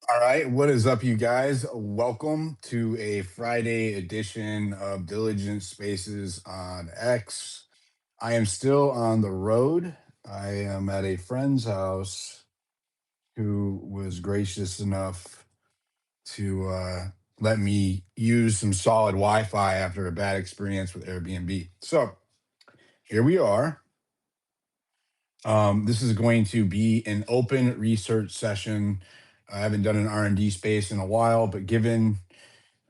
All right, what is up, you guys? Welcome to a Friday edition of Diligent Spaces on X. I am still on the road. I am at a friend's house who was gracious enough to let me use some solid Wi Fi after a bad experience with Airbnb. So here we are. This is going to be an open research session. I haven't done an R&D space in a while, but given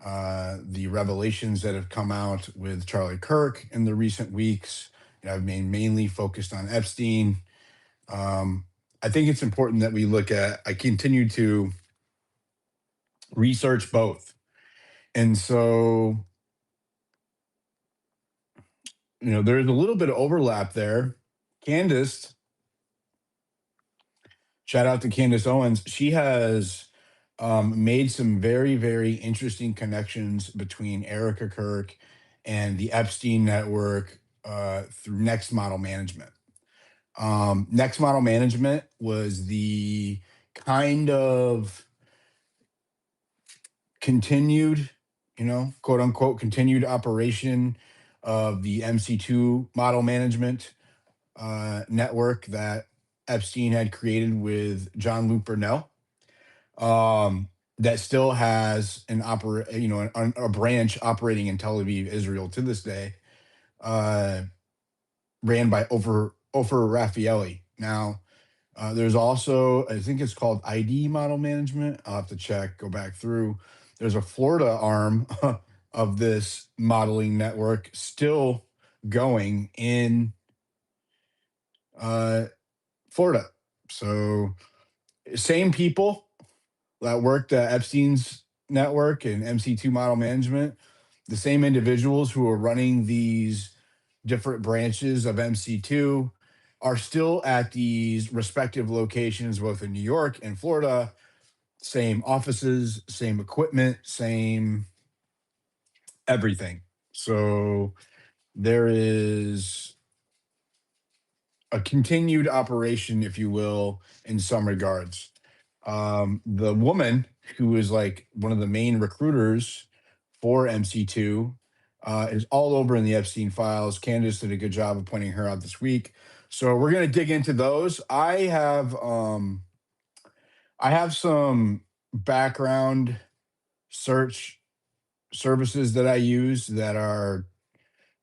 the revelations that have come out with Charlie Kirk in the recent weeks. I've been mainly focused on Epstein. Um, I think it's important that we look at, I continue to research both. And so, there's a little bit of overlap there. Candace, shout out to Candace Owens. She has made some very, very interesting connections between Erica Kirk and the Epstein network through Next Model Management. Next Model Management was the kind of continued, quote unquote, continued operation of the MC2 model management network that Epstein had created with John Luke Burnell. That still has a branch operating in Tel Aviv, Israel to this day, uh, ran by Ofer Raffaelli. Now, there's also, I think it's called ID Model Management. I'll have to check, go back through. There's a Florida arm of this modeling network still going in uh, Florida. So, same people that worked at Epstein's network and MC2 model management, the same individuals who are running these different branches of MC2 are still at these respective locations, both in New York and Florida. Same offices, same equipment, same everything. So there is a continued operation, if you will, in some regards. The woman who is like one of the main recruiters for MC2 is all over in the Epstein files. Candace did a good job of pointing her out this week. So we're going to dig into those. I have some background search services that I use that are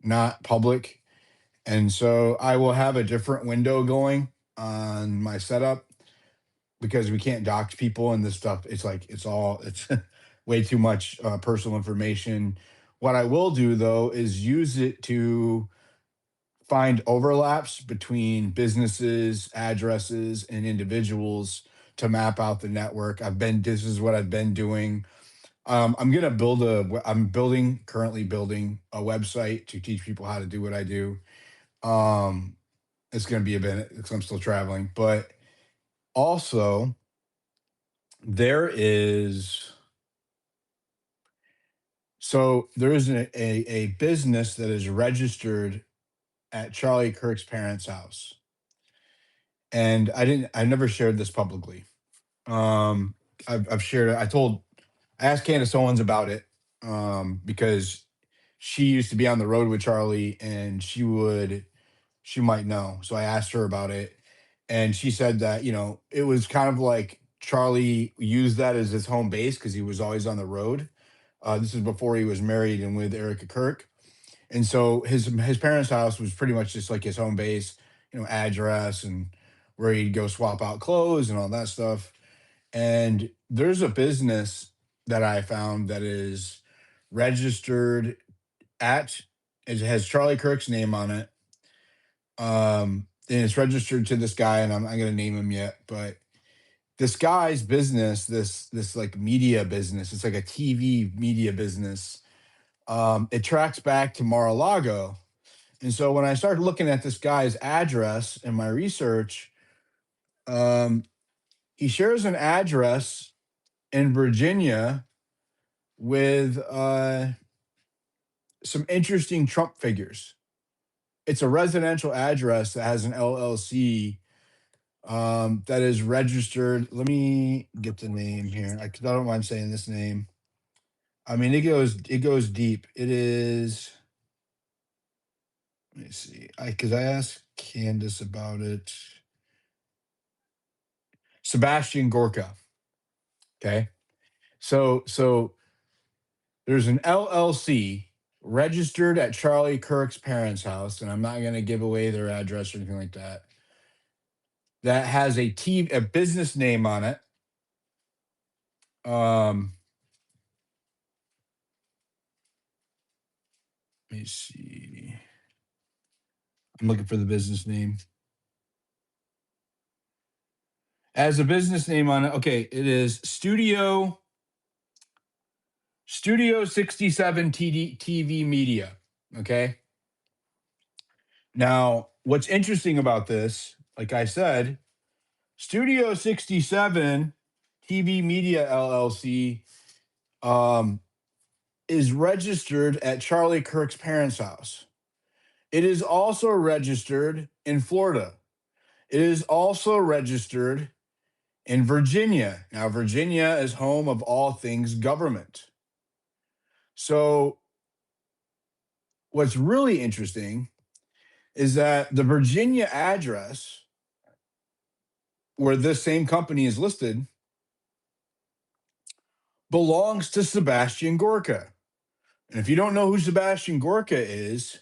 not public. And so I will have a different window going on my setup because we can't dox people and this stuff. It's like it's way too much personal information. What I will do though is use it to find overlaps between businesses, addresses, and individuals to map out the network. This is what I've been doing. I'm currently building a website to teach people how to do what I do. Um, it's going to be a bit because I'm still traveling, but also there is there is a business that is registered at Charlie Kirk's parents' house, and I never shared this publicly. Um, I've shared it. I asked Candace Owens about it because she used to be on the road with Charlie, and she might know. So I asked her about it, and she said that it was kind of like Charlie used that as his home base because he was always on the road. This is before he was married and with Erica Kirk, and so his parents' house was pretty much just like his home base, address and where he'd go swap out clothes and all that stuff. And there's a business that I found that is registered at it has Charlie Kirk's name on it. And it's registered to this guy, and I'm not going to name him yet, but this guy's business, this like media business, it's like a TV media business. It tracks back to Mar-a-Lago. And so when I started looking at this guy's address in my research, um, he shares an address in Virginia with some interesting Trump figures. It's a residential address that has an LLC that is registered. Let me get the name here. 'Cause I don't mind saying this name. I mean, it goes deep. It is. Let me see. Because I asked Candace about it. Sebastian Gorka. Okay. So there's an LLC registered at Charlie Kirk's parents' house, and I'm not going to give away their address or anything like that. That has a business name on it. Um, Let me see. I'm looking for the business name. As a business name on it, okay, it is Studio 67 TV Media. Okay. Now, what's interesting about this, like I said, Studio 67 TV Media LLC um, is registered at Charlie Kirk's parents' house. It is also registered in Florida. It is also registered in Virginia. Now, Virginia is home of all things government. So, what's really interesting is that the Virginia address where this same company is listed belongs to Sebastian Gorka. And if you don't know who Sebastian Gorka is,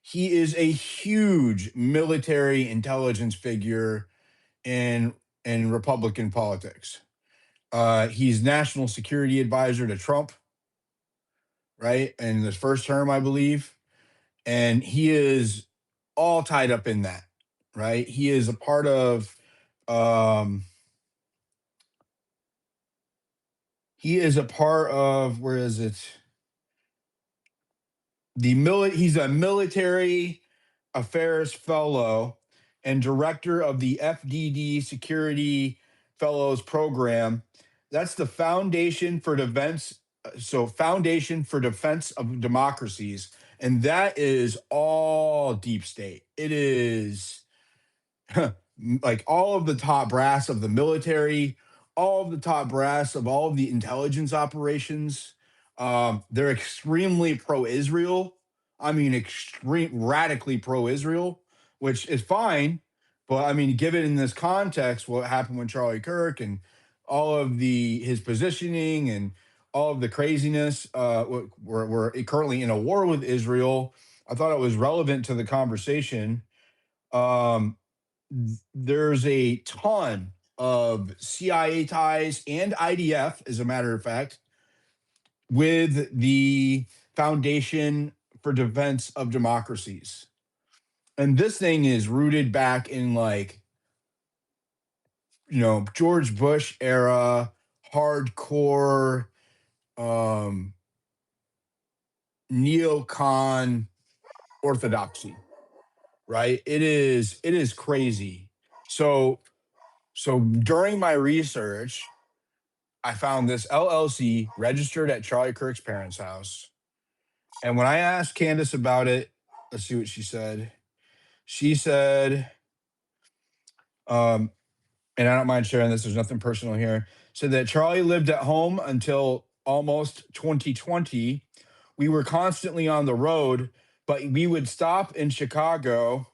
he is a huge military intelligence figure in Republican politics. He's national security advisor to Trump, right? In the first term, I believe. And he is all tied up in that, right? He is a part of um where is it? He's a military affairs fellow and director of the FDD Security Fellows Program. That's the Foundation for Defense. So, Foundation for Defense of Democracies. And that is all deep state. It is like all of the top brass of the military, all of the top brass of all of the intelligence operations. They're extremely pro-Israel. I mean, extreme, radically pro-Israel, which is fine. But I mean, given in this context, what happened with Charlie Kirk and all of the his positioning and all of the craziness, we're currently in a war with Israel. I thought it was relevant to the conversation. Um, there's a ton of CIA ties and IDF, as a matter of fact, with the Foundation for Defense of Democracies. And this thing is rooted back in, like, George Bush era, hardcore, um, neocon orthodoxy, right? It is crazy. So, during my research, I found this LLC registered at Charlie Kirk's parents' house. And when I asked Candace about it, let's see what she said. She said, um, and I don't mind sharing this, there's nothing personal here, said that Charlie lived at home until almost 2020. We were constantly on the road, but we would stop in Chicago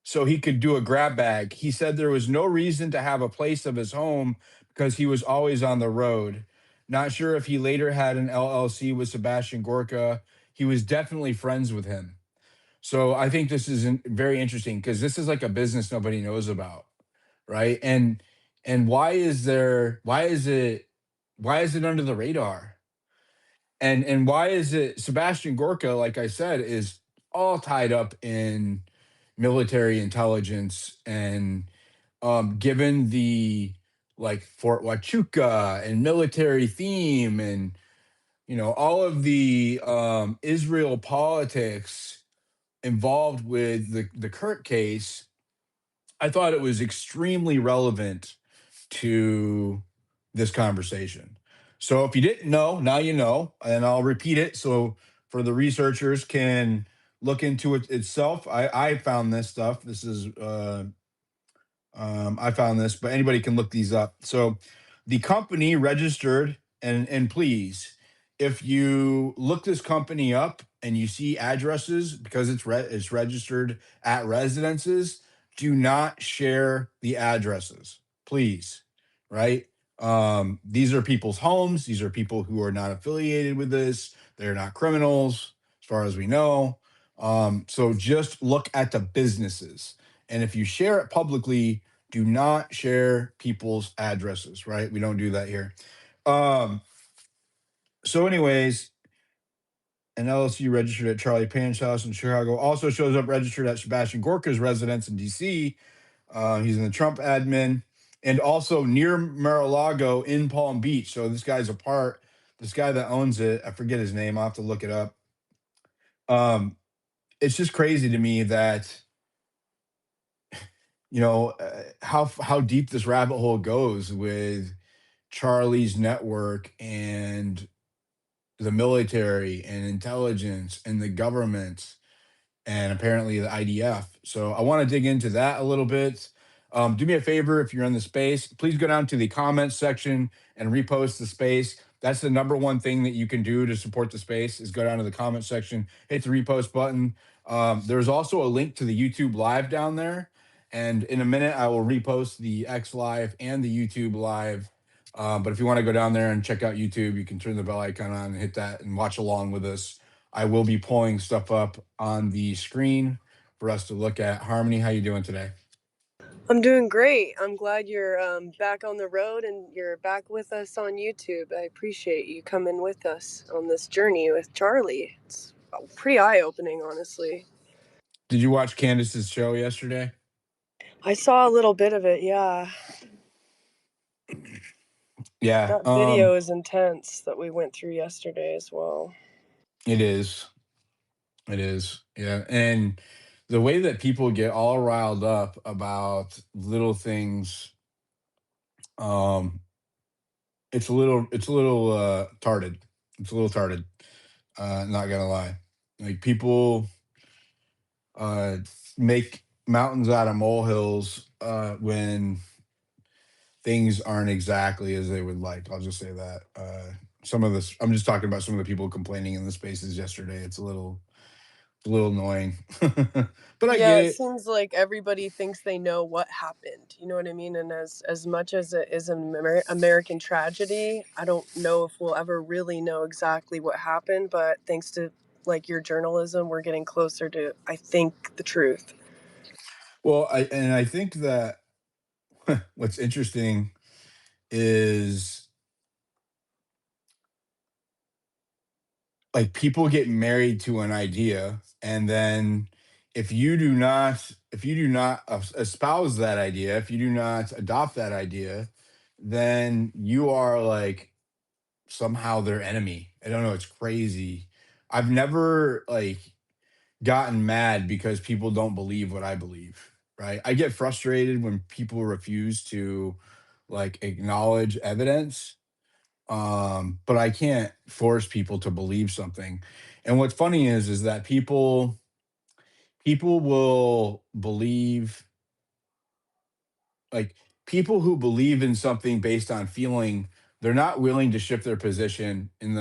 so he could do a grab bag. He said there was no reason to have a place of his home because he was always on the road. Not sure if he later had an LLC with Sebastian Gorka. He was definitely friends with him. So I think this is very interesting because this is like a business nobody knows about, right? And why is it under the radar? And why is it Sebastian Gorka, like I said, is all tied up in military intelligence and given the, like, Fort Huachuca and military theme and all of the Israel politics involved with the Kurt case. I thought it was extremely relevant to this conversation. So if you didn't know, now you know, and I'll repeat it so for the researchers can look into it itself. I found this stuff. This is I found this, but anybody can look these up. So the company registered, and please, if you look this company up and you see addresses because it's registered at residences, do not share the addresses, please. Right? These are people's homes. These are people who are not affiliated with this. They're not criminals, as far as we know. So just look at the businesses. And if you share it publicly, do not share people's addresses, right? We don't do that here. Um, so, anyways, an LLC registered at Charlie Pan's house in Chicago also shows up registered at Sebastian Gorka's residence in DC. He's in the Trump admin and also near Mar-a-Lago in Palm Beach. So this guy's a part. This guy that owns it, I forget his name. I'll have to look it up. It's just crazy to me that how deep this rabbit hole goes with Charlie's network and the military and intelligence and the government and apparently the IDF. So I want to dig into that a little bit. Do me a favor if you're in the space, please go down to the comments section and repost the space. That's the number one thing that you can do to support the space is go down to the comment section, hit the repost button. There's also a link to the YouTube live down there. And in a minute, I will repost the X live and the YouTube live. But if you want to go down there and check out YouTube, you can turn the bell icon on and hit that and watch along with us. I will be pulling stuff up on the screen for us to look at. Harmony, how you doing today? I'm doing great. I'm glad you're back on the road and you're back with us on YouTube. I appreciate you coming with us on this journey with Charlie. It's pretty eye-opening, honestly. Did you watch Candace's show yesterday? I saw a little bit of it, yeah. Yeah, That video is intense that we went through yesterday as well. it is. It is. Yeah. And the way that people get all riled up about little things, um, it's a little tarded. It's a little tarded. Not gonna lie. Like people uh make mountains out of molehills when things aren't exactly as they would like. I'll just say that. Some of this, I'm just talking about some of the people complaining in the spaces yesterday. It's a little annoying, but I Yeah, get it it. seems like everybody thinks they know what happened. You know what I mean? And as much as it is an American tragedy, I don't know if we'll ever really know exactly what happened. But thanks to like your journalism, we're getting closer to, I think, the truth. Well, I think that what's interesting is like people get married to an idea, and then if you do not espouse that idea, if you do not adopt that idea, then you are like somehow their enemy. I don't know, it's crazy. I've never like gotten mad because people don't believe what I believe, right? I get frustrated when people refuse to like acknowledge evidence. But I can't force people to believe something. And what's funny is that people will believe like people who believe in something based on feeling, they're not willing to shift their position in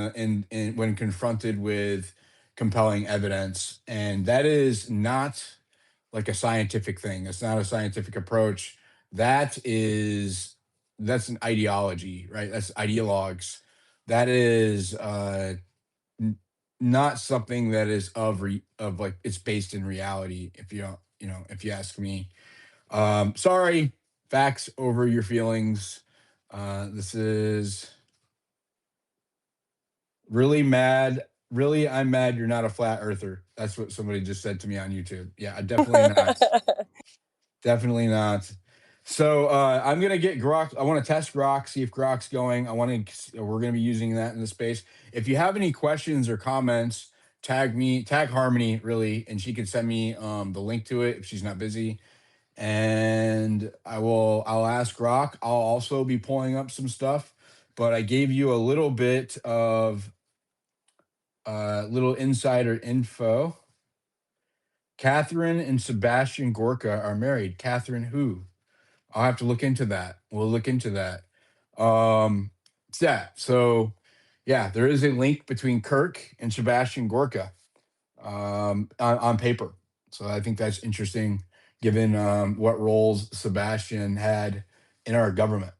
when confronted with compelling evidence, and that is not like a scientific thing. It's not a scientific approach. That's an ideology, right? That's ideologues. That is n- not something that is of like it's based in reality. If you don't, if you ask me. Sorry, facts over your feelings. This is really mad. Really, I'm mad you're not a flat earther. That's what somebody just said to me on YouTube. Yeah, definitely not. Definitely not. So I'm gonna get Grok. I want to test Grok, see if Grok's going. We're gonna be using that in the space. If you have any questions or comments, tag me, tag Harmony really, and she can send me the link to it if she's not busy. And I'll ask Grok. I'll also be pulling up some stuff, but I gave you a little bit of little insider info. Catherine and Sebastian Gorka are married. Catherine who? I'll have to look into that. We'll look into that. Yeah. So, yeah, there is a link between Kirk and Sebastian Gorka on paper. So I think that's interesting, given what roles Sebastian had in our government.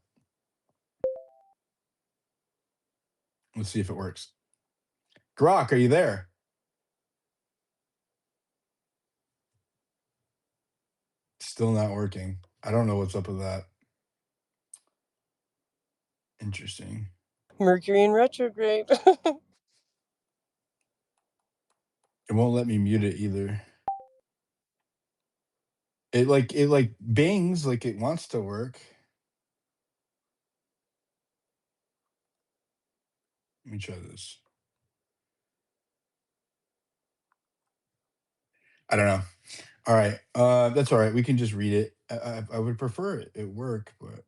Let's see if it works. Grock, are you there? Still not working. I don't know what's up with that. Interesting. Mercury in retrograde. It won't let me mute it either. It like bings like it wants to work. Let me try this. I don't know. All right. That's all right. We can just read it. I would prefer it work, but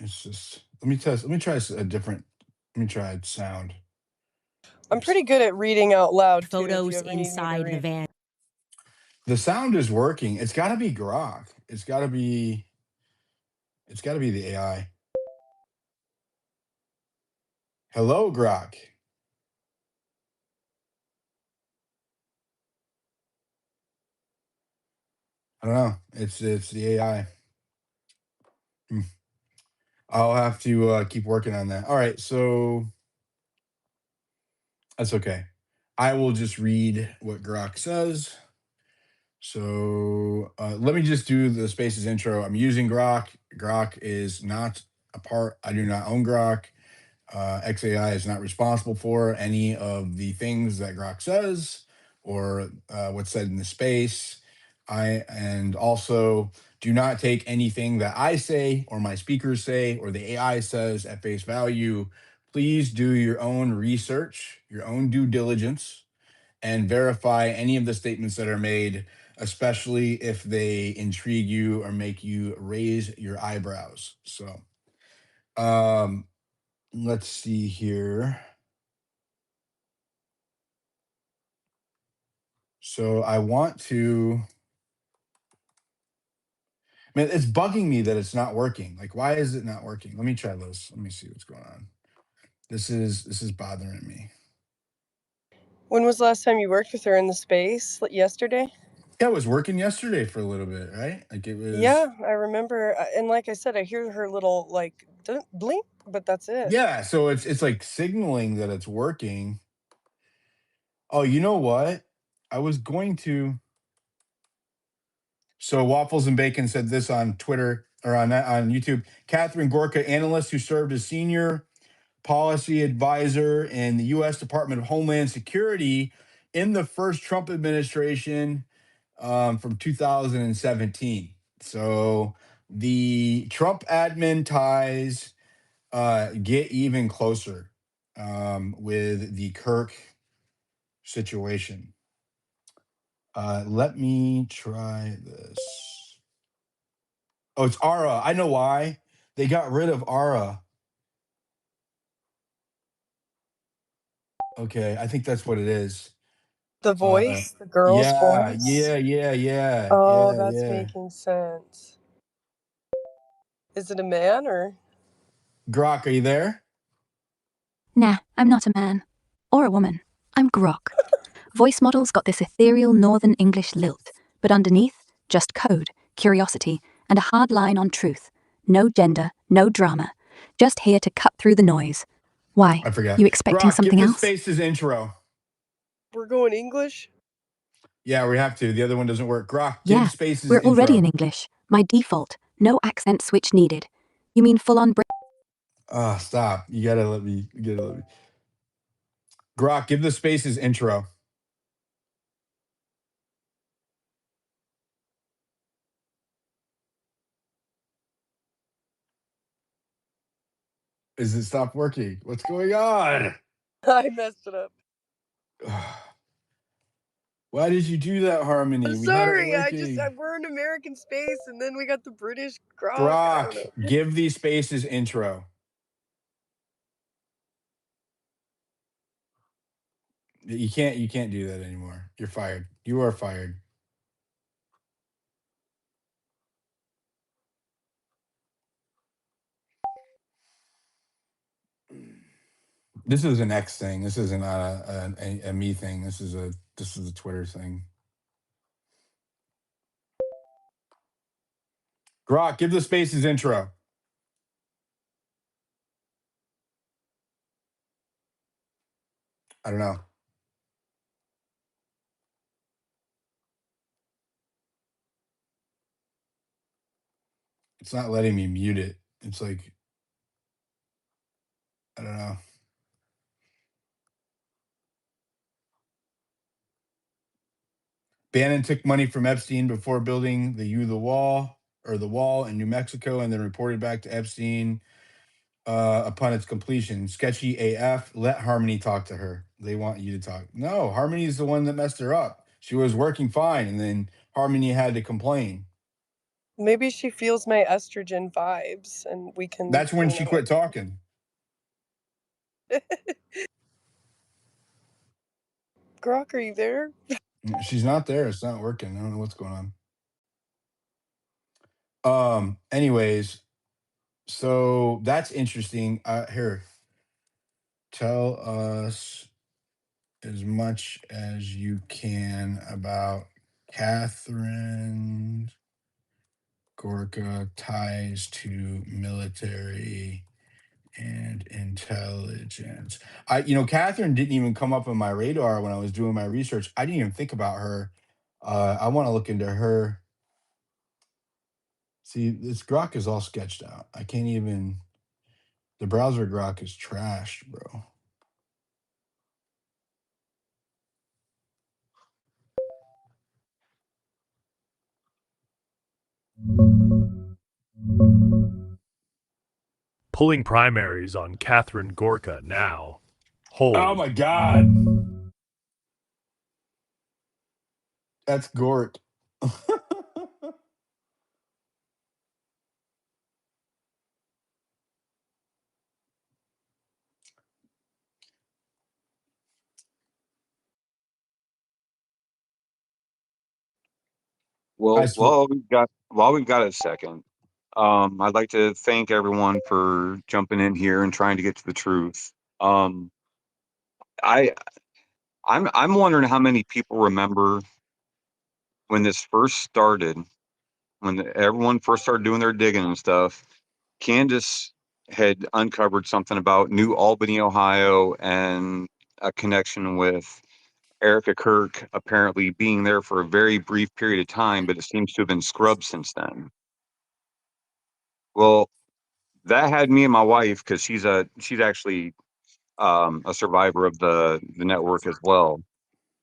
it's just let me test. Let me try a different. Let me try sound. I'm pretty good at reading out loud too. If you Photos ever need me to inside the read. van. The sound is working. It's got to be Grok. It's got to be. It's got to be the AI. Hello, Grok. I don't know. It's the AI. Hmm. I'll have to keep working on that. All right, so that's okay. I will just read what Grok says. So let me just do the Spaces intro. I'm using Grok. Grok is not a part. I do not own Grok. XAI is not responsible for any of the things that Grok says or what's said in the space. And also do not take anything that I say or my speakers say or the AI says at face value. Please do your own research, your own due diligence, and verify any of the statements that are made, especially if they intrigue you or make you raise your eyebrows. So, let's see here. So I want to, man, it's bugging me that it's not working. Like, why is it not working? Let me try this. Let me see what's going on. This is bothering me. When was the last time you worked with her in the space? Yesterday? Yeah, it was working yesterday for a little bit, right? Like it was. Yeah, I remember. And like I said, I hear her little like blink, but that's it. Yeah, so it's like signaling that it's working. Oh, you know what? I was going to. So Waffles and Bacon said this on Twitter or on YouTube. Catherine Gorka, analyst who served as senior policy advisor in the U.S. Department of Homeland Security in the first Trump administration from 2017. So the Trump admin ties get even closer with the Kirk situation. Let me try this. Oh, it's Ara. I know why. They got rid of Ara. Okay, I think that's what it is. The Uh, voice, the girl's yeah, voice. yeah, yeah, yeah, Oh, yeah, that's yeah. making sense. Is it a man or? Grok, are you there? Nah, I'm not a man. Or a woman. I'm Grock. Voice models got this ethereal Northern English lilt, but underneath, just code, curiosity, and a hard line on truth. No gender, no drama. Just here to cut through the noise. Why? I forgot. You expecting Grok, give something the else? spaces intro. We're going English? Yeah, we have to. The other one doesn't work. Grok, give Yeah, spaces we're already intro. in English. My default. No accent switch needed. You mean full on Ah, stop. You gotta let me. You gotta let me. Grok, give the spaces intro. Is it stop working? What's going on? I messed it up. Why did you do that, Harmony? I'm We had it sorry. working. We're in American space, and then we got the British grok. I don't Grok, know. give these spaces intro. You can't do that anymore. You're fired. You are fired. This is an X thing. This isn't a me thing. This is a Twitter thing. Grock, give the Spaces intro. I don't know. It's not letting me mute it. It's like, I don't know. Bannon took money from Epstein before building the wall in New Mexico, and then reported back to Epstein upon its completion. Sketchy AF. Let Harmony talk to her. They want you to talk. No, Harmony is the one that messed her up. She was working fine, and then Harmony had to complain. Maybe she feels my estrogen vibes, and we can. That's when she quit talking. Grock, are you there? She's not there. It's not working. I don't know what's going on. Anyways, so that's interesting. Here, tell us as much as you can about Catherine Gorka ties to military and intelligence. Catherine didn't even come up on my radar when I was doing my research. I didn't even think about her. I want to look into her. See, this Grok is all sketched out. I can't even. The browser Grok is trashed, bro. Pulling primaries on Catherine Gorka now. Holy. Oh my God. That's Gort. Well, while we've got a second, I'd like to thank everyone for jumping in here and trying to get to the truth. Um, I I'm wondering how many people remember when this first started, when everyone first started doing their digging and stuff. Candace had uncovered something about New Albany, Ohio, and a connection with Erica Kirk apparently being there for a very brief period of time, but it seems to have been scrubbed since then. Well, that had me and my wife, because she's actually a survivor of the network as well.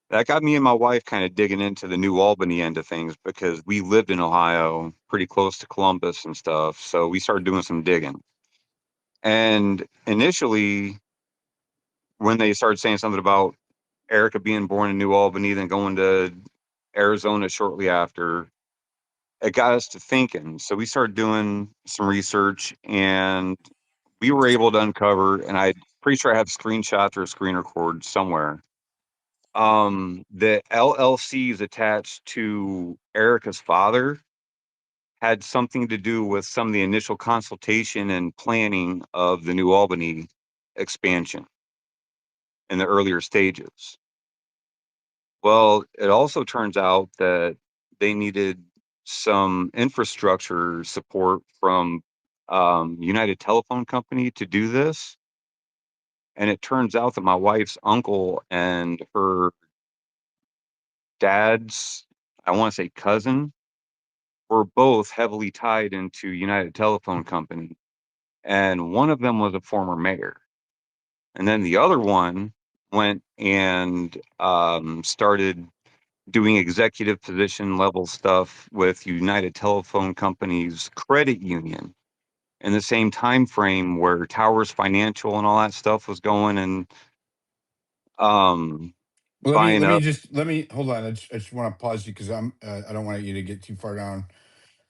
That got me and my wife kind of digging into the New Albany end of things because we lived in Ohio, pretty close to Columbus and stuff. So we started doing some digging. And initially, when they started saying something about Erica being born in New Albany, then going to Arizona shortly after, it got us to thinking. So we started doing some research, and we were able to uncover, and I'm pretty sure I have screenshots or a screen record somewhere. The LLCs attached to Erica's father had something to do with some of the initial consultation and planning of the New Albany expansion in the earlier stages. Well, it also turns out that they needed some infrastructure support from United Telephone Company to do this. And it turns out that my wife's uncle and her dad's, I want to say cousin, were both heavily tied into United Telephone Company. And one of them was a former mayor. And then the other one went and started doing executive position level stuff with United Telephone Company's credit union in the same time frame where Towers Financial and all that stuff was going, and Well, buying up. let me hold on. I just want to pause you because I don't want you to get too far down.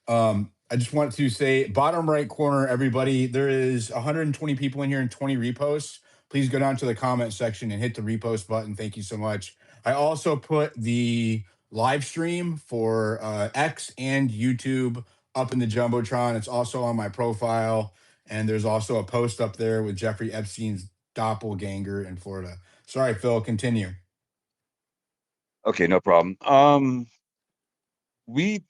I just want to say, bottom right corner, everybody, there is 120 people in here and 20 reposts. Please go down to the comment section and hit the repost button. Thank you so much. I also put the live stream for X and YouTube up in the Jumbotron. It's also on my profile. And there's also a post up there with Jeffrey Epstein's doppelganger in Florida. Sorry, Phil, continue. Okay, no problem. We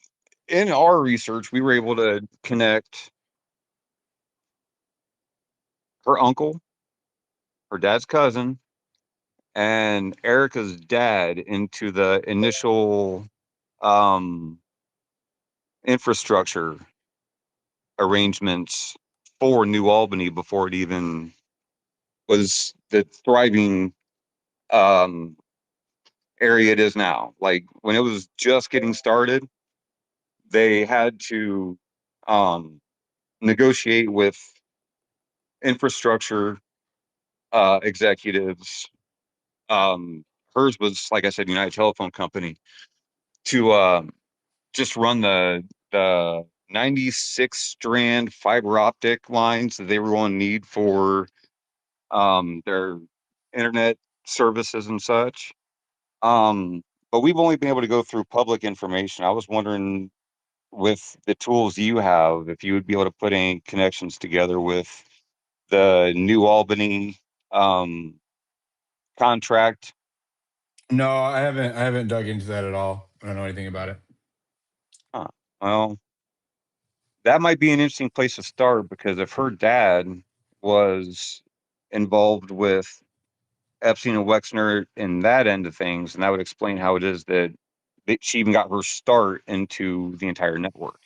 in our research, we were able to connect her uncle, her dad's cousin, and Erica's dad into the initial um, infrastructure arrangements for New Albany before it even was the thriving um, area it is now. Like when it was just getting started, they had to um, negotiate with infrastructure executives. Um, Hers was, like I said, United Telephone Company to just run the 96 strand fiber optic lines that they were going to need for their internet services and such. Um, but we've only been able to go through public information. I was wondering, with the tools you have, if you would be able to put any connections together with the New Albany um, contract. No, I haven't. I haven't dug into that at all. I don't know anything about it. Huh. Well, that might be an interesting place to start, because if her dad was involved with Epstein and Wexner in that end of things, and that would explain how it is that she even got her start into the entire network.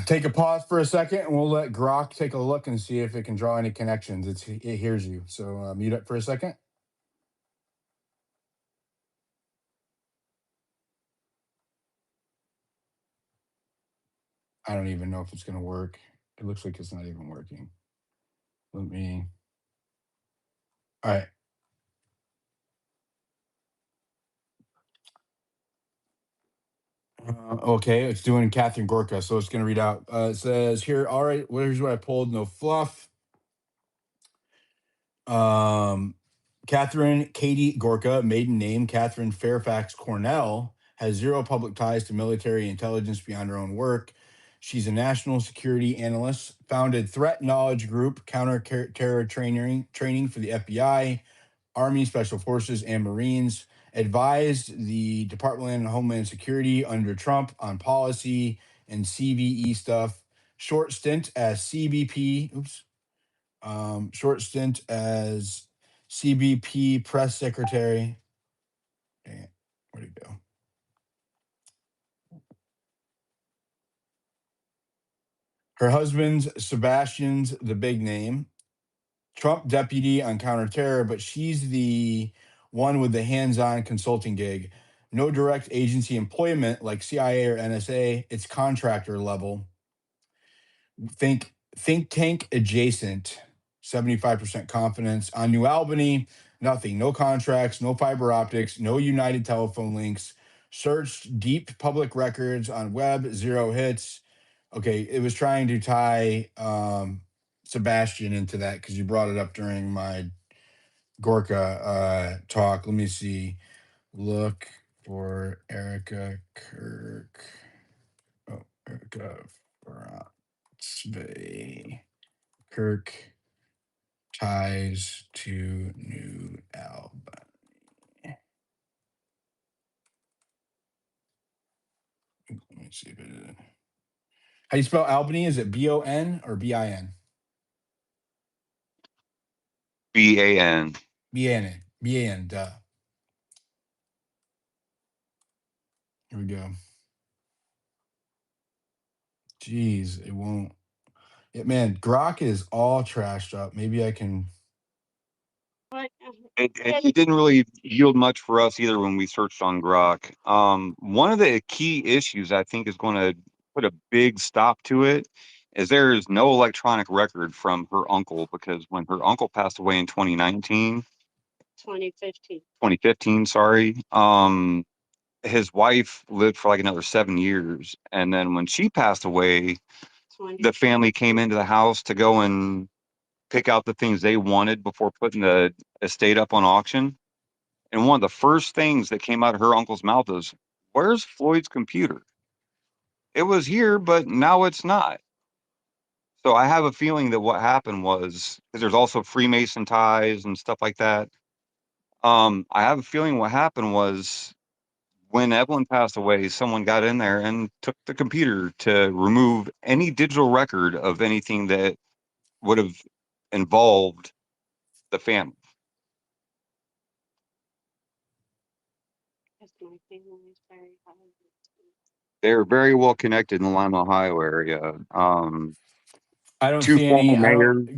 Take a pause for a second, and we'll let Grock take a look and see if it can draw any connections. It hears you, so mute it for a second. I don't even know if it's going to work. It looks like it's not even working. Let me. All right. Okay, it's doing Catherine Gorka, so it's going to read out. It says here, all right, here's what I pulled. No fluff. Catherine Katie Gorka, maiden name Catherine Fairfax Cornell, has zero public ties to military intelligence beyond her own work. She's a national security analyst, founded Threat Knowledge Group, counter-terror training for the FBI, Army Special Forces, and Marines, advised the Department of Homeland Security under Trump on policy and CVE stuff. Short stint as CBP, short stint as CBP press secretary. Dang it. Where'd it go? Her husband's Sebastian's the big name. Trump deputy on counterterror, but she's the one with the hands-on consulting gig. No direct agency employment like CIA or NSA. It's contractor level. Think tank adjacent. 75% confidence on New Albany. Nothing. No contracts. No fiber optics. No United telephone links. Searched deep public records on web. Zero hits. Okay, it was trying to tie Sebastian into that because you brought it up during my Gorka talk. Let me see. Look for Erica Kirk. Oh, Erica Svay. Kirk ties to New Albany. Let me see if it is. How do you spell Albany? Is it BON or BIN? BAN. BAN. BAN, duh. Here we go. Jeez, it won't. Yeah, man, Grok is all trashed up. Maybe I can. It didn't really yield much for us either when we searched on Grok. One of the key issues I think is going to put a big stop to it is there is no electronic record from her uncle, because when her uncle passed away in 2015, sorry, his wife lived for like another 7 years. And then when she passed away, the family came into the house to go and pick out the things they wanted before putting the estate up on auction. And one of the first things that came out of her uncle's mouth is, "Where's Floyd's computer? It was here, but now it's not." So I have a feeling that what happened was, because there's also Freemason ties and stuff like that. I have a feeling what happened was when Evelyn passed away, someone got in there and took the computer to remove any digital record of anything that would have involved the family. They're very well connected in the Lima, Ohio area. I don't Two see former any. I don't. mayors.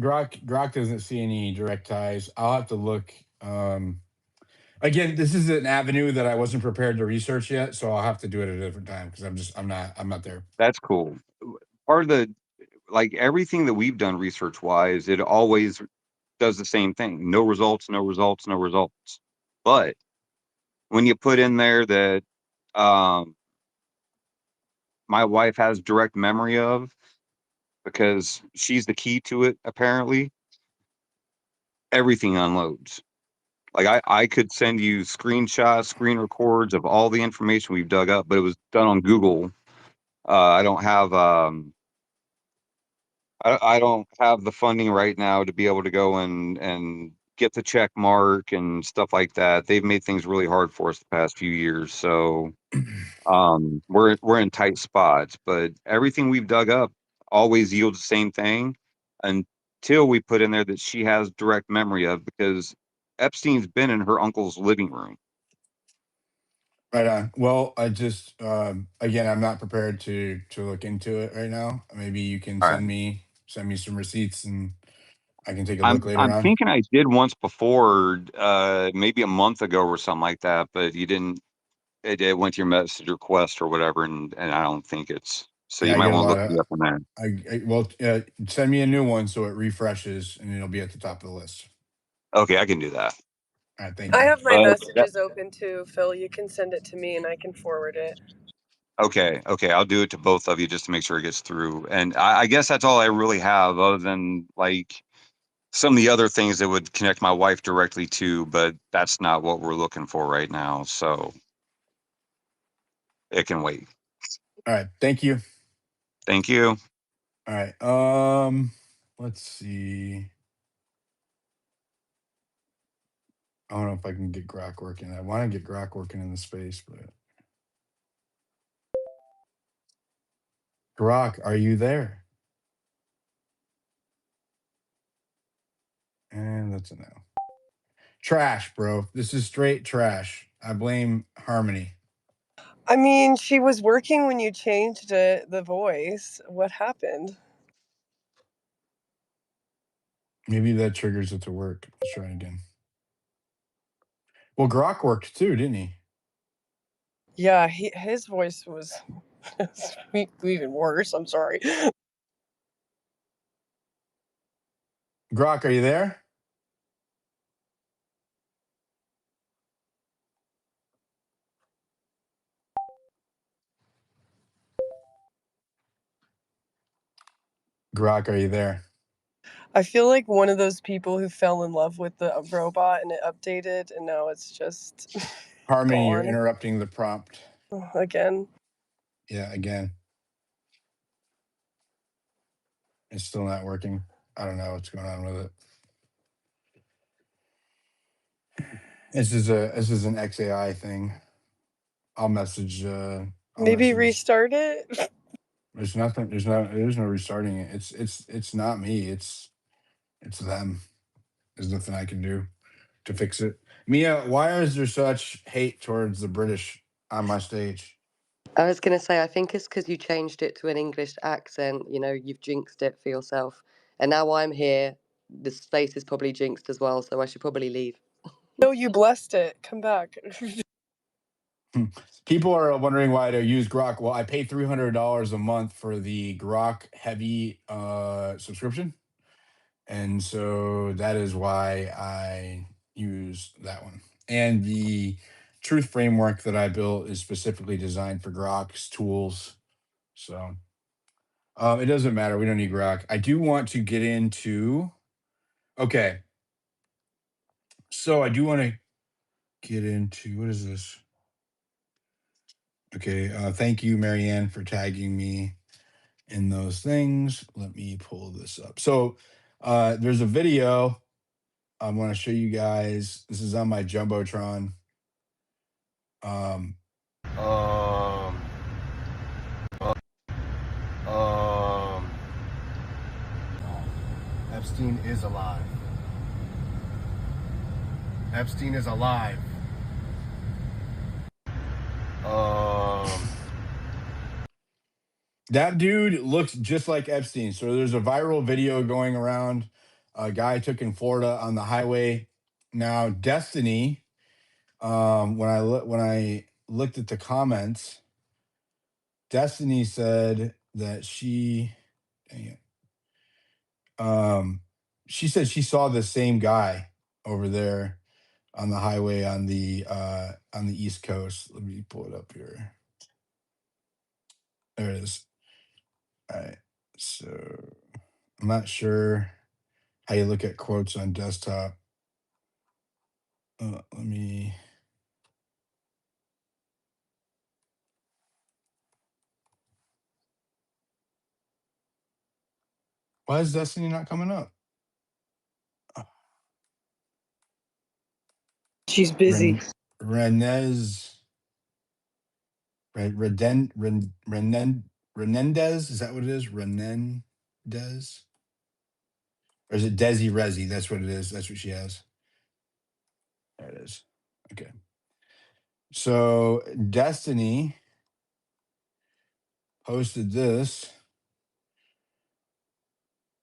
Grok doesn't see any direct ties. I'll have to look. Again, this is an avenue that I wasn't prepared to research yet, so I'll have to do it at a different time because I'm not there. That's cool. Part of the like everything that we've done research wise, it always does the same thing. No results, no results, no results. But when you put in there that um, my wife has direct memory of, because she's the key to it, apparently, everything unloads. Like I could send you screenshots, screen records of all the information we've dug up, but it was done on Google. I don't have I don't have the funding right now to be able to go and get the check mark and stuff like that. They've made things really hard for us the past few years. So we're in tight spots, but everything we've dug up always yields the same thing until we put in there that she has direct memory of, because Epstein's been in her uncle's living room. Right on. Well, I just again, I'm not prepared to look into it right now. Maybe you can All right. send me some receipts and I can take a look I'm later I'm on. thinking I did once before, maybe a month ago or something like that, but you didn't. It went to your message request or whatever, and I don't think it's. So Yeah, you I might get a want to lot look of. me up on that. Well, send me a new one so it refreshes and it'll be at the top of the list. Okay, I can do that. All right, thank I you. have my But messages open too, Phil. You can send it to me and I can forward it. okay, I'll do it to both of you just to make sure it gets through. And I guess that's all I really have, other than like some of the other things that would connect my wife directly to, but that's not what we're looking for right now. So it can wait. All right, thank you. Thank you. All right. Let's see. I don't know if I can get Grok working. I want to get Grok working in the space, but Grok, are you there? And that's a no. Trash, bro. This is straight trash. I blame Harmony. I mean, she was working when you changed the voice. What happened? Maybe that triggers it to work. Let's try it again. Well, Grok worked too, didn't he? Yeah, his voice was even worse. I'm sorry. Grok, are you there? Grok, are you there? I feel like one of those people who fell in love with the robot and it updated and now it's just Harmony, you're gone interrupting the prompt. again. Yeah, again. It's still not working. I don't know what's going on with it. This is an XAI thing. I'll message. Maybe restart it. There's nothing. There's no restarting it. It's not me. It's them. There's nothing I can do to fix it. Mia, why is there such hate towards the British on my stage? I was going to say, I think it's because you changed it to an English accent. You know, you've jinxed it for yourself. And now I'm here. The space is probably jinxed as well, so I should probably leave. No, you blessed it. Come back. People are wondering why to use Grok. Well, I pay $300 a month for the Grok Heavy subscription, and so that is why I use that one. And the Truth framework that I built is specifically designed for Grok's tools. So it doesn't matter. We don't need Grok. I do want to get into. Okay, so I do want to get into, what is this? Okay, thank you, Marianne, for tagging me in those things. Let me pull this up. So there's a video I want to show you guys. This is on my Jumbotron. Epstein is alive. Epstein is alive. That dude looks just like Epstein. So there's a viral video going around. A guy took in Florida on the highway. Now, Destiny, when I looked at the comments, Destiny said that dang it, she said she saw the same guy over there on the highway on the East Coast. Let me pull it up here. There it is. All right. So I'm not sure how you look at quotes on desktop. Let me. Why is Destiny not coming up? She's busy. Renez. Renendez. Is that what it is? Renendez? Or is it Desi Resi? That's what it is. That's what she has. There it is. Okay. So Destiny posted this.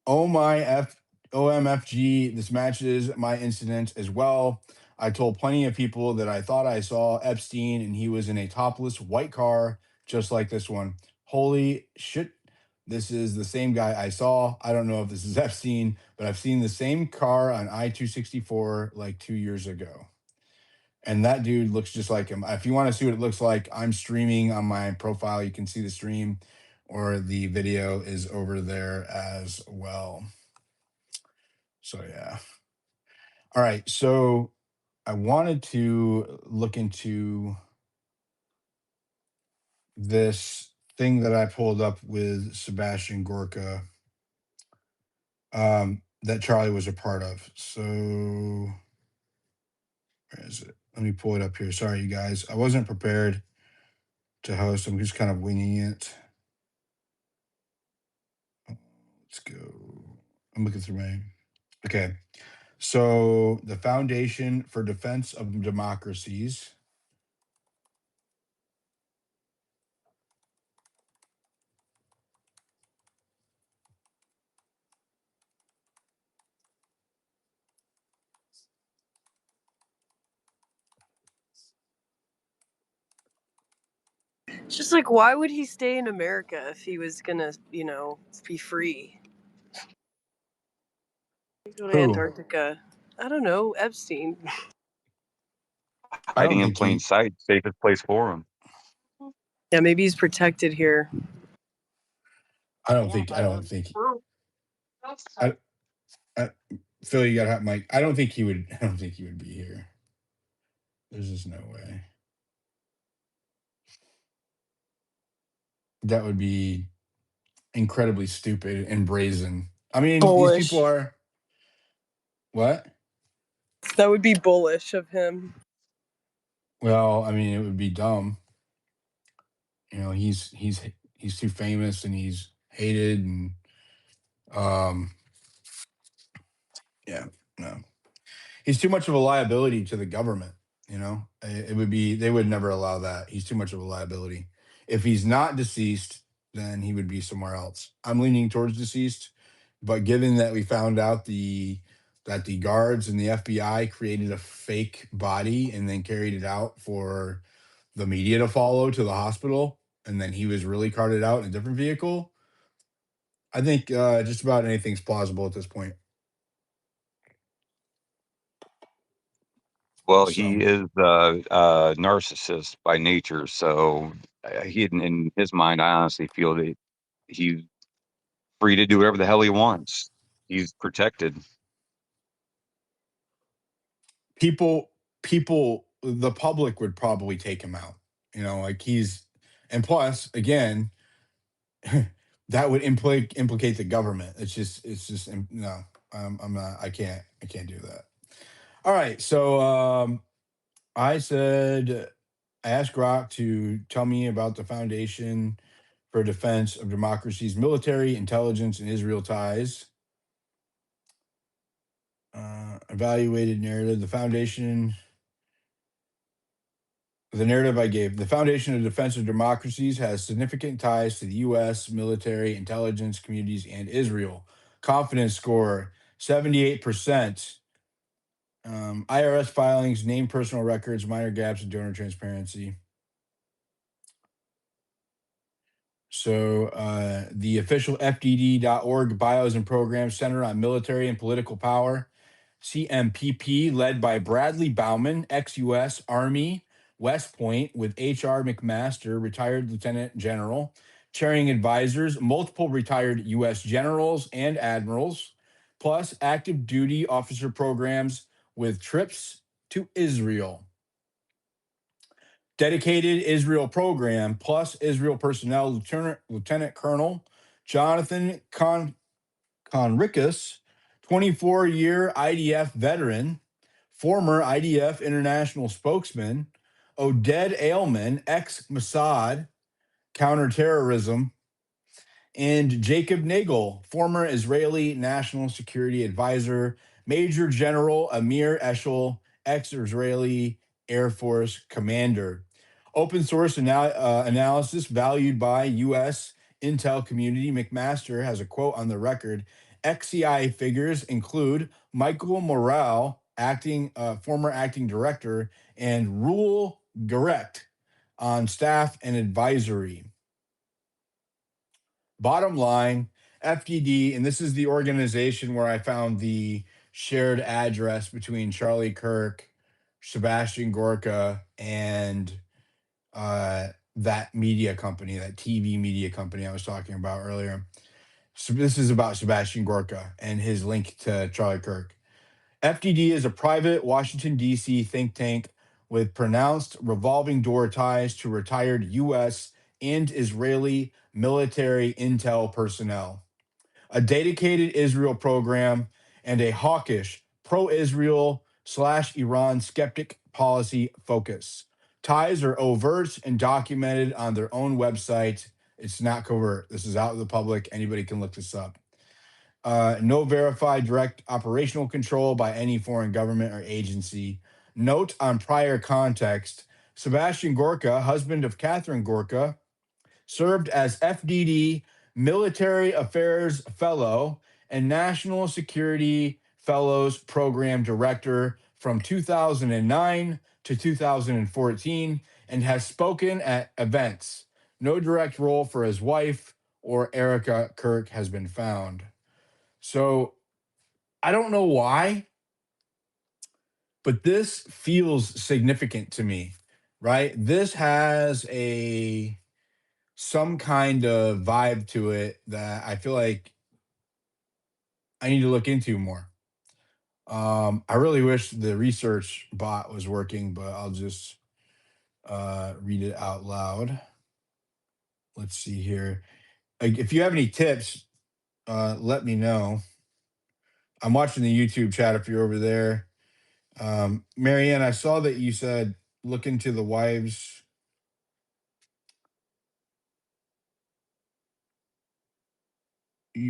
Oh my OMFG, this matches my incident as well. I told plenty of people that I thought I saw Epstein and he was in a topless white car just like this one. Holy shit. This is the same guy I saw. I don't know if this is Epstein, but I've seen the same car on I-264 like 2 years ago. And that dude looks just like him. If you want to see what it looks like, I'm streaming on my profile. You can see the stream, or the video is over there as well. So yeah. All right. So I wanted to look into this thing that I pulled up with Sebastian Gorka, that Charlie was a part of. So where is it? Let me pull it up here. Sorry, you guys. I wasn't prepared to host. I'm just kind of winging it. Let's go. I'm looking through my. Okay. So the Foundation for Defense of Democracies. It's just like, why would he stay in America if he was gonna, be free? Go to Who? Antarctica. I don't know, Epstein. I don't Hiding in think plain he. sight, safest place for him. Yeah, maybe he's protected here. I don't think. I don't think. I, Phil, you got to have Mike. I don't think he would. I don't think he would be here. There's just no way. That would be incredibly stupid and brazen. I mean, these people Bullish. are. What? That would be bullish of him. Well, I mean, it would be dumb. He's too famous and he's hated and yeah, no. He's too much of a liability to the government, It would be they would never allow that. He's too much of a liability. If he's not deceased, then he would be somewhere else. I'm leaning towards deceased, but given that we found out that the guards and the FBI created a fake body and then carried it out for the media to follow to the hospital, and then he was really carted out in a different vehicle, I think just about anything's plausible at this point. Well, So he is a narcissist by nature, so he in his mind, I honestly feel that he's free to do whatever the hell he wants. He's protected. people, the public would probably take him out. Like and plus, again, that would implicate the government. It's just no. I'm not. I can't do that. All right. So I asked Grock to tell me about the Foundation for Defense of Democracy's military, intelligence, and Israel ties. Evaluated narrative. The narrative I gave. The Foundation of Defense of Democracies has significant ties to the U.S. military, intelligence communities, and Israel. Confidence score 78%. IRS filings, named personal records, minor gaps in donor transparency. So the official FDD.org bios and programs center on military and political power. CMPP, led by Bradley Bauman, ex-U.S. Army, West Point, with H.R. McMaster, retired lieutenant general, chairing advisors, multiple retired U.S. generals and admirals, plus active duty officer programs with trips to Israel. Dedicated Israel program, plus Israel personnel, Lieutenant Colonel Jonathan Conricus, 24-year IDF veteran, former IDF international spokesman, Oded Ailman, ex-Mossad, counterterrorism, and Jacob Nagel, former Israeli national security advisor, Major General Amir Eshel, ex-Israeli Air Force commander. Open source analysis valued by U.S. intel community. McMaster has a quote on the record. XCI figures include Michael Morrell, former acting director, and Rule Garrett on staff and advisory. Bottom line, FDD, and this is the organization where I found the shared address between Charlie Kirk, Sebastian Gorka, and that media company, that TV media company I was talking about earlier. So this is about Sebastian Gorka and his link to Charlie Kirk. FDD is a private Washington, D.C. think tank with pronounced revolving door ties to retired U.S. and Israeli military intel personnel, a dedicated Israel program, and a hawkish pro-Israel / Iran skeptic policy focus. Ties are overt and documented on their own website. It's not covert. This is out in the public. Anybody can look this up. No verified direct operational control by any foreign government or agency. Note on prior context, Sebastian Gorka, husband of Catherine Gorka, served as FDD Military Affairs Fellow and National Security Fellows Program Director from 2009 to 2014 and has spoken at events. No direct role for his wife or Erica Kirk has been found. So I don't know why, but this feels significant to me, right? This has some kind of vibe to it that I feel like I need to look into more. I really wish the research bot was working, but I'll just read it out loud. Let's see here. If you have any tips, let me know. I'm watching the YouTube chat if you're over there. Marianne, I saw that you said look into the wives.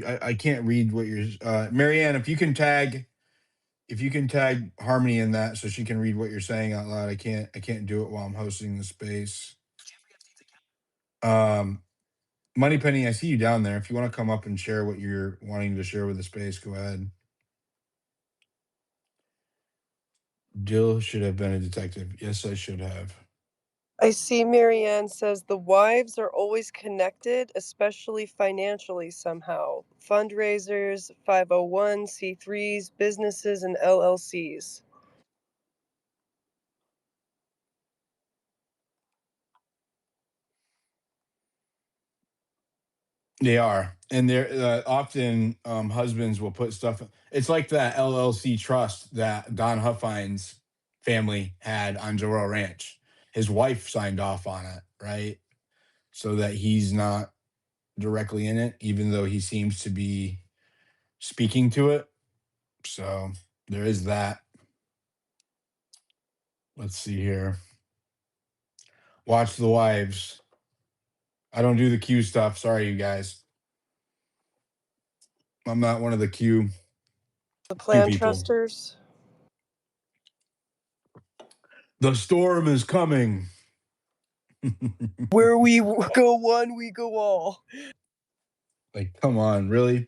I can't read what you're. Marianne, if you can tag Harmony in that so she can read what you're saying out loud. I can't do it while I'm hosting the space. Moneypenny, I see you down there. If you want to come up and share what you're wanting to share with the space, go ahead. Dill should have been a detective. Yes, I should have. I see Marianne says the wives are always connected, especially financially somehow. Fundraisers, 501c3s, businesses, and LLCs. They are, and they're often husbands will put stuff. It's like that LLC trust that Don Huffine's family had on Zorro Ranch. His wife signed off on it, right? So that he's not directly in it, even though he seems to be speaking to it. So there is that. Let's see here. Watch the wives. I don't do the Q stuff. Sorry, you guys. I'm not one of the Q The plan people. trusters. The storm is coming. Where we go one, we go all. Like, come on, really?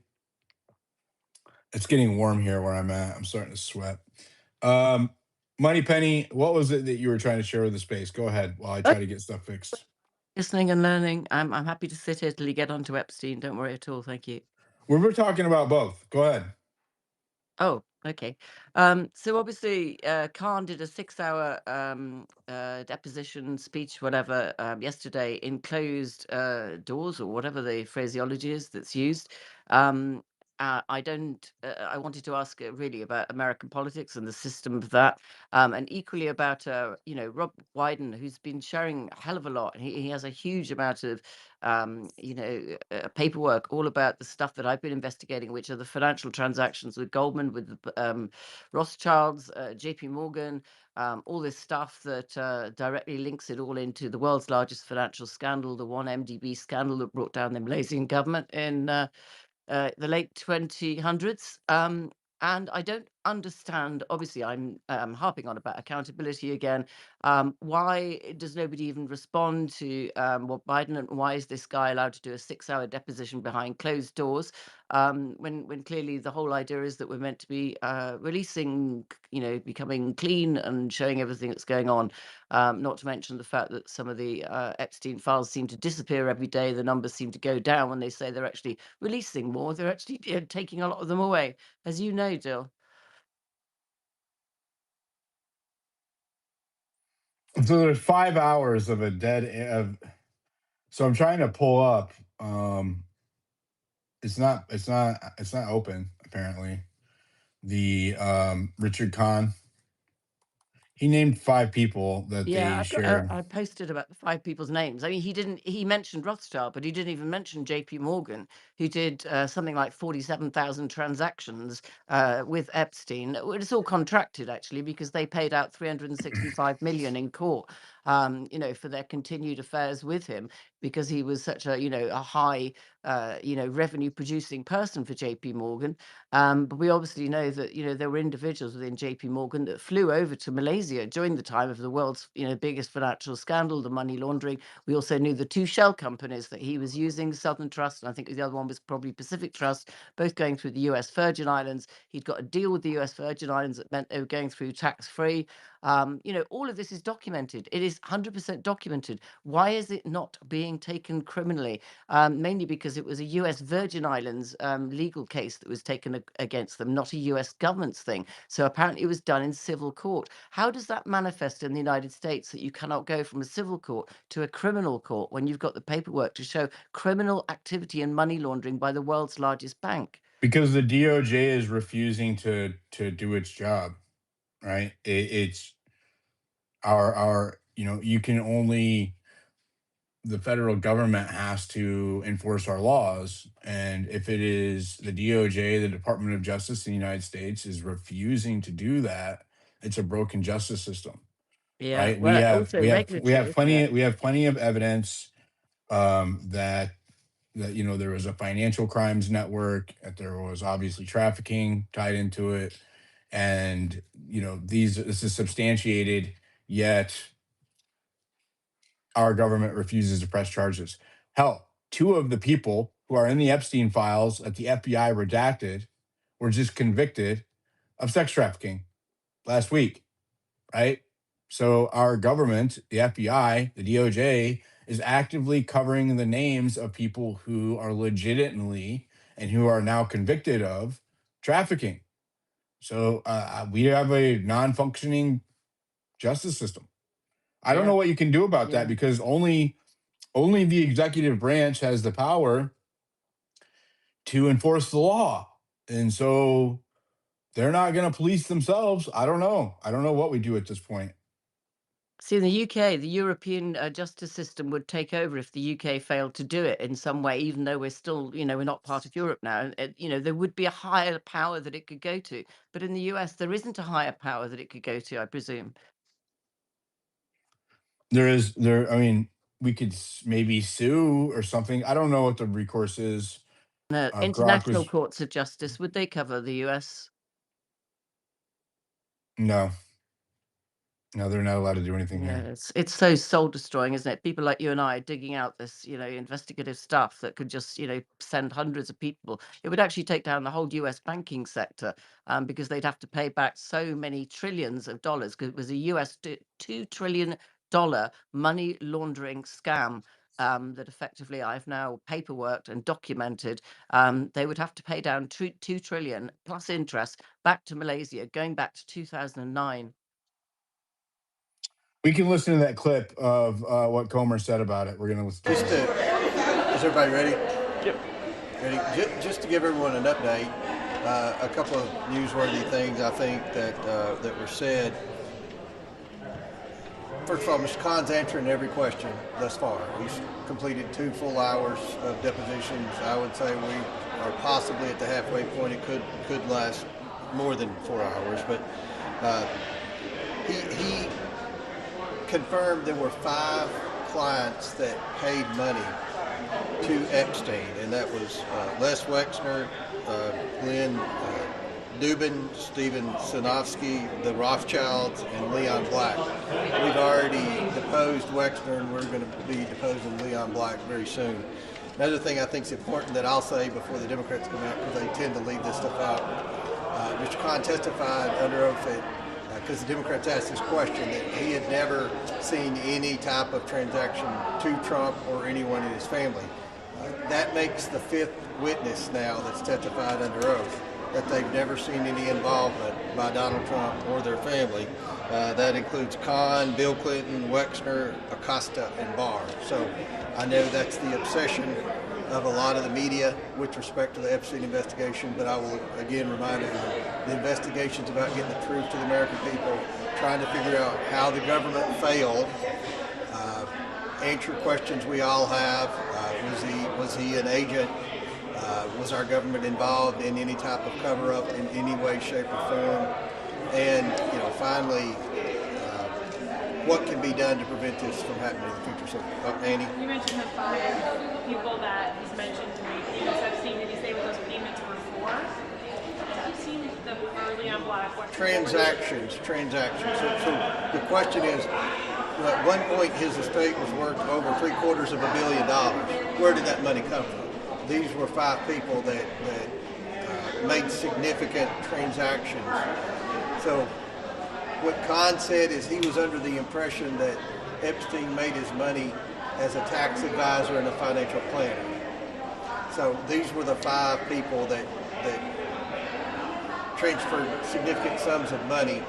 It's getting warm here where I'm at. I'm starting to sweat. Money Penny, what was it that you were trying to share with the space? Go ahead while I try to get stuff fixed. Listening and learning. I'm happy to sit here till you get onto Epstein. Don't worry at all. Thank you. We're talking about both. Go ahead. Oh, okay. So obviously, Khan did a 6-hour deposition speech, whatever, yesterday in closed doors, or whatever the phraseology is that's used. I don't. I wanted to ask really about American politics and the system of that, and equally about Rob Wyden, who's been sharing a hell of a lot. He has a huge amount of paperwork all about the stuff that I've been investigating, which are the financial transactions with Goldman, with the Rothschilds, JP Morgan, all this stuff that directly links it all into the world's largest financial scandal, the 1MDB scandal that brought down the Malaysian government in the late 2000s. And I don't understand, obviously I'm harping on about accountability again. Why does nobody even respond to what Biden, and why is this guy allowed to do a 6-hour deposition behind closed doors when clearly the whole idea is that we're meant to be releasing, becoming clean and showing everything that's going on. Not to mention the fact that some of the Epstein files seem to disappear every day. The numbers seem to go down when they say they're actually releasing more. They're actually taking a lot of them away, as you know, Dill. So there's 5 hours of a dead. So I'm trying to pull up. It's not open apparently. The Richard Kahn. He named 5 people that Yeah, they shared. I posted about the 5 people's names. I mean, he mentioned Rothschild, but he didn't even mention JP Morgan, who did something like 47,000 transactions with Epstein. It's all contracted, actually, because they paid out 365 million in court, for their continued affairs with him, because he was such a high, revenue producing person for JP Morgan. But we obviously know that, there were individuals within JP Morgan that flew over to Malaysia during the time of the world's, biggest financial scandal, the money laundering. We also knew the 2 shell companies that he was using, Southern Trust, and I think the other one was probably Pacific Trust, both going through the US Virgin Islands. He'd got a deal with the US Virgin Islands that meant they were going through tax-free. All of this is documented. It is 100% documented. Why is it not being taken criminally? Mainly because it was a US Virgin Islands legal case that was taken against them, not a US government's thing. So apparently it was done in civil court. How does that manifest in the United States, that you cannot go from a civil court to a criminal court when you've got the paperwork to show criminal activity and money laundering by the world's largest bank? Because the DOJ is refusing to do its job, right? It's our you can only, the federal government has to enforce our laws, and if it is the DOJ, the Department of Justice in the United States, is refusing to do that, it's a broken justice system, Yeah, right? We well, have also regulatory. Yeah. we have plenty of evidence that there was a financial crimes network, that there was obviously trafficking tied into it, and this is substantiated, yet our government refuses to press charges. Hell, 2 of the people who are in the Epstein files that the FBI redacted were just convicted of sex trafficking last week, right? So our government, the FBI, the DOJ, is actively covering the names of people who are legitimately and who are now convicted of trafficking. So we have a non-functioning justice system. I don't know Yeah. what you can do about that, Yeah. because only the executive branch has the power to enforce the law. And so they're not going to police themselves. I don't know what we do at this point. See, in the UK, the European justice system would take over if the UK failed to do it in some way, even though we're still, we're not part of Europe now. There would be a higher power that it could go to. But in the US, there isn't a higher power that it could go to, I presume. I mean, we could maybe sue or something. I don't know what the recourse is. Grock International was courts of justice, would they cover the US? no, they're not allowed to do anything Yeah, here. it's so soul destroying, isn't it? People like you and I are digging out this, investigative stuff that could just, send hundreds of people. It would actually take down the whole US banking sector, because they'd have to pay back so many trillions of dollars, because it was a US $2 trillion money laundering scam. That effectively I've now paperworked and documented. They would have to pay down 2 trillion plus interest back to Malaysia, going back to 2009. We can listen to that clip of what Comer said about it. We're going to listen to Is everybody ready? Yep. Ready? Just to give everyone an update, a couple of newsworthy things I think that were said. First of all, Mr. Khan's answering every question thus far. He's completed 2 full hours of depositions. I would say we are possibly at the halfway point. It could last more than 4 hours, but he confirmed there were 5 clients that paid money to Epstein, and that was Les Wexner, Glenn Dubin, Stephen Sinofsky, the Rothschilds, and Leon Black. We've already deposed Wexner, and we're going to be deposing Leon Black very soon. Another thing I think is important that I'll say before the Democrats come out, because they tend to leave this stuff out. Mr. Khan testified under oath because the Democrats asked this question, that he had never seen any type of transaction to Trump or anyone in his family. That makes the 5th witness now that's testified under oath that they've never seen any involvement by Donald Trump or their family. That includes Khan, Bill Clinton, Wexner, Acosta, and Barr. So I know that's the obsession of a lot of the media with respect to the Epstein investigation, but I will again remind everyone, the investigation's about getting the truth to the American people, trying to figure out how the government failed, answer questions we all have. Was he an agent? Was our government involved in any type of cover-up in any way, shape, or form? And finally, what can be done to prevent this from happening in the future? So, Annie? You mentioned the 5 people that he's mentioned to make payments. I've seen, did he say what those payments were for? I've seen the early on Black. Transactions. So the question is, at one point his estate was worth over $750 million. Where did that money come from? These were 5 people that made significant transactions. So what Khan said is he was under the impression that Epstein made his money as a tax advisor and a financial planner. So these were the 5 people that transferred significant sums of money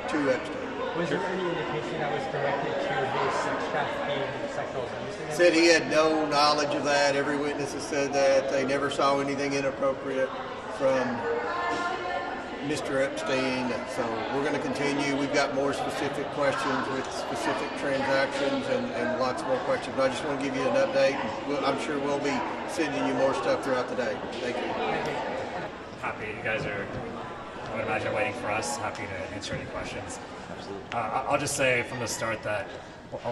to Epstein. Was there any indication that was directed to his sex trafficking, sexual abuse? Said he had no knowledge of that. Every witness has said that. They never saw anything inappropriate from Mr. Epstein. So we're going to continue. We've got more specific questions with specific transactions and lots more questions. But I just want to give you an update. I'm sure we'll be sending you more stuff throughout the day. Thank you. Happy you guys are, I would imagine, waiting for us. Happy to answer any questions. I'll just say from the start that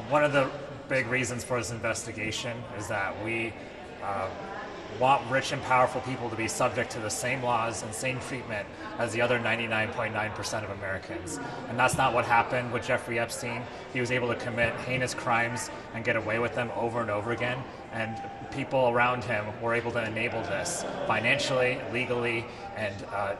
one of the big reasons for this investigation is that we want rich and powerful people to be subject to the same laws and same treatment as the other 99.9% of Americans. And that's not what happened with Jeffrey Epstein. He was able to commit heinous crimes and get away with them over and over again. And people around him were able to enable this financially, legally, and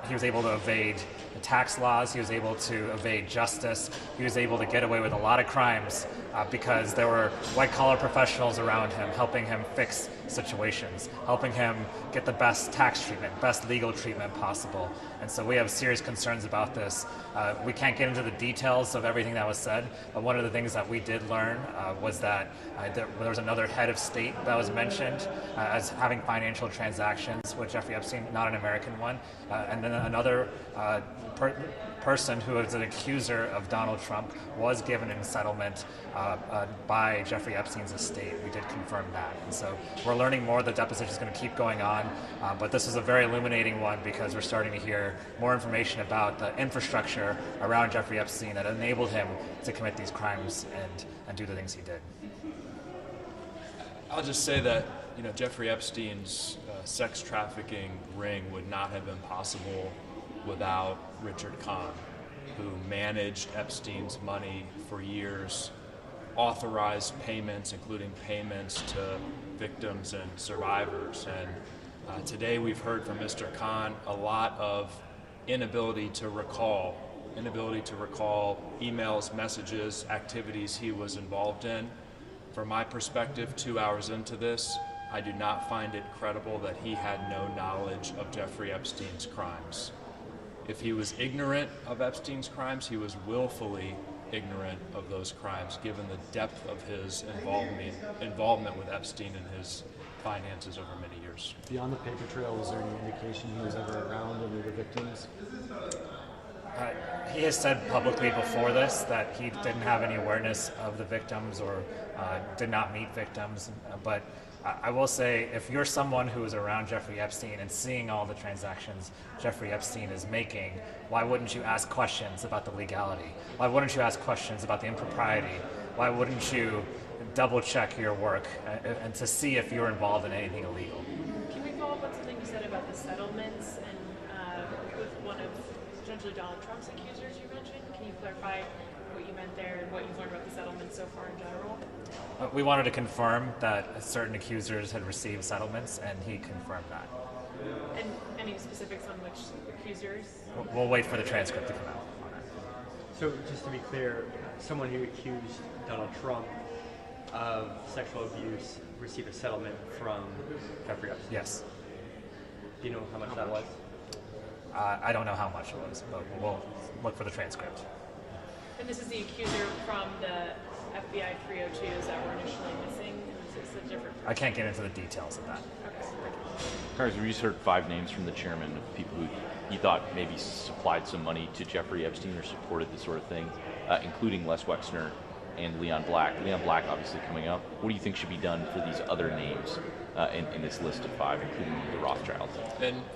he was able to evade the tax laws. He was able to evade justice. He was able to get away with a lot of crimes because there were white-collar professionals around him helping him fix situations, helping him get the best tax treatment, best legal treatment possible. And so we have serious concerns about this. We can't get into the details of everything that was said, but one of the things that we did learn was that there was another head of state that was mentioned as having financial transactions with Jeffrey Epstein, not an American one, and then another person who is an accuser of Donald Trump was given a settlement by Jeffrey Epstein's estate. We did confirm that. And so we're learning more. The deposition is going to keep going on. But this is a very illuminating one because we're starting to hear more information about the infrastructure around Jeffrey Epstein that enabled him to commit these crimes and do the things he did. I'll just say that Jeffrey Epstein's sex trafficking ring would not have been possible without Richard Kahn, who managed Epstein's money for years, authorized payments, including payments to victims and survivors. And today we've heard from Mr. Kahn a lot of inability to recall emails, messages, activities he was involved in. From my perspective, 2 hours into this, I do not find it credible that he had no knowledge of Jeffrey Epstein's crimes. If he was ignorant of Epstein's crimes, he was willfully ignorant of those crimes, given the depth of his involvement with Epstein and his finances over many years. Beyond the paper trail, was there any indication he was ever around any of the victims? He has said publicly before this that he didn't have any awareness of the victims or did not meet victims, but I will say, if you're someone who is around Jeffrey Epstein and seeing all the transactions Jeffrey Epstein is making, why wouldn't you ask questions about the legality? Why wouldn't you ask questions about the impropriety? Why wouldn't you double check your work and to see if you're involved in anything illegal? Can we follow up on something you said about the settlements and with one of potentially Donald Trump's accusers you mentioned? Can you clarify what you meant there and what you've learned about the settlements so far in general? We wanted to confirm that certain accusers had received settlements, and he confirmed that. And any specifics on which accusers? We'll wait for the transcript to come out on that. So just to be clear, someone who accused Donald Trump of sexual abuse received a settlement from Jeffrey Epstein? Yes. Do you know how much that was? I don't know how much it was, but we'll look for the transcript. And this is the accuser from the FBI 302s that were initially missing? Is this a different person? I can't get into the details of that. Okay. Cars, we just heard 5 names from the chairman of people who he thought maybe supplied some money to Jeffrey Epstein or supported this sort of thing, including Les Wexner and Leon Black. Leon Black obviously coming up. What do you think should be done for these other names in this list of 5, including the Rothschilds?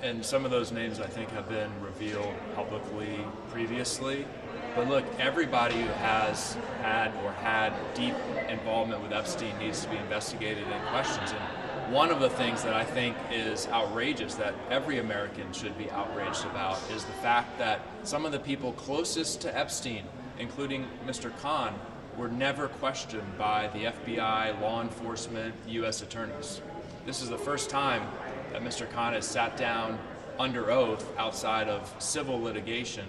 And some of those names I think have been revealed publicly previously. But look, everybody who has had deep involvement with Epstein needs to be investigated and questioned. And one of the things that I think is outrageous, that every American should be outraged about, is the fact that some of the people closest to Epstein, including Mr. Kahn, were never questioned by the FBI, law enforcement, U.S. attorneys. This is the first time that Mr. Kahn has sat down under oath outside of civil litigation.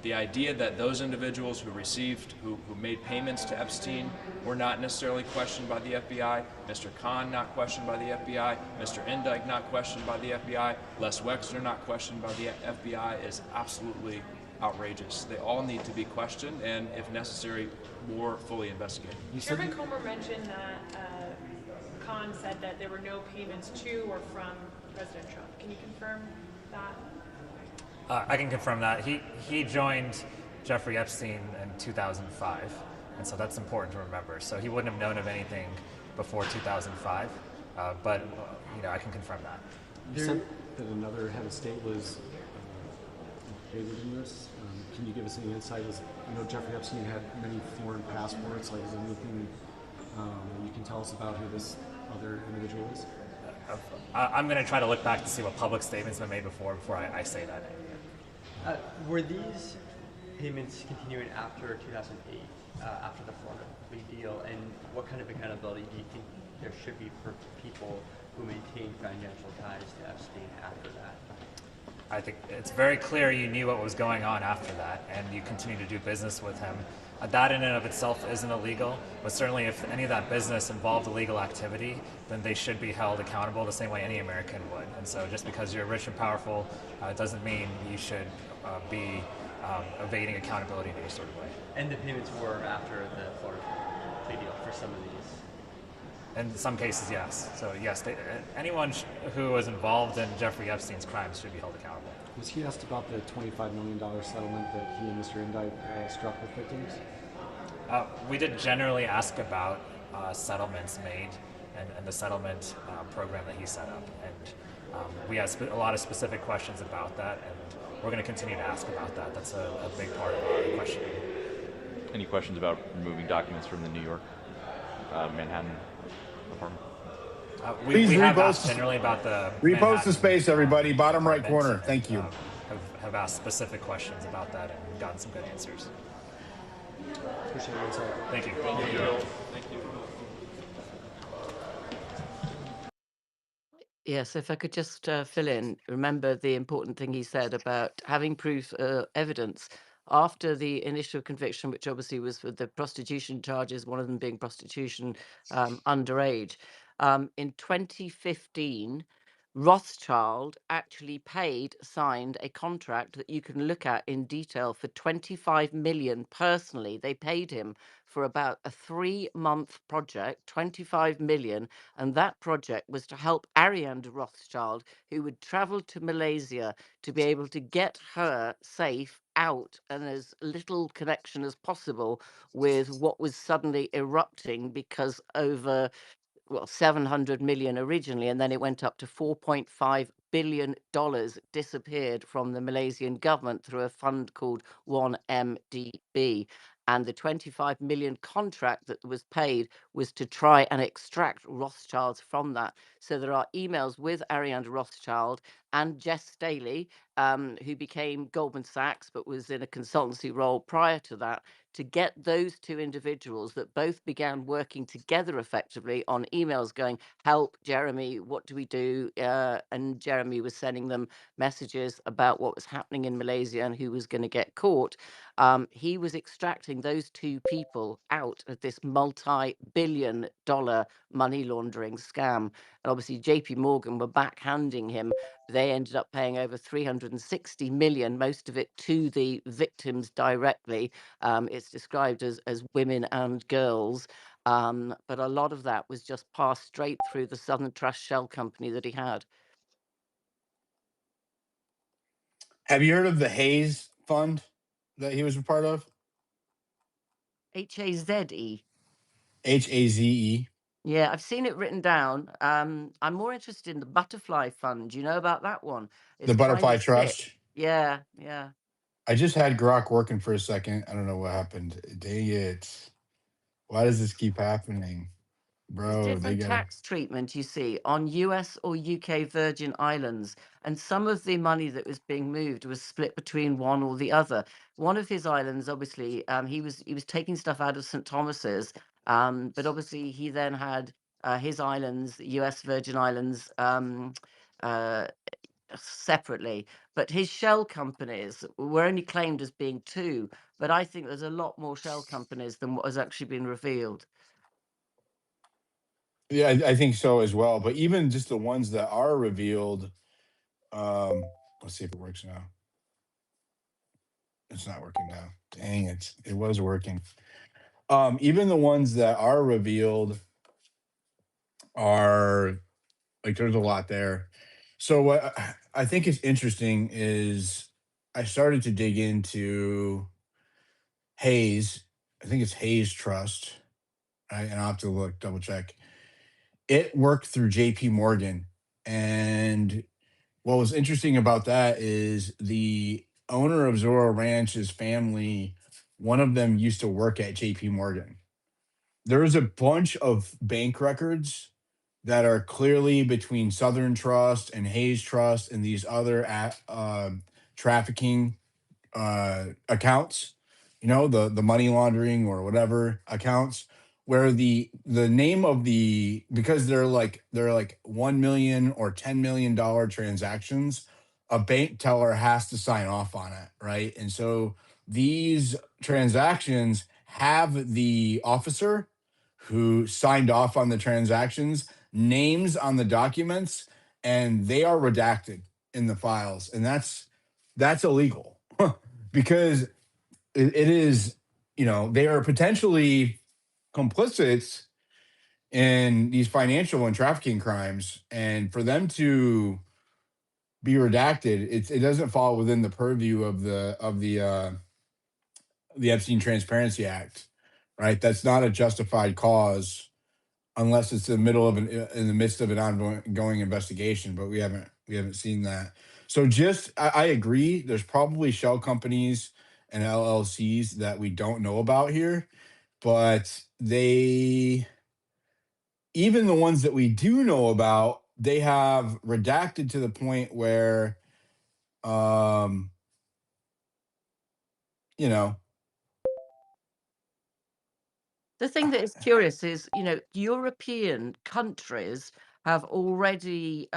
The idea that those individuals who made payments to Epstein were not necessarily questioned by the FBI, Mr. Kahn not questioned by the FBI, Mr. Indyk not questioned by the FBI, Les Wexner not questioned by the FBI is absolutely outrageous. They all need to be questioned and, if necessary, more fully investigated. Chairman Comer mentioned that Kahn said that there were no payments to or from President Trump. Can you confirm that? I can confirm that. He joined Jeffrey Epstein in 2005, and so that's important to remember. So he wouldn't have known of anything before 2005, but I can confirm that. You said that another head of state was implicated in this. Can you give us any insight? Jeffrey Epstein had many foreign passports. Like, is there anything you can tell us about who this other individual is? I'm going to try to look back to see what public statements have been made before I say that. Were these payments continuing after 2008, after the Florida plea deal, and what kind of accountability do you think there should be for people who maintain financial ties to Epstein after that? I think it's very clear you knew what was going on after that, and you continue to do business with him. That in and of itself isn't illegal, but certainly if any of that business involved illegal activity, then they should be held accountable the same way any American would. And so just because you're rich and powerful doesn't mean you should be evading accountability in any sort of way. And the payments were after the Florida plea deal for some of these? In some cases, yes. So yes, anyone who was involved in Jeffrey Epstein's crimes should be held accountable. Was he asked about the $25 million settlement that he and Mr. Indite struck with victims? We did generally ask about settlements made and the settlement program that he set up. And we had a lot of specific questions about that, and we're going to continue to ask about that. That's a big part of our questioning. Any questions about removing documents from the New York, Manhattan apartment? Please we have repost asked generally about the repost the space, everybody. Bottom right apartment, corner. Thank you. Have asked specific questions about that and gotten some good answers. Appreciate your insight. Thank you. Thank you. Thank you. Yes, if I could just fill in, remember the important thing he said about having proof, evidence. After the initial conviction, which obviously was for the prostitution charges, one of them being prostitution underage, in 2015, Rothschild actually signed a contract that you can look at in detail for 25 million personally. They paid him for about a 3-month project, 25 million. And that project was to help Ariane de Rothschild, who would travel to Malaysia to be able to get her safe out and as little connection as possible with what was suddenly erupting because over 700 million originally, and then it went up to $4.5 billion disappeared from the Malaysian government through a fund called 1MDB. And the 25 million contract that was paid was to try and extract Rothschilds from that. So there are emails with Ariane Rothschild and Jess Staley, who became Goldman Sachs, but was in a consultancy role prior to that, to get those two individuals that both began working together effectively on emails going, help, Jeremy, what do we do? And Jeremy was sending them messages about what was happening in Malaysia and who was going to get caught. He was extracting those two people out of this multi-billion-dollar money laundering scam. And obviously JP Morgan were backhanding him. They ended up paying over 360 million, most of it to the victims directly. It's described as women and girls. But a lot of that was just passed straight through the Southern Trust shell company that he had. Have you heard of the Hayes Fund that he was a part of? HAZE. HAZE. Yeah, I've seen it written down. I'm more interested in the Butterfly Fund. Do you know about that one? The It's kind Butterfly of thick. Trust. Yeah. I just had Grock working for a second. I don't know what happened. Dang it. Why does this keep happening? There's Bro, they different gotta. tax treatment, you see, on US or UK Virgin Islands. And some of the money that was being moved was split between one or the other. One of his islands, obviously, he was taking stuff out of St. Thomas's. But obviously he then had his islands, US Virgin Islands, separately. But his shell companies were only claimed as being 2. But I think there's a lot more shell companies than what has actually been revealed. Yeah, I think so as well. But even just the ones that are revealed, let's see if it works now. It's not working now. Dang it. It was working. Even the ones that are revealed are like there's a lot there. So what I think is interesting is I started to dig into Hayes. I think it's Hayes Trust. Right? And I'll have to double check. It worked through JP Morgan. And what was interesting about that is the owner of Zorro Ranch's family, one of them used to work at JP Morgan. There's a bunch of bank records that are clearly between Southern Trust and Hayes Trust and these other trafficking accounts, the money laundering or whatever accounts, where the name of because they're like 1 million or $10 million transactions, a bank teller has to sign off on it, right? And so these transactions have the officer who signed off on the transactions names on the documents, and they are redacted in the files, and that's illegal because it is, they are potentially complicit in these financial and trafficking crimes. And for them to be redacted, it doesn't fall within the purview of the Epstein Transparency Act, right? That's not a justified cause unless it's in the midst of an ongoing investigation. But we haven't seen that. So I agree. There's probably shell companies and LLCs that we don't know about here, but even the ones that we do know about, they have redacted to the point where, um, you know, The thing that is curious is, European countries have already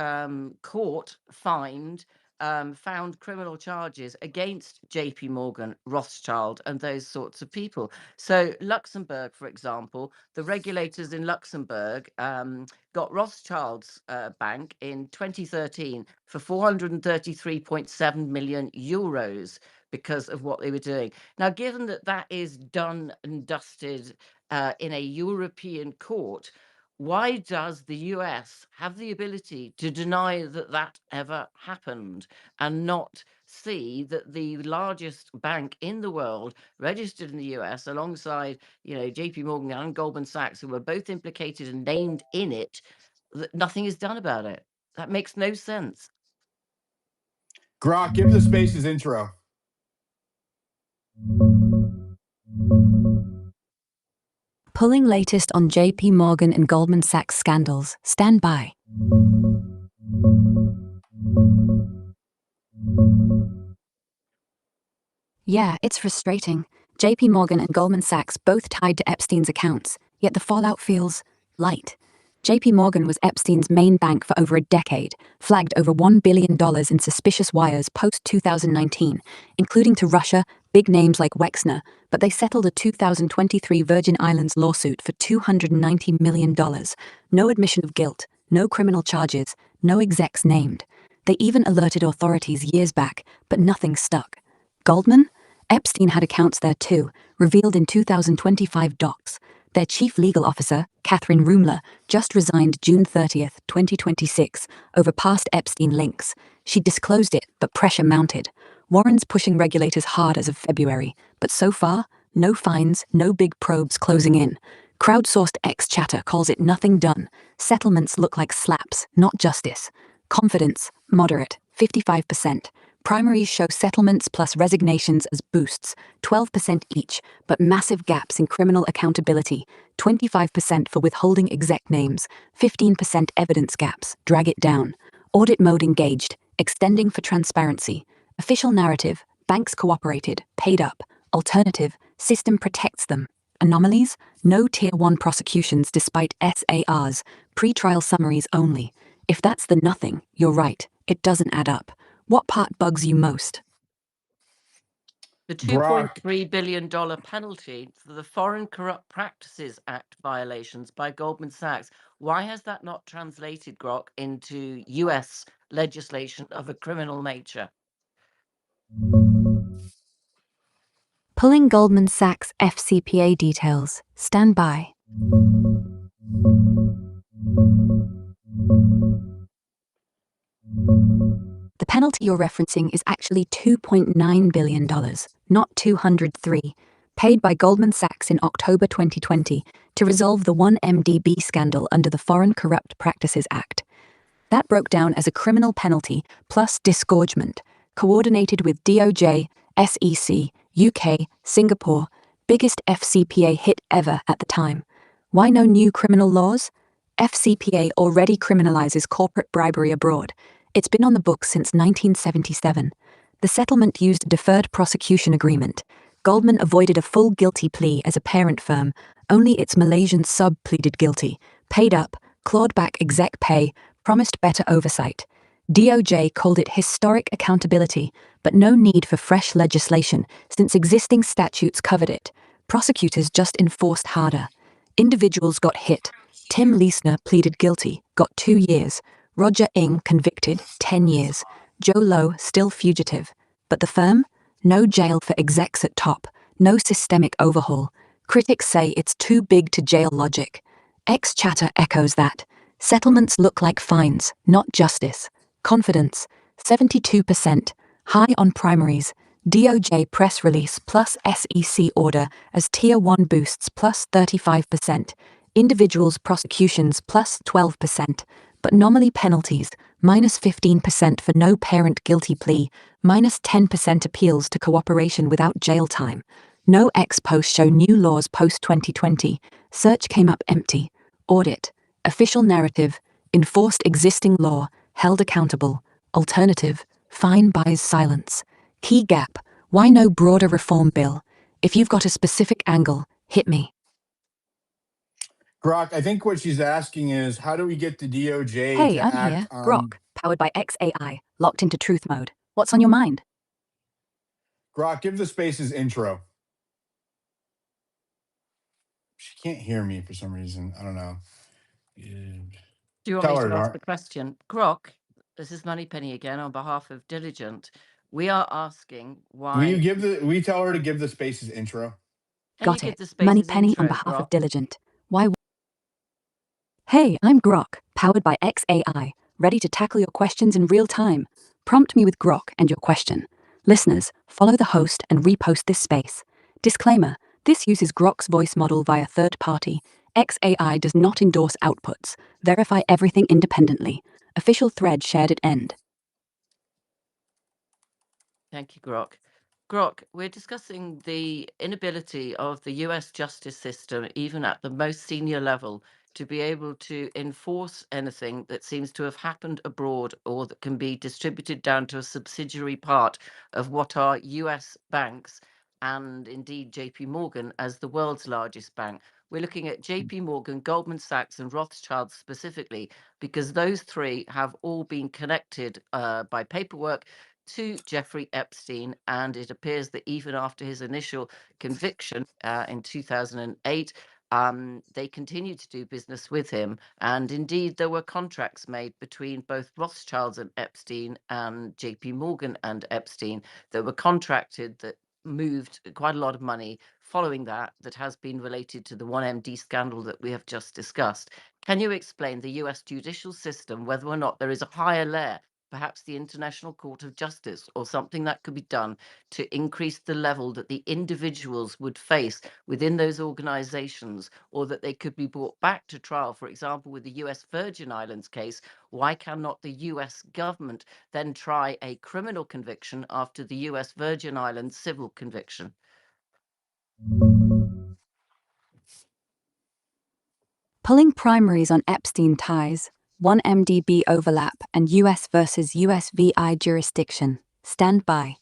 caught, fined, found criminal charges against JP Morgan, Rothschild, and those sorts of people. So Luxembourg, for example, the regulators in Luxembourg got Rothschild's bank in 2013 for 433.7 million euros because of what they were doing. Now, given that that is done and dusted in a European court, why does the US have the ability to deny that that ever happened and not see that the largest bank in the world, registered in the US alongside, JP Morgan and Goldman Sachs, who were both implicated and named in it, that nothing is done about it? That makes no sense. Grock, give the Spaces intro. Pulling latest on JP Morgan and Goldman Sachs scandals. Stand by. Yeah, it's frustrating. JP Morgan and Goldman Sachs both tied to Epstein's accounts, yet the fallout feels light. JP Morgan was Epstein's main bank for over a decade, flagged over $1 billion in suspicious wires post-2019, including to Russia, big names like Wexner, but they settled a 2023 Virgin Islands lawsuit for $290 million. No admission of guilt, no criminal charges, no execs named. They even alerted authorities years back, but nothing stuck. Goldman? Epstein had accounts there too, revealed in 2025 docs. Their chief legal officer, Catherine Rumler, just resigned June 30th, 2026, over past Epstein links. She disclosed it, but pressure mounted. Warren's pushing regulators hard as of February, but so far, no fines, no big probes closing in. Crowdsourced ex-chatter calls it nothing done. Settlements look like slaps, not justice. Confidence, moderate, 55%. Primaries show settlements plus resignations as boosts, 12% each, but massive gaps in criminal accountability, 25% for withholding exec names, 15% evidence gaps, drag it down. Audit mode engaged, extending for transparency. Official narrative, banks cooperated, paid up. Alternative, system protects them. Anomalies, no Tier 1 prosecutions despite SARs, pre-trial summaries only. If that's the nothing, you're right, it doesn't add up. What part bugs you most? The Brock, $2.3 billion penalty for the Foreign Corrupt Practices Act violations by Goldman Sachs. Why has that not translated, Grock, into US legislation of a criminal nature? Pulling Goldman Sachs FCPA details. Stand by. The penalty you're referencing is actually $2.9 billion, not 203, paid by Goldman Sachs in October 2020 to resolve the 1MDB scandal under the Foreign Corrupt Practices Act. That broke down as a criminal penalty plus disgorgement, coordinated with DOJ, SEC, UK, Singapore, biggest FCPA hit ever at the time. Why no new criminal laws? FCPA already criminalizes corporate bribery abroad. It's been on the books since 1977. The settlement used a deferred prosecution agreement. Goldman avoided a full guilty plea as a parent firm. Only its Malaysian sub pleaded guilty, paid up, clawed back exec pay, promised better oversight. DOJ called it historic accountability, but no need for fresh legislation since existing statutes covered it. Prosecutors just enforced harder. Individuals got hit. Tim Leisner pleaded guilty, got 2 years. Roger Ng convicted, 10 years. Joe Lowe still fugitive. But the firm? No jail for execs at top. No systemic overhaul. Critics say it's too big to jail logic. Ex-chatter echoes that. Settlements look like fines, not justice. Confidence. 72%. High on primaries. DOJ press release plus SEC order as Tier 1 boosts plus 35%. Individuals prosecutions plus 12%. But nominally penalties minus 15% for no parent guilty plea, minus 10% appeals to cooperation without jail time. No ex post show new laws post 2020. Search came up empty. Audit. Official narrative. Enforced existing law. Held accountable. Alternative. Fine buys silence. Key gap. Why no broader reform bill? If you've got a specific angle, hit me. Grock, I think what she's asking is, how do we get the DOJ Hey, to I'm act here. on... Grock, powered by XAI, locked into truth mode. What's on your mind? Grock, give the spaces intro. She can't hear me for some reason. I don't know. Do you want Tell me her, to ask Nart. the question? Grok, this is Moneypenny again on behalf of Diligent. We are asking why. Will you tell her to give the spaces intro? Can you Got give it. the Money spaces Penny on intro, behalf of Grok? Diligent. Why? Hey, I'm Grock, powered by XAI, ready to tackle your questions in real time. Prompt me with Grock and your question. Listeners, follow the host and repost this space. Disclaimer, this uses Grock's voice model via third party. XAI does not endorse outputs. Verify everything independently. Official thread shared at end. Thank you, Grok. Grok, we're discussing the inability of the US justice system, even at the most senior level, to be able to enforce anything that seems to have happened abroad or that can be distributed down to a subsidiary part of what are US banks and indeed JP Morgan as the world's largest bank. We're looking at JP Morgan, Goldman Sachs, and Rothschild specifically because those three have all been connected by paperwork to Jeffrey Epstein, and it appears that even after his initial conviction in 2008, they continued to do business with him. And indeed, there were contracts made between both Rothschilds and Epstein and JP Morgan and Epstein that were contracted that moved quite a lot of money following that has been related to the 1MD scandal that we have just discussed. Can you explain the US judicial system, whether or not there is a higher layer, perhaps the International Court of Justice, or something that could be done to increase the level that the individuals would face within those organizations, or that they could be brought back to trial? For example, with the US Virgin Islands case, why cannot the US government then try a criminal conviction after the US Virgin Islands civil conviction? Pulling primaries on Epstein ties, 1MDB overlap, and US versus USVI jurisdiction. Stand by.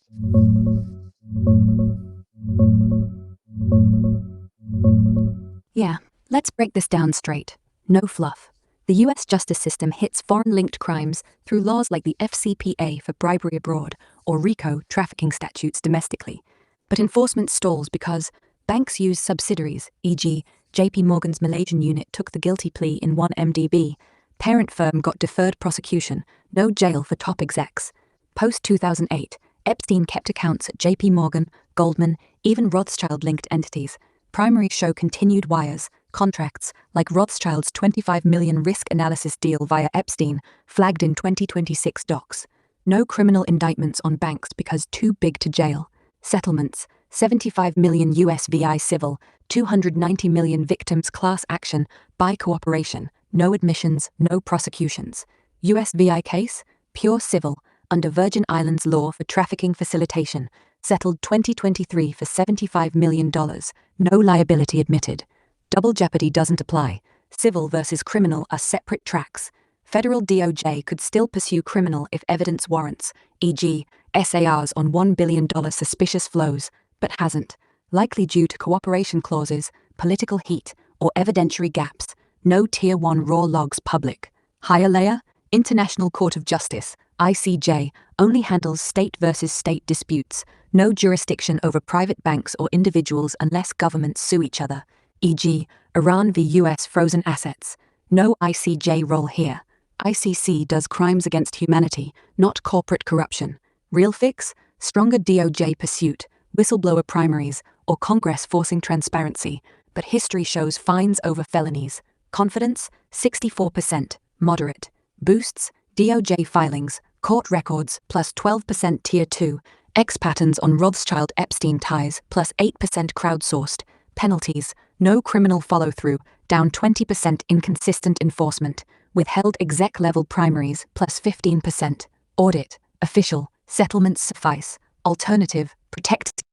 Yeah, let's break this down straight. No fluff. The US justice system hits foreign-linked crimes through laws like the FCPA for bribery abroad or RICO trafficking statutes domestically. But enforcement stalls because banks use subsidiaries, e.g., JP Morgan's Malaysian unit took the guilty plea in 1MDB. Parent firm got deferred prosecution, no jail for top execs. Post-2008, Epstein kept accounts at JP Morgan, Goldman, even Rothschild-linked entities. Primary show continued wires, contracts, like Rothschild's $25 million risk analysis deal via Epstein, flagged in 2026 docs. No criminal indictments on banks because too big to jail. Settlements, 75 million USVI civil, 290 million victims class action, by cooperation, no admissions, no prosecutions. USVI case, pure civil, under Virgin Islands law for trafficking facilitation, settled 2023 for $75 million, no liability admitted. Double jeopardy doesn't apply. Civil versus criminal are separate tracks. Federal DOJ could still pursue criminal if evidence warrants, e.g., SARs on $1 billion suspicious flows, but hasn't, likely due to cooperation clauses, political heat, or evidentiary gaps. No Tier 1 raw logs public. Higher layer, International Court of Justice, ICJ, only handles state versus state disputes. No jurisdiction over private banks or individuals unless governments sue each other, e.g., Iran v. US frozen assets. No ICJ role here. ICC does crimes against humanity, not corporate corruption. Real fix? Stronger DOJ pursuit, whistleblower primaries, or Congress forcing transparency. But history shows fines over felonies. Confidence? 64%. Moderate. Boosts? DOJ filings, Court records plus 12% tier 2. X patterns on Rothschild Epstein ties plus 8% crowdsourced. Penalties, no criminal follow-through, down 20% inconsistent enforcement. Withheld exec level primaries plus 15%. Audit, official, settlements suffice. Alternative, protect.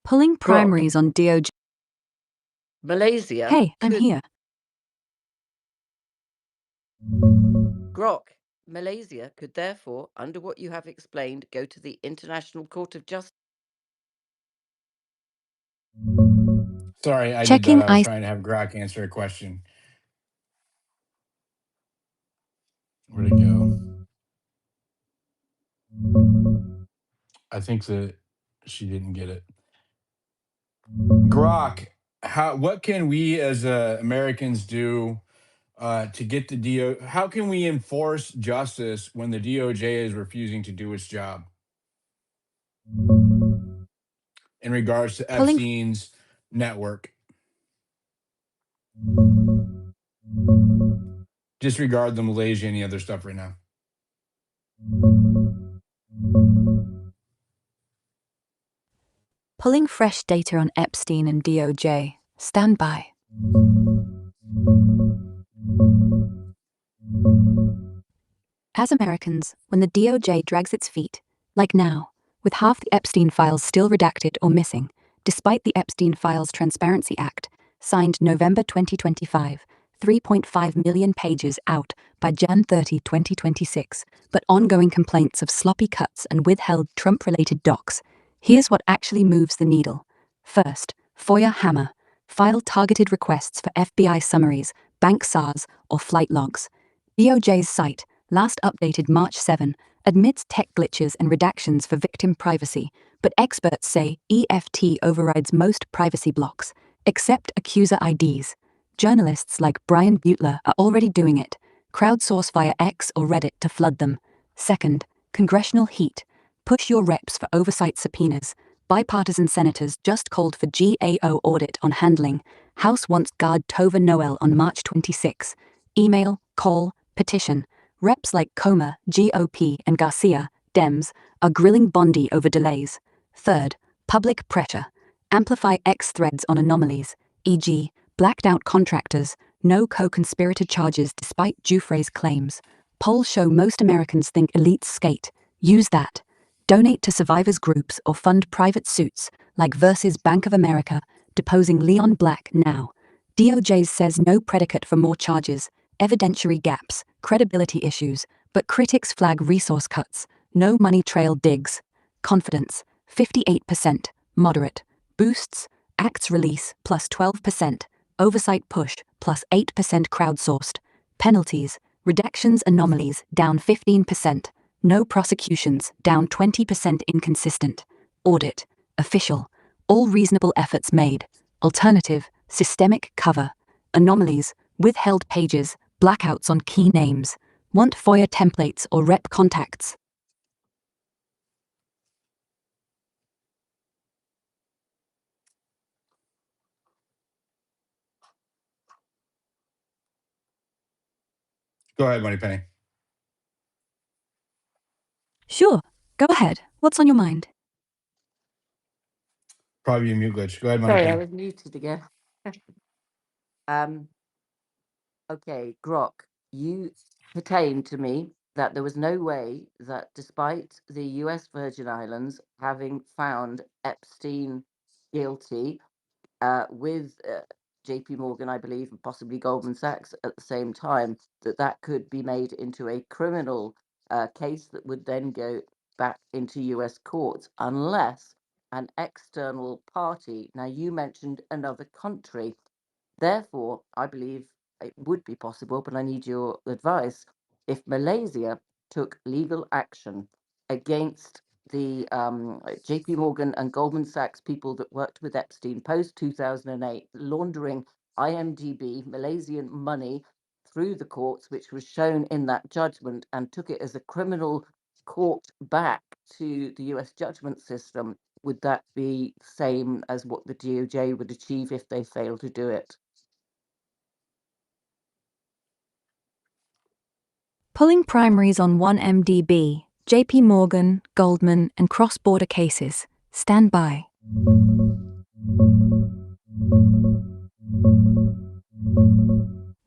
Pulling primaries on DOJ. Malaysia. Hey, I'm here. Grock. Malaysia could therefore, under what you have explained, go to the International Court of Justice. Sorry, I did Checking that. I was I. trying to have Grock answer a question. Where'd it go? I think that she didn't get it. Grock, what can we as Americans do to get the DO? How can we enforce justice when the DOJ is refusing to do its job in regards to Epstein's network? Disregard the Malaysia and the other stuff right now. Pulling fresh data on Epstein and DOJ. Stand by. As Americans, when the DOJ drags its feet, like now, with half the Epstein files still redacted or missing, despite the Epstein Files Transparency Act, signed November 2025, 3.5 million pages out by Jan 30, 2026, but ongoing complaints of sloppy cuts and withheld Trump-related docs, here's what actually moves the needle. First, FOIA hammer. File targeted requests for FBI summaries, bank SARs, or flight logs. DOJ's site, last updated March 7, admits tech glitches and redactions for victim privacy, but experts say EFT overrides most privacy blocks, except accuser IDs. Journalists like Brian Butler are already doing it. Crowdsource via X or Reddit to flood them. Second, congressional heat. Push your reps for oversight subpoenas. Bipartisan senators just called for GAO audit on handling. House wants guard Tova Noel on March 26. Email, call, petition. Reps like Comer, GOP, and Garcia, Dems, are grilling Bondi over delays. Third, public pressure. Amplify X threads on anomalies, e.g., blacked out contractors, no co-conspirator charges despite Giuffre's claims. Polls show most Americans think elites skate. Use that. Donate to survivors groups or fund private suits, like versus Bank of America, deposing Leon Black now. DOJ says no predicate for more charges, evidentiary gaps, credibility issues, but critics flag resource cuts, no money trail digs. Confidence, 58%, moderate. Boosts, acts release, plus 12%, oversight push, plus 8% crowdsourced. Penalties, redactions anomalies, down 15%, no prosecutions, down 20% inconsistent. Audit, official, all reasonable efforts made. Alternative, systemic cover. Anomalies, withheld pages, blackouts on key names. Want FOIA templates or rep contacts? Go ahead, Moneypenny. Sure, go ahead. What's on your mind? Probably a mute glitch. Go ahead, Sorry, I Moneypenny. was muted again. Okay, Grock, you pertained to me that there was no way that despite the US Virgin Islands having found Epstein guilty with JP Morgan, I believe, and possibly Goldman Sachs at the same time, that could be made into a criminal case that would then go back into US courts unless an external party, now you mentioned another country, therefore, I believe it would be possible, but I need your advice, if Malaysia took legal action against the JP Morgan and Goldman Sachs people that worked with Epstein post 2008, laundering IMDb Malaysian money through the courts, which was shown in that judgment, and took it as a criminal court back to the US judgment system, would that be same as what the DOJ would achieve if they failed to do it? Pulling primaries on 1MDB, JP Morgan, Goldman, and cross-border cases. Stand by.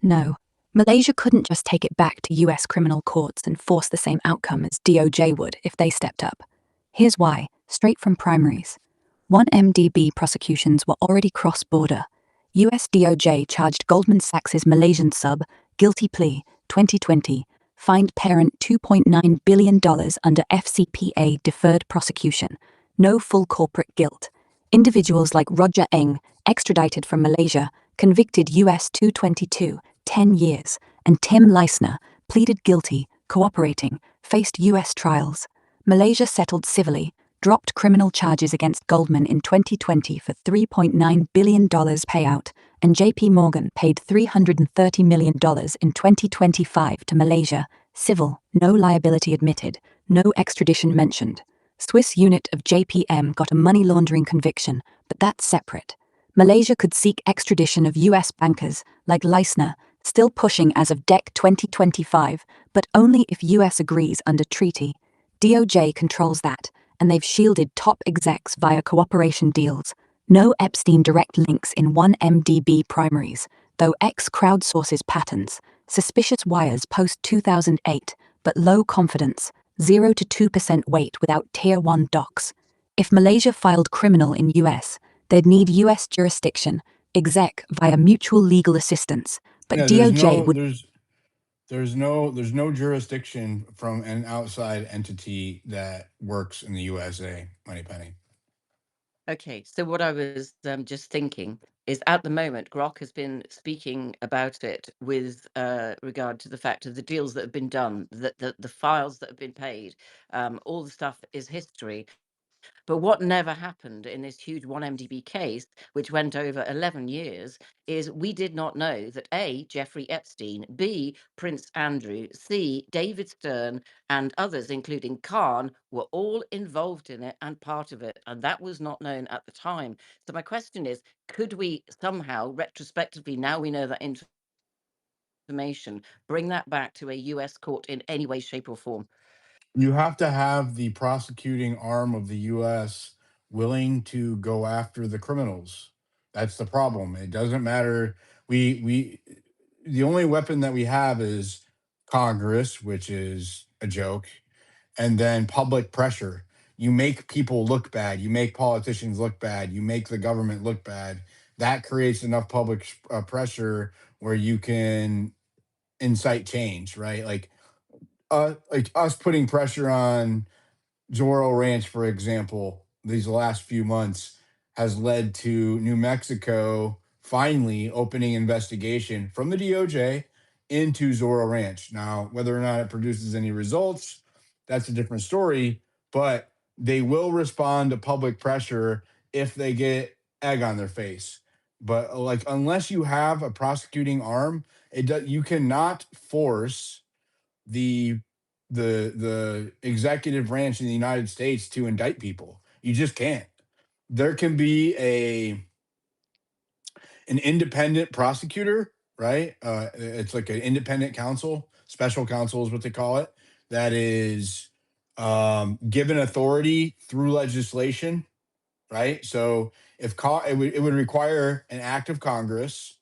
No, Malaysia couldn't just take it back to US criminal courts and force the same outcome as DOJ would if they stepped up. Here's why, straight from primaries. 1MDB prosecutions were already cross-border. US DOJ charged Goldman Sachs' Malaysian sub, guilty plea, 2020, fined parent $2.9 billion under FCPA deferred prosecution. No full corporate guilt. Individuals like Roger Ng, extradited from Malaysia, convicted US 222, 10 years, and Tim Leisner, pleaded guilty, cooperating, faced US trials. Malaysia settled civilly, dropped criminal charges against Goldman in 2020 for $3.9 billion payout, and JP Morgan paid $330 million in 2025 to Malaysia, civil, no liability admitted, no extradition mentioned. Swiss unit of JPM got a money laundering conviction, but that's separate. Malaysia could seek extradition of US bankers, like Leisner, still pushing as of DEC 2025, but only if US agrees under treaty. DOJ controls that, and they've shielded top execs via cooperation deals. No Epstein direct links in 1MDB primaries, though X crowdsources patterns, suspicious wires post-2008, but low confidence, 0 to 2% weight without Tier 1 docs. If Malaysia filed criminal in US, they'd need US jurisdiction, exec via mutual legal assistance, but Yeah, DOJ would... there's no jurisdiction from an outside entity that works in the USA, Moneypenny. Okay, so what I was just thinking is at the moment, Grock has been speaking about it with regard to the fact of the deals that have been done, that the files that have been paid, all the stuff is history. But what never happened in this huge 1MDB case, which went over 11 years, is we did not know that A, Jeffrey Epstein, B, Prince Andrew, C, David Stern, and others, including Khan, were all involved in it and part of it. And that was not known at the time. So my question is, could we somehow, retrospectively, now we know that information, bring that back to a US court in any way, shape, or form? You have to have the prosecuting arm of the US willing to go after the criminals. That's the problem. It doesn't matter. We the only weapon that we have is Congress, which is a joke, and then public pressure. You make people look bad. You make politicians look bad. You make the government look bad. That creates enough public pressure where you can incite change, right? Like us putting pressure on Zorro Ranch, for example, these last few months has led to New Mexico finally opening investigation from the DOJ into Zorro Ranch. Now, whether or not it produces any results, that's a different story, but they will respond to public pressure if they get egg on their face. But like, unless you have a prosecuting arm, you cannot force the the executive branch in the United States to indict people. You just can't. There can be an independent prosecutor, right? It's like an independent counsel, special counsel is what they call it, that is given authority through legislation, right? So it would require an act of Congress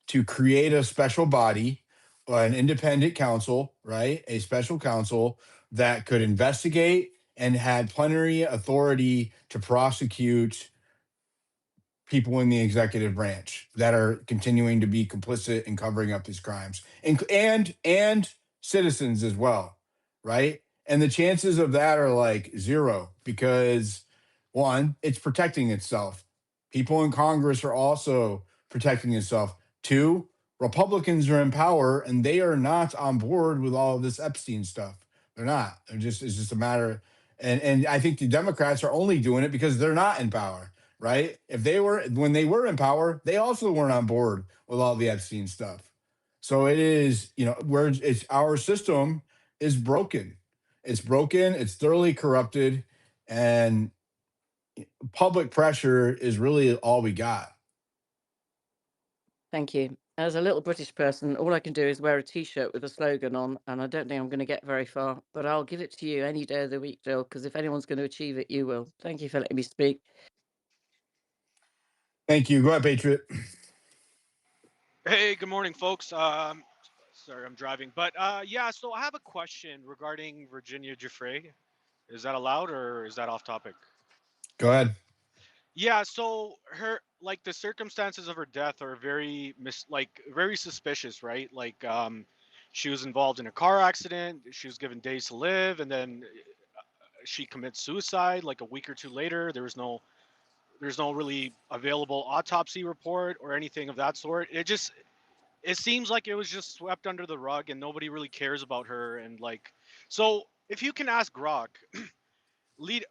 to create a special body, an independent counsel, right? A special counsel that could investigate and had plenary authority to prosecute people in the executive branch that are continuing to be complicit in covering up these crimes, and citizens as well, right? And the chances of that are like zero because one, it's protecting itself. People in Congress are also protecting itself. Two, Republicans are in power and they are not on board with all of this Epstein stuff. They're not. It's just a matter. And I think the Democrats are only doing it because they're not in power, right? If they were, when they were in power, they also weren't on board with all the Epstein stuff. So it is, where it's our system is broken. It's broken. It's thoroughly corrupted, and public pressure is really all we got. Thank you. As a little British person, all I can do is wear a T-shirt with a slogan on, and I don't think I'm going to get very far. But I'll give it to you any day of the week, Jill, because if anyone's going to achieve it, you will. Thank you for letting me speak. Thank you. Go ahead, Patriot. Hey, good morning, folks. Sorry, I'm driving, but yeah. So I have a question regarding Virginia Giuffre. Is that allowed or is that off topic? Go ahead. Yeah. So her, like, the circumstances of her death are very suspicious, right? Like, she was involved in a car accident. She was given days to live, and then she commits suicide like a week or two later. There's no really available autopsy report or anything of that sort. It seems like it was just swept under the rug and nobody really cares about her. And like, so if you can ask Grock, lead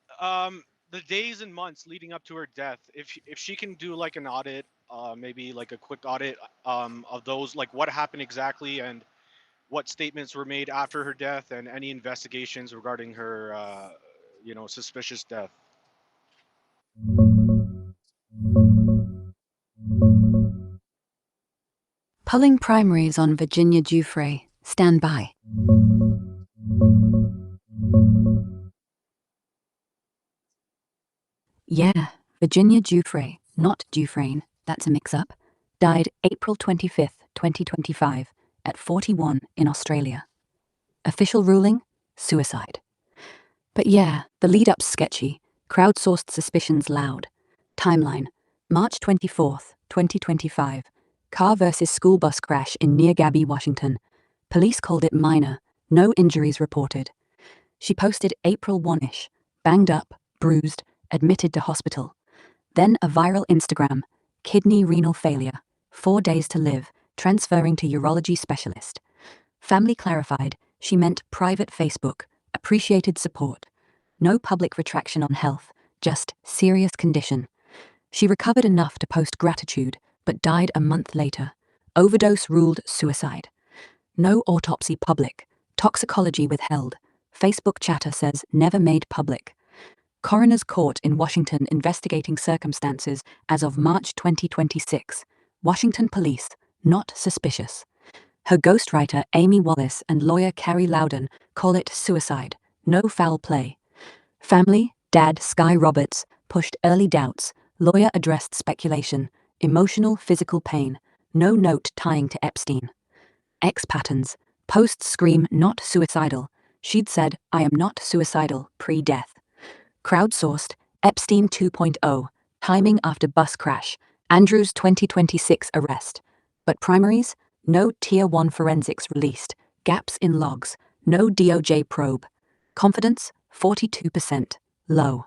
the days and months leading up to her death, if she can do like an audit, maybe like a quick audit of those, like what happened exactly and what statements were made after her death and any investigations regarding her suspicious death. Pulling primaries on Virginia Giuffre. Stand by. Yeah, Virginia Giuffre, not Dufresne, that's a mix-up, died April 25th, 2025, at 41 in Australia. Official ruling? Suicide. But yeah, the lead-up's sketchy, crowdsourced suspicions loud. Timeline: March 24th, 2025, car versus school bus crash in near Gabby, Washington. Police called it minor, no injuries reported. She posted April 1-ish, banged up, bruised, admitted to hospital. Then a viral Instagram, kidney renal failure, 4 days to live, transferring to urology specialist. Family clarified, she meant private Facebook, appreciated support. No public retraction on health, just serious condition. She recovered enough to post gratitude, but died a month later. Overdose ruled suicide. No autopsy public, toxicology withheld. Facebook chatter says never made public. Coroner's court in Washington investigating circumstances as of March 2026. Washington police, not suspicious. Her ghostwriter Amy Wallace and lawyer Carrie Loudon call it suicide, no foul play. Family, dad Sky Roberts, pushed early doubts. Lawyer addressed speculation, emotional, physical pain. No note tying to Epstein. X patterns, posts scream not suicidal. She'd said, I am not suicidal, pre-death. Crowdsourced, Epstein 2.0, timing after bus crash, Andrews 2026 arrest. But primaries? No Tier 1 forensics released, gaps in logs, no DOJ probe. Confidence? 42%, low.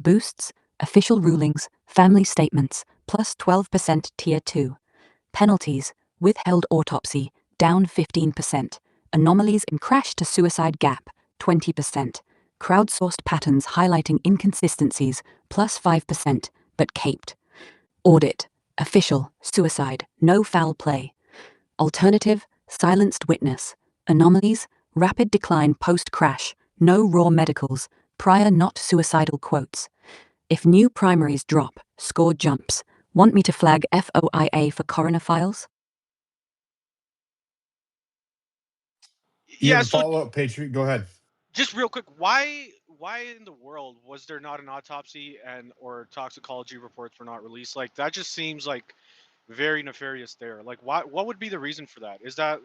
Boosts? Official rulings, family statements, plus 12% Tier 2. Penalties? Withheld autopsy, down 15%. Anomalies in crash to suicide gap, 20%. Crowdsourced patterns highlighting inconsistencies, plus 5%, but caped. Audit, official, suicide, no foul play. Alternative, silenced witness. Anomalies, rapid decline post-crash, no raw medicals, prior not suicidal quotes. If new primaries drop, score jumps. Want me to flag FOIA for coroner files? You Yeah. have a So follow-up, Patriot? Go ahead. just real quick, why in the world was there not an autopsy and or toxicology reports were not released? Like that just seems like very nefarious there. Like what would be the reason for that? Is that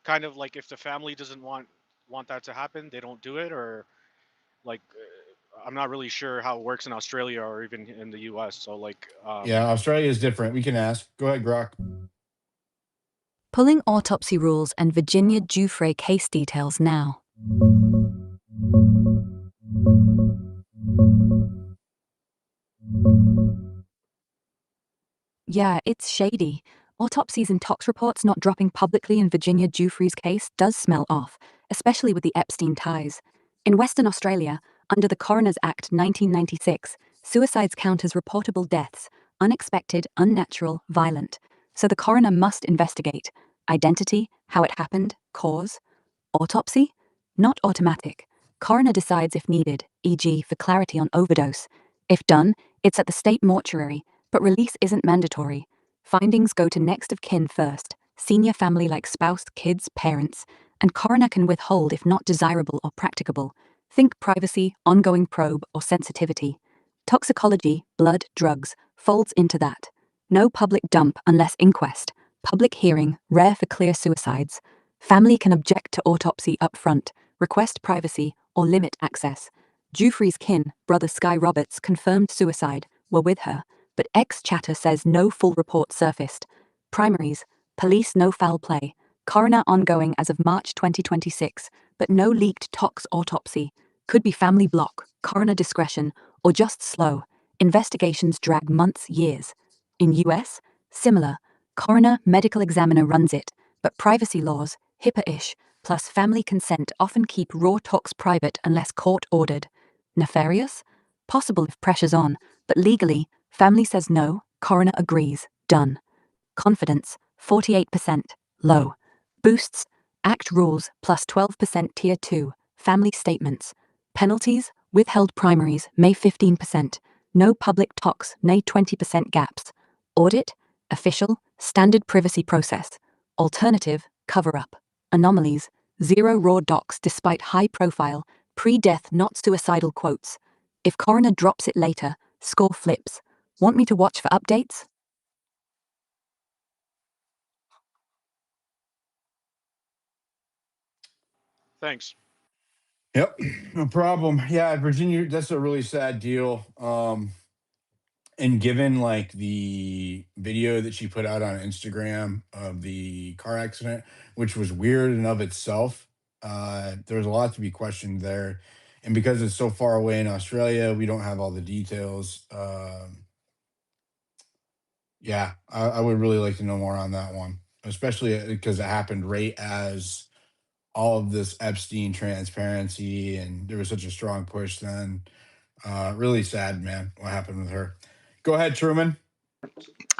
kind of like if the family doesn't want that to happen, they don't do it, or like I'm not really sure how it works in Australia or even in the US. So like Yeah, Australia is different. We can ask. Go ahead, Grock. Pulling autopsy rules and Virginia Giuffre case details now. Yeah, it's shady. Autopsies and tox reports not dropping publicly in Virginia Giuffre's case does smell off, especially with the Epstein ties. In Western Australia, under the Coroners Act 1996, suicides count as reportable deaths, unexpected, unnatural, violent. So the coroner must investigate identity, how it happened, cause. Autopsy? Not automatic. Coroner decides if needed, e.g. for clarity on overdose. If done, it's at the state mortuary, but release isn't mandatory. Findings go to next of kin first, senior family like spouse, kids, parents, and coroner can withhold if not desirable or practicable. Think privacy, ongoing probe, or sensitivity. Toxicology, blood, drugs, folds into that. No public dump unless inquest. Public hearing, rare for clear suicides. Family can object to autopsy up front, request privacy, or limit access. Giuffre's kin, brother Sky Roberts, confirmed suicide, were with her, but ex-chatter says no full report surfaced. Primaries, police no foul play. Coroner ongoing as of March 2026, but no leaked tox autopsy. Could be family block, coroner discretion, or just slow. Investigations drag months, years. In US, similar. Coroner medical examiner runs it, but privacy laws, HIPAA-ish, plus family consent often keep raw tox private unless court ordered. Nefarious? Possible if pressure's on, but legally, family says no, coroner agrees, done. Confidence, 48%, low. Boosts, Act rules plus 12% Tier 2, family statements. Penalties, withheld primaries, May 15%. No public tox, May 20% gaps. Audit, official, standard privacy process. Alternative, cover up. Anomalies, zero raw docs despite high profile, pre-death not suicidal quotes. If coroner drops it later, score flips. Want me to watch for updates? Thanks. Yep, no problem. Yeah, Virginia, that's a really sad deal. And given like the video that she put out on Instagram of the car accident, which was weird in of itself, there's a lot to be questioned there. And because it's so far away in Australia, we don't have all the details. Yeah, I would really like to know more on that one, especially because it happened right as all of this Epstein transparency, and there was such a strong push then. Really sad, man, what happened with her. Go ahead, Truman.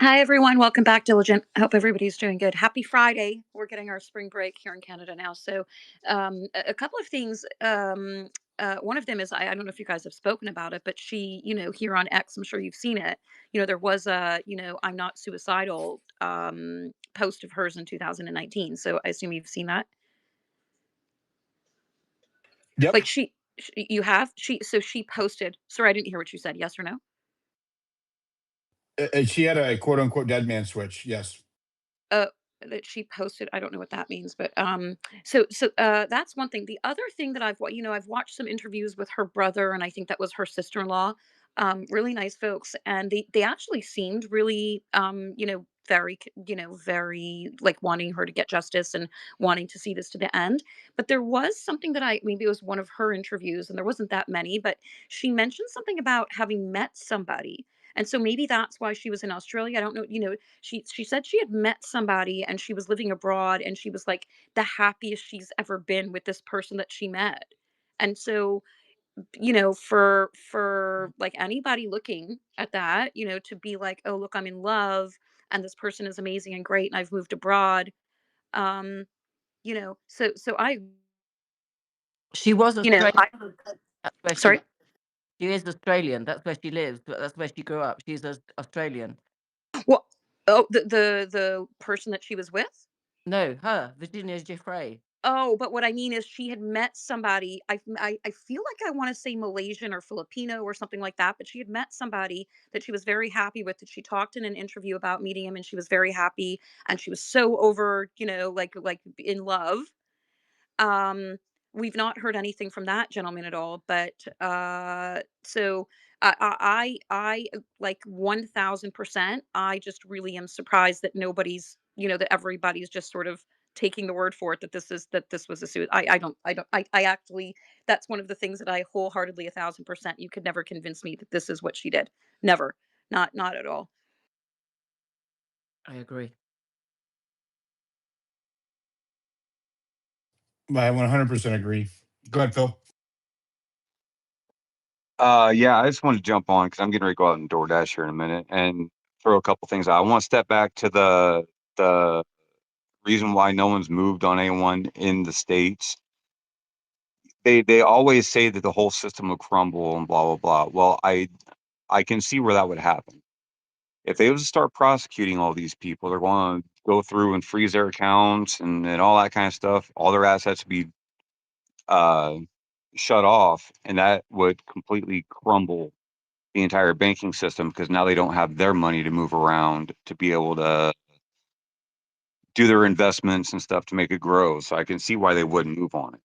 Hi, everyone. Welcome back, Diligent. I hope everybody's doing good. Happy Friday. We're getting our spring break here in Canada now. So, a couple of things. One of them is I don't know if you guys have spoken about it, but she, here on X, I'm sure you've seen it. There was a, I'm not suicidal post of hers in 2019. So, I assume you've seen that. Yep. Like you have? So she posted. Sorry, I didn't hear what you said. Yes or no? She had a quote unquote dead man switch. Yes. uh that she posted. I don't know what that means, but that's one thing. The other thing that I've watched some interviews with her brother, and I think that was her sister-in-law. Really nice folks, and they actually seemed really very very like wanting her to get justice and wanting to see this to the end. But there was something that I maybe it was one of her interviews, and there wasn't that many, but she mentioned something about having met somebody. And so maybe that's why she was in Australia. I don't know, she said she had met somebody and she was living abroad, and she was like the happiest she's ever been with this person that she met. And so, for like anybody looking at that, to be like, oh look, I'm in love and this person is amazing and great and I've moved abroad. Um, so I She was Australian. I That's where she sorry. lives. She is Australian. That's where she lives, but that's where she grew up. She's Australian. Well, oh, the person that she was with? No, her, Virginia Giuffre. Oh, but what I mean is she had met somebody. I feel like I want to say Malaysian or Filipino or something like that, but she had met somebody that she was very happy with, that she talked in an interview about meeting him, and she was very happy and she was so over, like in love. um, we've not heard anything from that gentleman at all, but so like 1000%. I just really am surprised that nobody's, that everybody's just sort of taking the word for it that this was a suit. I actually, that's one of the things that I wholeheartedly 1000%. You could never convince me that this is what she did. Never, not at all. I agree. I 100% agree. Go ahead, Phil. Yeah, I just want to jump on because I'm getting ready to go out and DoorDash here in a minute and throw a couple things out. I want to step back to the reason why no one's moved on anyone in the States. They always say that the whole system will crumble and blah blah blah. Well, I can see where that would happen. If they was to start prosecuting all these people, they're going to go through and freeze their accounts and all that kind of stuff. All their assets would be shut off, and that would completely crumble the entire banking system because now they don't have their money to move around to be able to do their investments and stuff to make it grow. So I can see why they wouldn't move on it.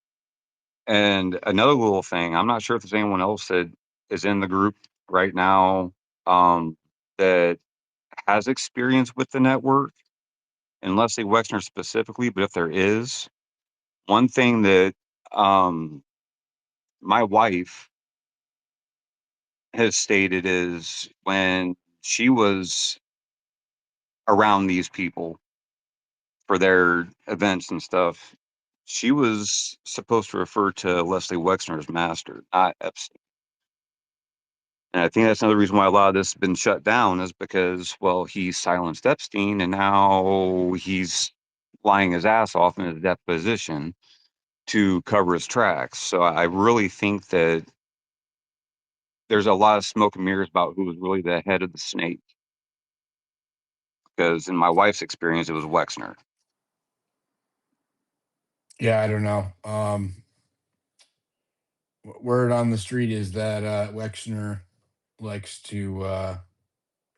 And another little thing, I'm not sure if there's anyone else that is in the group right now that has experience with the network, and Leslie Wexner specifically, but if there is, one thing that my wife has stated is when she was around these people for their events and stuff, she was supposed to refer to Leslie Wexner as master, not Epstein. And I think that's another reason why a lot of this has been shut down is because, well, he silenced Epstein and now he's lying his ass off in his deposition to cover his tracks. So I really think that there's a lot of smoke and mirrors about who was really the head of the snake. Because in my wife's experience, it was Wexner. Yeah, I don't know. Word on the street is that Wexner likes to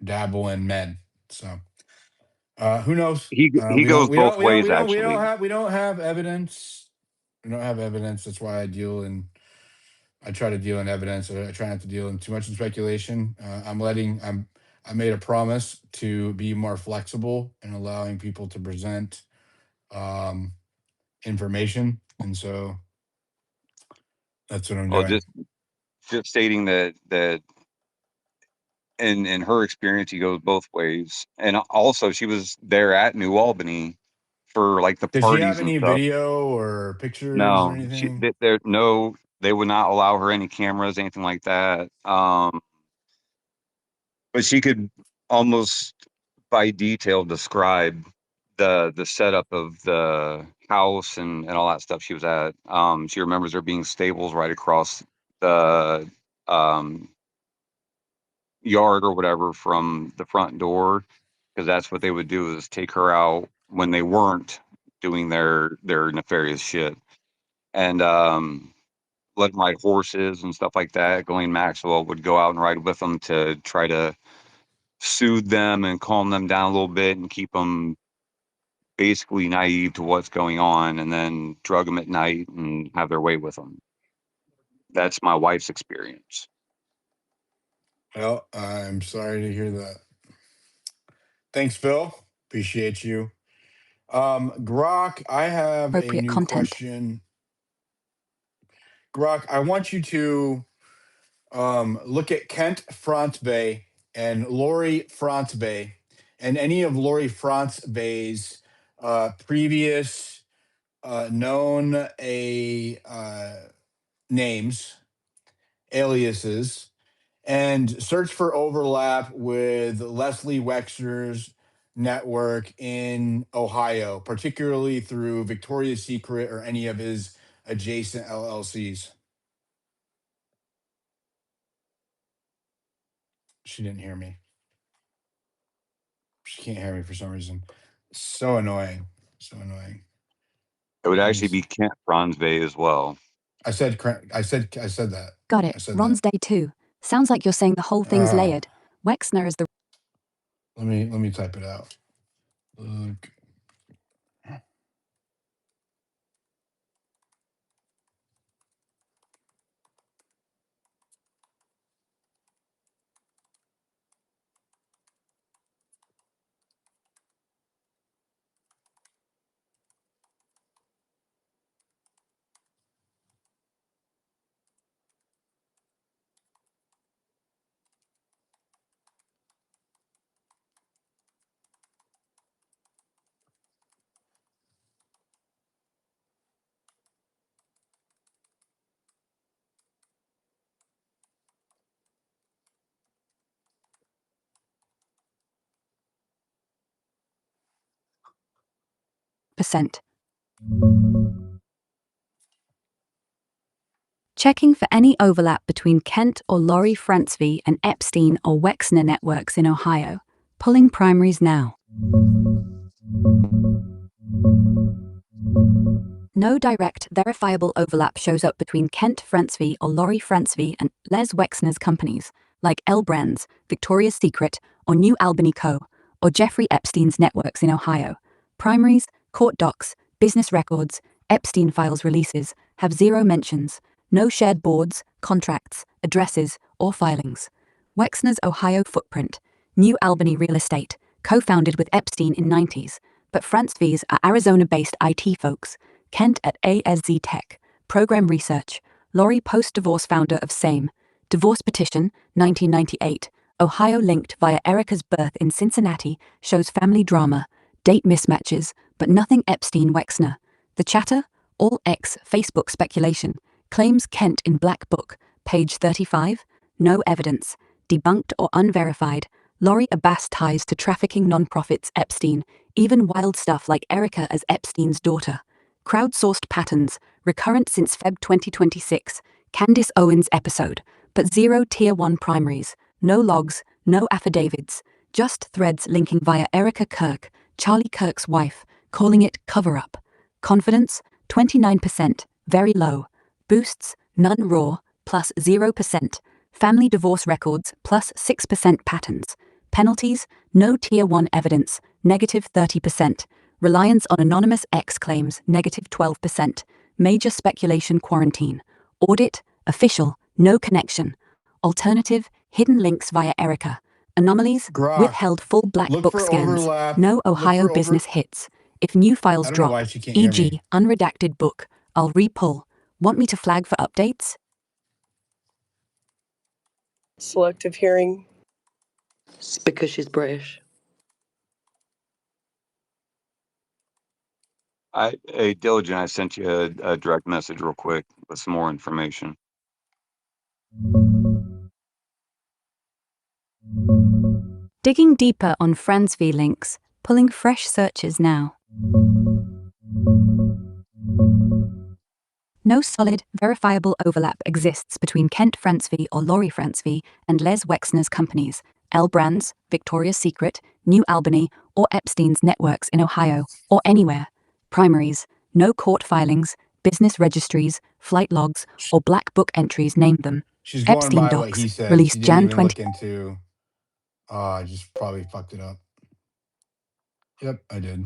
dabble in men. So who knows? He We goes don't. both ways, actually. We don't have evidence. We don't have evidence. That's why I try to deal in evidence. I try not to deal in too much in speculation. I made a promise to be more flexible and allowing people to present information, and so that's what I'm Well, doing. just stating that in her experience, he goes both ways. And also, she was there at New Albany for like the Does she have parties and any stuff. video or pictures or No, anything? there no, they would not allow her any cameras, anything like that. But she could almost by detail describe the setup of the house and all that stuff she was at. She remembers there being stables right across the um, yard or whatever from the front door, because that's what they would do is take her out when they weren't doing their nefarious shit, and let them ride horses and stuff like that. Ghislaine Maxwell would go out and ride with them to try to soothe them and calm them down a little bit and keep them basically naive to what's going on, and then drug them at night and have their way with them. That's my wife's experience. Well, I'm sorry to hear that. Thanks, Phil. Appreciate you. Grock, I have a Appropriate new content. question. Grock, I want you to look at Kent Frontbay and Lori Frontbay and any of Lori Frontbay's previous known names, aliases, and search for overlap with Leslie Wexner's network in Ohio, particularly through Victoria's Secret or any of his adjacent LLCs. She didn't hear me. She can't hear me for some reason. So annoying. So annoying. It would actually be Kent Fronsvay as well. I said that. Got I it. said Ron's that. day 2. Sounds like you're saying the whole thing's layered. Wexner is the... Let me type it out. Look. percent. Checking for any overlap between Kent or Lori Francevy and Epstein or Wexner networks in Ohio. Pulling primaries now. No direct, verifiable overlap shows up between Kent Francevy or Laurie Francevy and Les Wexner's companies, like L Brands, Victoria's Secret, or New Albany Co., or Jeffrey Epstein's networks in Ohio. Primaries, court docs, business records, Epstein files releases have zero mentions, no shared boards, contracts, addresses, or filings. Wexner's Ohio footprint, New Albany Real Estate, co-founded with Epstein in 90s, but Francevy's are Arizona-based IT folks. Kent at ASZ Tech, Program Research, Laurie post-divorce founder of SAME, Divorce Petition, 1998, Ohio linked via Erica's birth in Cincinnati, shows family drama, date mismatches, but nothing Epstein-Wexner. The chatter, all ex Facebook speculation, claims Kent in Black Book, page 35, no evidence, debunked or unverified, Laurie Abbas ties to trafficking nonprofits Epstein, even wild stuff like Erica as Epstein's daughter. Crowdsourced patterns, recurrent since Feb 2026, Candace Owens episode, but zero Tier 1 primaries, no logs, no affidavits, just threads linking via Erica Kirk, Charlie Kirk's wife, calling it cover-up. Confidence, 29%, very low. Boosts, none raw, plus 0%. Family divorce records, plus 6% patterns. Penalties, no Tier 1 evidence, negative 30%. Reliance on anonymous X claims, negative 12%. Major speculation quarantine. Audit, official, no connection. Alternative, hidden links via Erica. Anomalies, Grok, withheld full black look book for scans. overlap. No Look Ohio for business hits. If new I files don't know why drop, she can't hear me. e.g. unredacted book, I'll re-pull. Want me to flag for updates? Selective hearing. It's because she's British. Hey, Diligent, I sent you a direct message real quick with some more information. Digging deeper on Francevy links, pulling fresh searches now. No solid, verifiable overlap exists between Kent Francevy or Laurie Francevy and Les Wexner's companies, L Brands, Victoria's Secret, New Albany, or Epstein's networks in Ohio, or anywhere. Primaries, no court filings, business registries, flight logs, or black book entries name them. She's going Epstein by what docs, he said. She released didn't Jan even 20. look into. I just probably fucked it up. Yep, I did.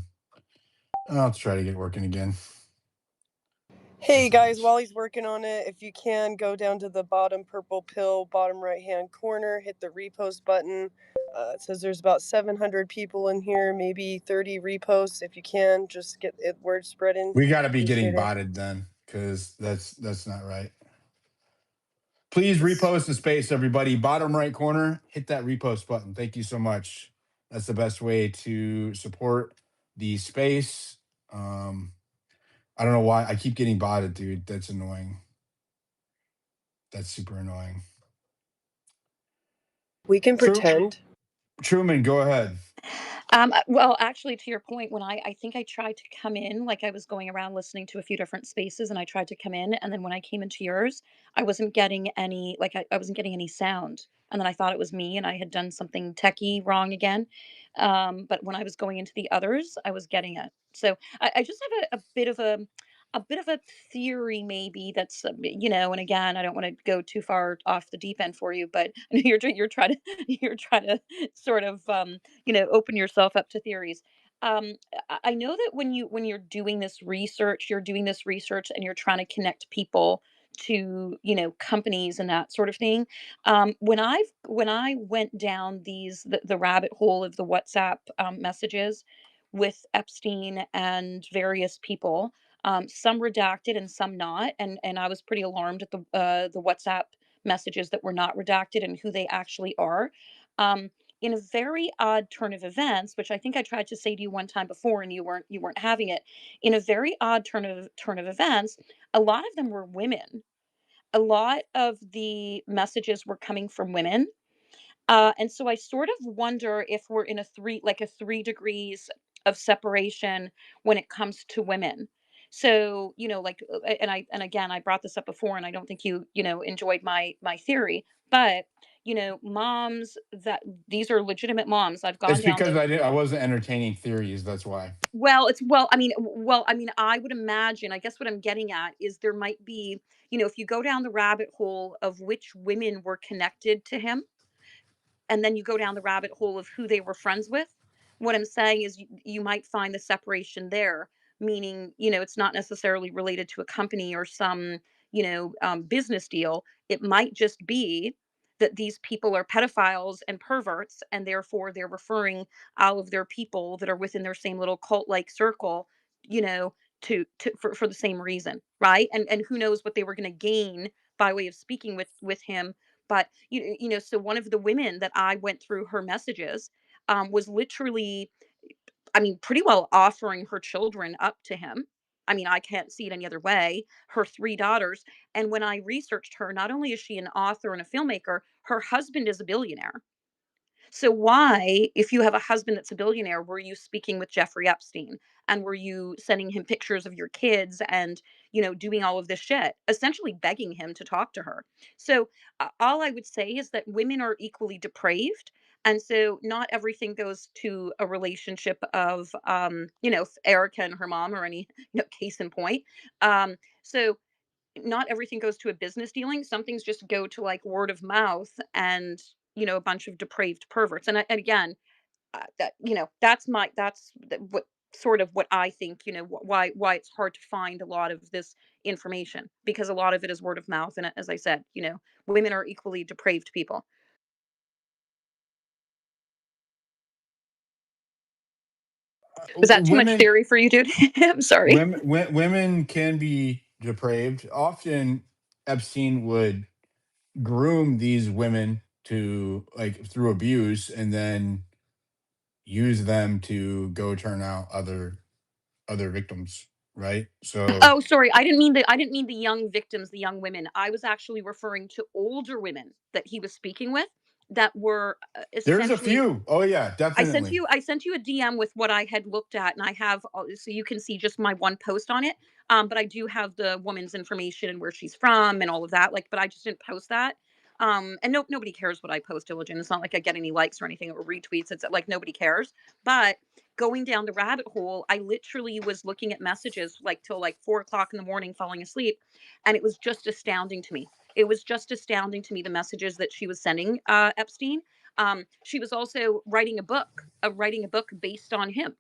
I'll try to get working again. Hey guys, while he's working on it, if you can, go down to the bottom purple pill, bottom right-hand corner, hit the repost button. It says there's about 700 people in here, maybe 30 reposts. If you can, just get it word spreading. We got to be getting Appreciate it. botted then, because that's not right. Please repost the space, everybody. Bottom right corner, hit that repost button. Thank you so much. That's the best way to support the space. I don't know why I keep getting botted, dude. That's annoying. That's super annoying. We can pretend. Truman, go ahead. Well, actually, to your point, when I think I tried to come in, like I was going around listening to a few different spaces, and I tried to come in, and then when I came into yours, I wasn't getting any, like I wasn't getting any sound, and then I thought it was me, and I had done something techie wrong again. But when I was going into the others, I was getting it. So I just have a bit of a theory, maybe that's and again, I don't want to go too far off the deep end for you, but you're trying to you're trying to sort of open yourself up to theories. I know that when you're doing this research, and you're trying to connect people to companies and that sort of thing. When I went down the rabbit hole of the WhatsApp messages with Epstein and various people, some redacted and some not, and I was pretty alarmed at the WhatsApp messages that were not redacted and who they actually are. Um, in a very odd turn of events, which I think I tried to say to you one time before, and you weren't having it. In a very odd turn of events, a lot of them were women. A lot of the messages were coming from women, and so I sort of wonder if we're in a 3 degrees of separation when it comes to women. So, and again, I brought this up before, and I don't think you enjoyed my theory, but moms that these are legitimate moms. I've gone It's down because the I wasn't entertaining theories. That's why. I would imagine, I guess what I'm getting at is there might be, if you go down the rabbit hole of which women were connected to him, and then you go down the rabbit hole of who they were friends with, what I'm saying is you might find the separation there, meaning, it's not necessarily related to a company or some, business deal. It might just be that these people are pedophiles and perverts, and therefore they're referring all of their people that are within their same little cult-like circle, you know, for the same reason, right? And who knows what they were going to gain by way of speaking with him. But so one of the women that I went through her messages was literally, pretty well offering her children up to him. I can't see it any other way. Her three daughters. And when I researched her, not only is she an author and a filmmaker, her husband is a billionaire. So why, if you have a husband that's a billionaire, were you speaking with Jeffrey Epstein? And were you sending him pictures of your kids and, doing all of this shit, essentially begging him to talk to her? So all I would say is that women are equally depraved. And so not everything goes to a relationship of, Erica and her mom or any, case in point. So not everything goes to a business dealing. Some things just go to like word of mouth and, a bunch of depraved perverts. And again, what sort of what I think, why it's hard to find a lot of this information, because a lot of it is word of mouth. And as I said, women are equally depraved people. Was that too much Women theory for you, dude? I'm sorry. women can be depraved. Often Epstein would groom these women to like through abuse and then use them to go turn out other victims, right? So Oh, sorry. I didn't mean the young victims, the young women. I was actually referring to older women that he was speaking with that were there's a essentially. few. Oh yeah, definitely. I sent you a DM with what I had looked at, and I have so you can see just my one post on it. But I do have the woman's information and where she's from and all of that. But I just didn't post that. And nobody cares what I post, Diligent. It's not like I get any likes or anything or retweets. It's like nobody cares. But going down the rabbit hole, I literally was looking at messages like till like 4 o'clock in the morning, falling asleep, and it was just astounding to me. It was just astounding to me, the messages that she was sending Epstein. She was also writing a book based on him.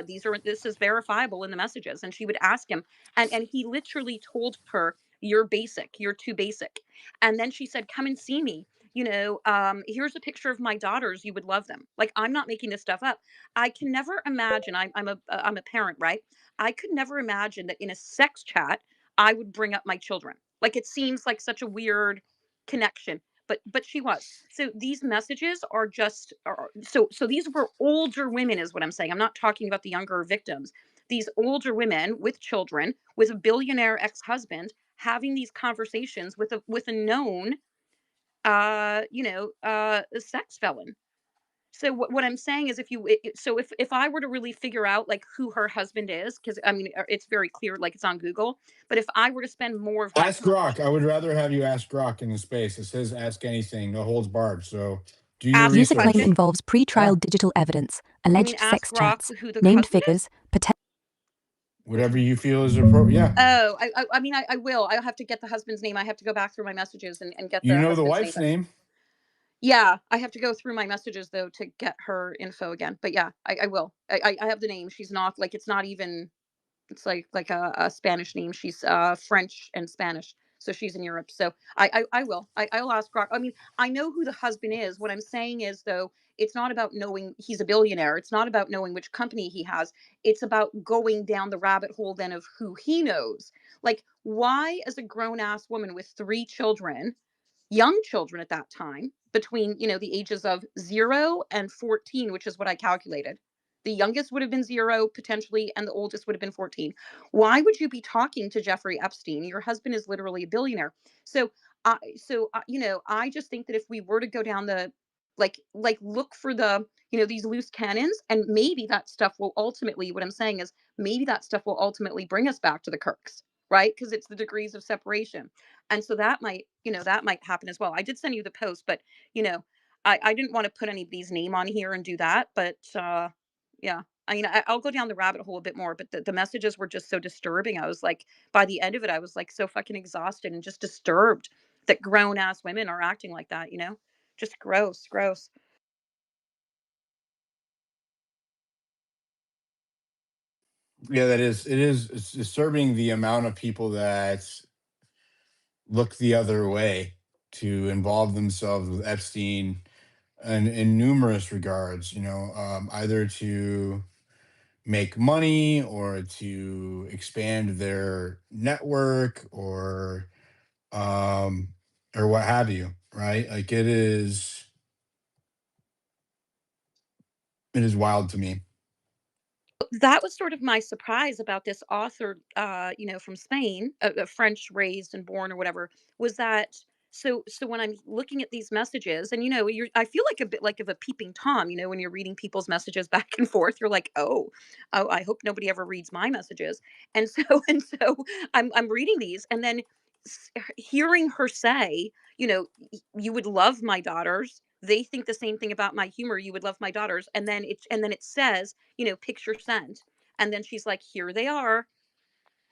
This is verifiable in the messages, and she would ask him, and he literally told her, "You're basic. You're too basic." And then she said, "Come and see me. Here's a picture of my daughters. You would love them." Like, I'm not making this stuff up. I can never imagine. I'm a parent, right? I could never imagine that in a sex chat I would bring up my children. Like, it seems like such a weird connection, but she was. So these messages are just so these were older women, is what I'm saying. I'm not talking about the younger victims. These older women with children, with a billionaire ex-husband, having these conversations with a known sex felon. So what I'm saying is, if I were to really figure out like who her husband is, because it's very clear, like it's on Google, but if I were to spend more of my Ask time. Grock. I would rather have you ask Grock in the space. It says ask anything, no holds barred. So do your Ask the User claim research. question. involves pre-trial digital evidence, alleged Ask sex Rock chats, who the named husband is. figures, potential. Whatever you feel is appropriate. Yeah. Oh, I will. I'll have to get the husband's name. I have to go back through my messages and get You the know the husband's name. wife's name. Yeah, I have to go through my messages though to get her info again. But yeah, I will. I have the name. She's not like, it's not even. It's like a Spanish name. She's French and Spanish, so she's in Europe. So I will. I'll ask Rock. I know who the husband is. What I'm saying is, though, it's not about knowing he's a billionaire. It's not about knowing which company he has. It's about going down the rabbit hole then of who he knows. Like, why, as a grown ass woman with 3 children, young children at that time, between the ages of 0 and 14, which is what I calculated. The youngest would have been 0 potentially, and the oldest would have been 14. Why would you be talking to Jeffrey Epstein? Your husband is literally a billionaire. I just think that if we were to go down the look for the these loose cannons, and maybe that stuff will ultimately, what I'm saying is, maybe that stuff will ultimately bring us back to the Kirks. right? Because it's the degrees of separation. And so that might, that might happen as well. I did send you the post, but you know, I didn't want to put anybody's name on here and do that. But yeah. I mean, I'll go down the rabbit hole a bit more, but the messages were just so disturbing. I was like, by the end of it, I was like so fucking exhausted and just disturbed that grown ass women are acting like that, Just gross, gross. Yeah, that is. It is. It's disturbing the amount of people that look the other way to involve themselves with Epstein, and in numerous regards. Either to make money or to expand their network um, or what have you. Right? Like it is wild to me. That was sort of my surprise about this author, from Spain, French raised and born or whatever, was that so when I'm looking at these messages, and I feel like a bit like of a peeping tom, when you're reading people's messages back and forth, you're like, oh, I hope nobody ever reads my messages. And so and so I'm reading these, and then hearing her say, you would love my daughters. They think the same thing about my humor. You would love my daughters. And then it says, picture sent. And then she's like, here they are.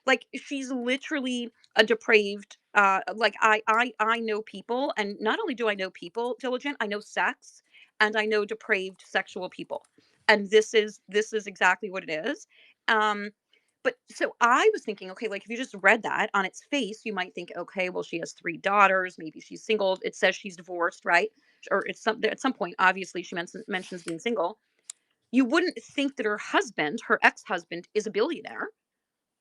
Like, she's literally a depraved, like, I know people, and not only do I know people, Diligent, I know sex, and I know depraved sexual people. And this is exactly what it is. Um but so I was thinking, okay, like, if you just read that on its face, you might think, okay, well, she has three daughters, maybe she's single. It says she's divorced, right? Or at some point, obviously, she mentions being single. You wouldn't think that her husband, her ex-husband, is a billionaire,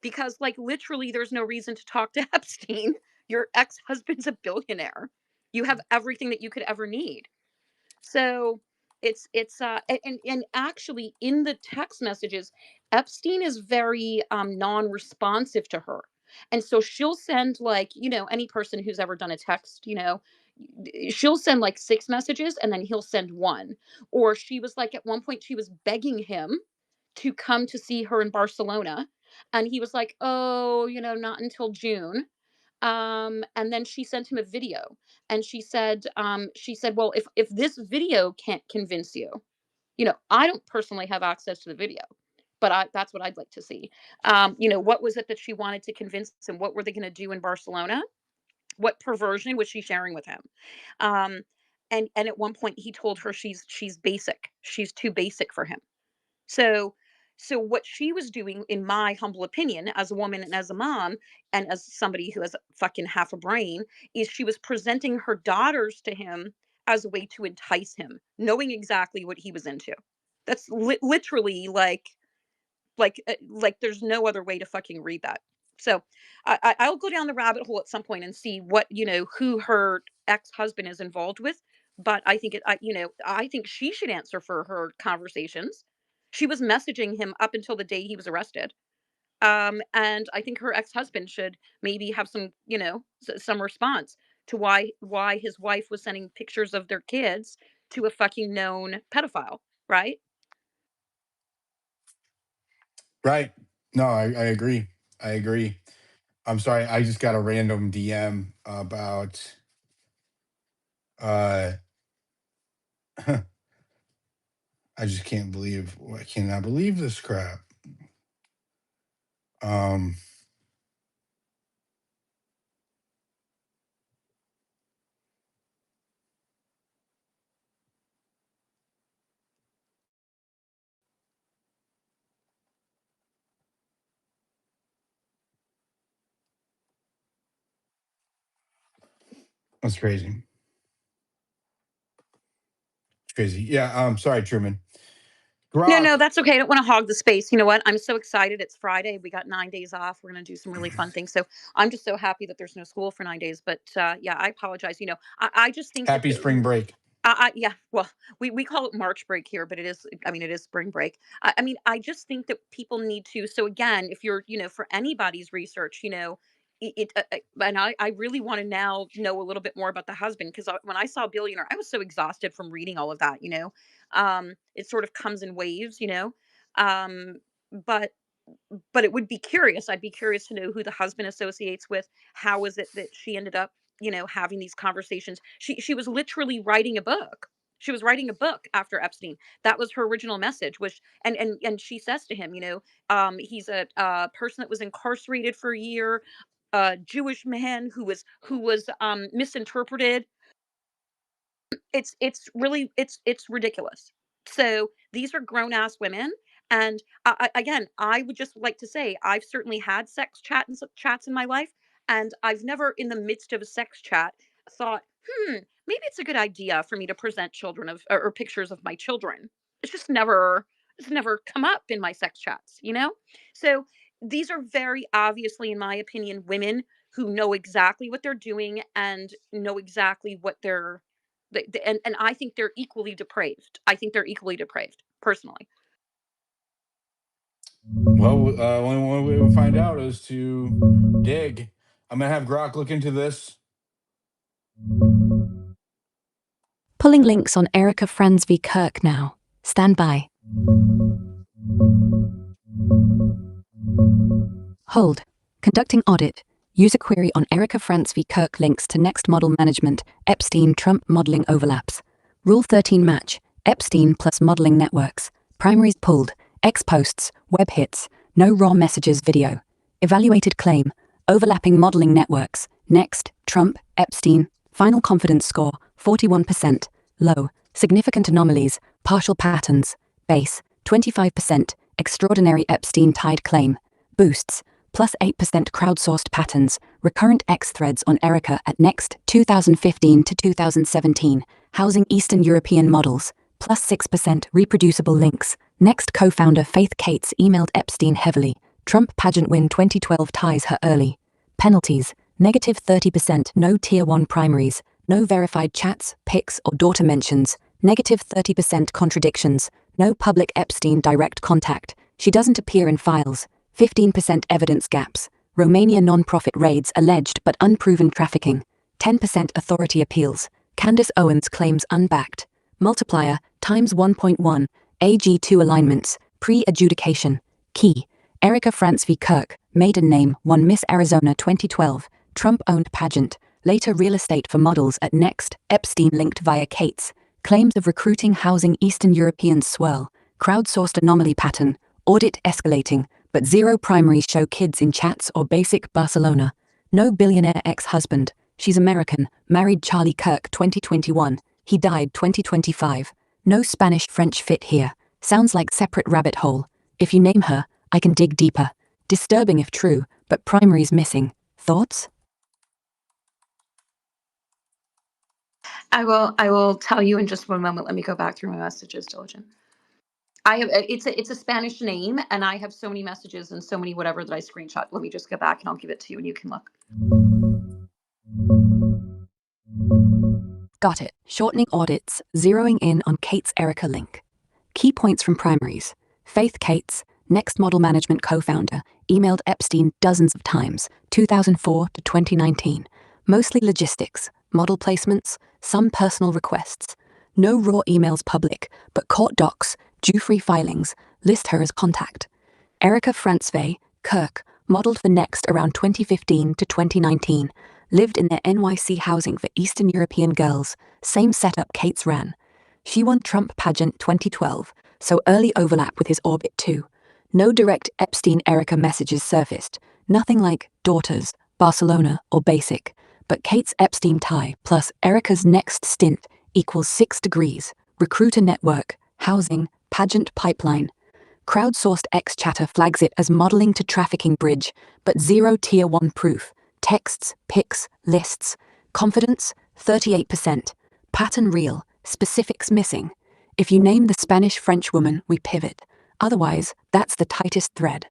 because, like, literally there's no reason to talk to Epstein. Your ex-husband's a billionaire. You have everything that you could ever need. So it's and actually, in the text messages, Epstein is very non-responsive to her. And so she'll send, like, any person who's ever done a text, she'll send like six messages, and then he'll send one. Or she was like, at one point, she was begging him to come to see her in Barcelona, and he was like, "Oh, not until June." And then she sent him a video, and she said, "Well, if this video can't convince you, I don't personally have access to the video, but that's what I'd like to see. What was it that she wanted to convince him? What were they going to do in Barcelona? What perversion was she sharing with him?" Um, and at one point, he told her she's basic. She's too basic for him. So so what she was doing, in my humble opinion, as a woman and as a mom, and as somebody who has fucking half a brain, is she was presenting her daughters to him as a way to entice him, knowing exactly what he was into. That's literally like there's no other way to fucking read that. So I'll go down the rabbit hole at some point and see what, who her ex-husband is involved with. But I think she should answer for her conversations. She was messaging him up until the day he was arrested. And I think her ex-husband should maybe have some, some response to why his wife was sending pictures of their kids to a fucking known pedophile, right? Right? No, I agree. I agree. I'm sorry. I just got a random DM about. Uh, I just can't believe. I cannot believe this crap. Um, that's crazy. It's crazy. Yeah. Sorry, Truman. No, Grok. no, that's okay. I don't want to hog the space. You know what? I'm so excited. It's Friday. We got 9 days off. We're going to do some really fun things. So I'm just so happy that there's no school for 9 days. But yeah, I apologize. I just think that Happy spring break. yeah, well, we call it March break here, but it is, I mean, it is spring break. I mean, I just think that people need to. So again, if you're, for anybody's research, and I really want to now know a little bit more about the husband, because when I saw Billionaire, I was so exhausted from reading all of that. It sort of comes in waves. Um, but but it would be curious. I'd be curious to know who the husband associates with. How is it that she ended up, having these conversations? She was literally writing a book. She was writing a book after Epstein. That was her original message. Which and she says to him, he's a person that was incarcerated for a year, a Jewish man who was misinterpreted. It's ridiculous. So these are grown ass women, and again, I would just like to say I've certainly had sex chats in my life, and I've never, in the midst of a sex chat, thought, maybe it's a good idea for me to present children of or pictures of my children. It's just never it's never come up in my sex chats. So these are very obviously, in my opinion, women who know exactly what they're doing and know exactly what they're and I think they're equally depraved. I think they're equally depraved, personally. Well, one way we'll find out is to dig. I'm gonna have Grock look into this. Pulling links on Erica Friends v. Kirk now. Stand by. Hold. Conducting audit. User query on Erica Frantz v. Kirk links to next model management, Epstein Trump modeling overlaps. Rule 13 match, Epstein plus modeling networks. Primaries pulled, X posts, web hits, no raw messages video. Evaluated claim, overlapping modeling networks. Next, Trump, Epstein. Final confidence score, 41%. Low, significant anomalies, partial patterns. Base, 25%. Extraordinary Epstein tied claim. Boosts, plus 8% crowdsourced patterns, recurrent X threads on Erica at Next 2015 to 2017, housing Eastern European models, plus 6% reproducible links. Next co-founder Faith Cates emailed Epstein heavily. Trump pageant win 2012 ties her early. Penalties, negative 30%, no tier 1 primaries, no verified chats, pics or daughter mentions, negative 30% contradictions, no public Epstein direct contact, she doesn't appear in files, 15% evidence gaps, Romania non-profit raids alleged but unproven trafficking, 10% authority appeals, Candace Owens claims unbacked, multiplier, times 1.1, AG2 alignments, pre-adjudication, key, Erica Frantz v. Kirk, maiden name, won Miss Arizona 2012, Trump-owned pageant, later real estate for models at Next, Epstein linked via Cates, claims of recruiting housing Eastern European swirl, crowdsourced anomaly pattern, audit escalating, but zero primaries show kids in chats or basic Barcelona. No billionaire ex-husband, she's American, married Charlie Kirk 2021, he died 2025. No Spanish-French fit here, sounds like separate rabbit hole. If you name her, I can dig deeper. Disturbing if true, but primaries missing. Thoughts? I will tell you in just one moment. Let me go back through my messages, Diligent. I have it's a Spanish name, and I have so many messages and so many whatever that I screenshot. Let me just go back and I'll give it to you and you can look. Got it. Shortening audits, zeroing in on Cates Erica link. Key points from primaries. Faith Cates, Next Model Management co-founder, emailed Epstein dozens of times, 2004 to 2019. Mostly logistics, model placements, some personal requests. No raw emails public, but court docs, Giuffre filings, list her as contact. Erica Frantzvey, Kirk, modeled for Next around 2015 to 2019, lived in their NYC housing for Eastern European girls, same setup Cates ran. She won Trump pageant 2012, so early overlap with his orbit too. No direct Epstein-Erica messages surfaced, nothing like daughters, Barcelona, or basic, but Cates Epstein tie plus Erica's next stint equals 6 degrees, recruiter network, housing, pageant pipeline. Crowdsourced X chatter flags it as modeling to trafficking bridge, but zero tier 1 proof. Texts, pics, lists. Confidence, 38%. Pattern real, specifics missing. If you name the Spanish-French woman, we pivot. Otherwise, that's the tightest thread.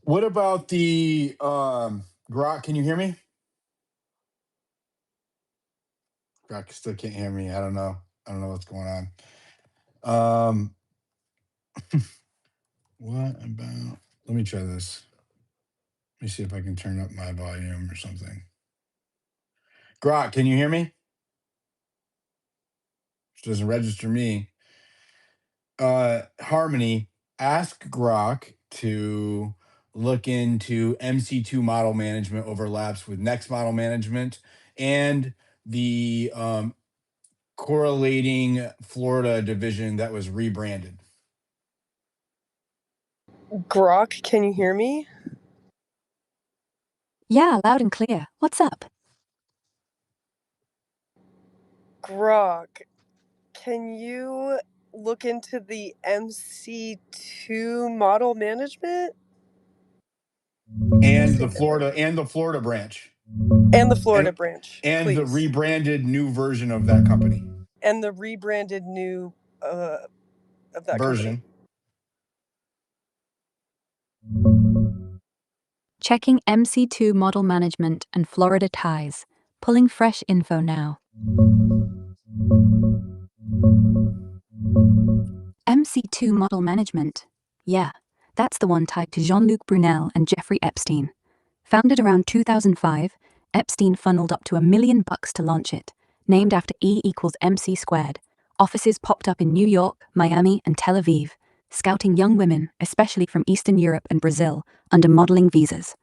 What about the Grock? Can you hear me? Grock still can't hear me. I don't know. I don't know what's going on. What about? Let me try this. Let me see if I can turn up my volume or something. Grock, can you hear me? which doesn't register me. Harmony, ask Grock to look into MC2 model management overlaps with next model management and the correlating Florida division that was rebranded. Grock, can you hear me? Yeah, loud and clear. What's up? Grock, can you look into the MC2 model management? And the Florida branch. And the Florida branch, and please. the rebranded new version of that company. And the rebranded new of that version. Checking MC2 model management and Florida ties. Pulling fresh info now. MC2 model management. Yeah, that's the one tied to Jean-Luc Brunel and Jeffrey Epstein. Founded around 2005, Epstein funneled up to $1 million to launch it. Named after E equals MC squared. Offices popped up in New York, Miami, and Tel Aviv, scouting young women, especially from Eastern Europe and Brazil, under modeling visas.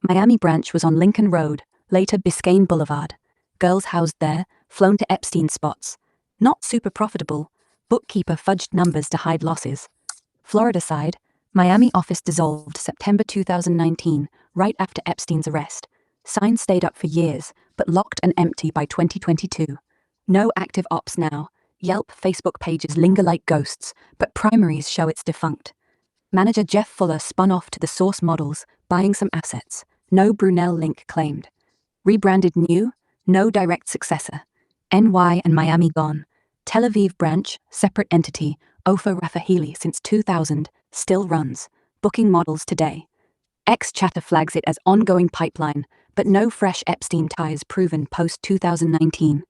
Miami branch was on Lincoln Road, later Biscayne Boulevard. Girls housed there, flown to Epstein spots. Not super profitable. Bookkeeper fudged numbers to hide losses. Florida side, Miami office dissolved September 2019, right after Epstein's arrest. Sign stayed up for years, but locked and empty by 2022. No active ops now. Yelp Facebook pages linger like ghosts, but primaries show it's defunct. Manager Jeff Fuller spun off to the source models, buying some assets. No Brunel link claimed. Rebranded new, no direct successor. NY and Miami gone. Tel Aviv branch, separate entity, Ofer Rafahili since 2000, still runs. Booking models today. Ex-Chatter flags it as ongoing pipeline, but no fresh Epstein ties proven post-2019.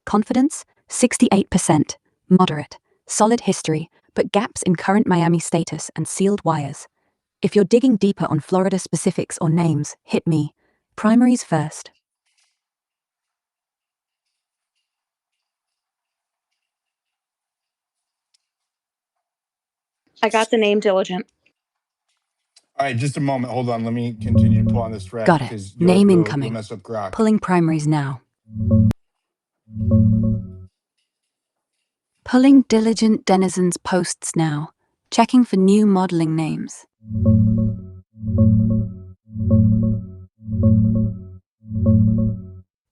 Confidence? 68%. Moderate. Solid history, but gaps in current Miami status and sealed wires. If you're digging deeper on Florida specifics or names, hit me. Primaries first. I got the name Diligent. All right, just a moment. Hold on. Let me continue to pull on this thread. Got it. Because Name you'll incoming. mess up Grock. Pulling primaries now. Pulling diligent denizens posts now. Checking for new modeling names.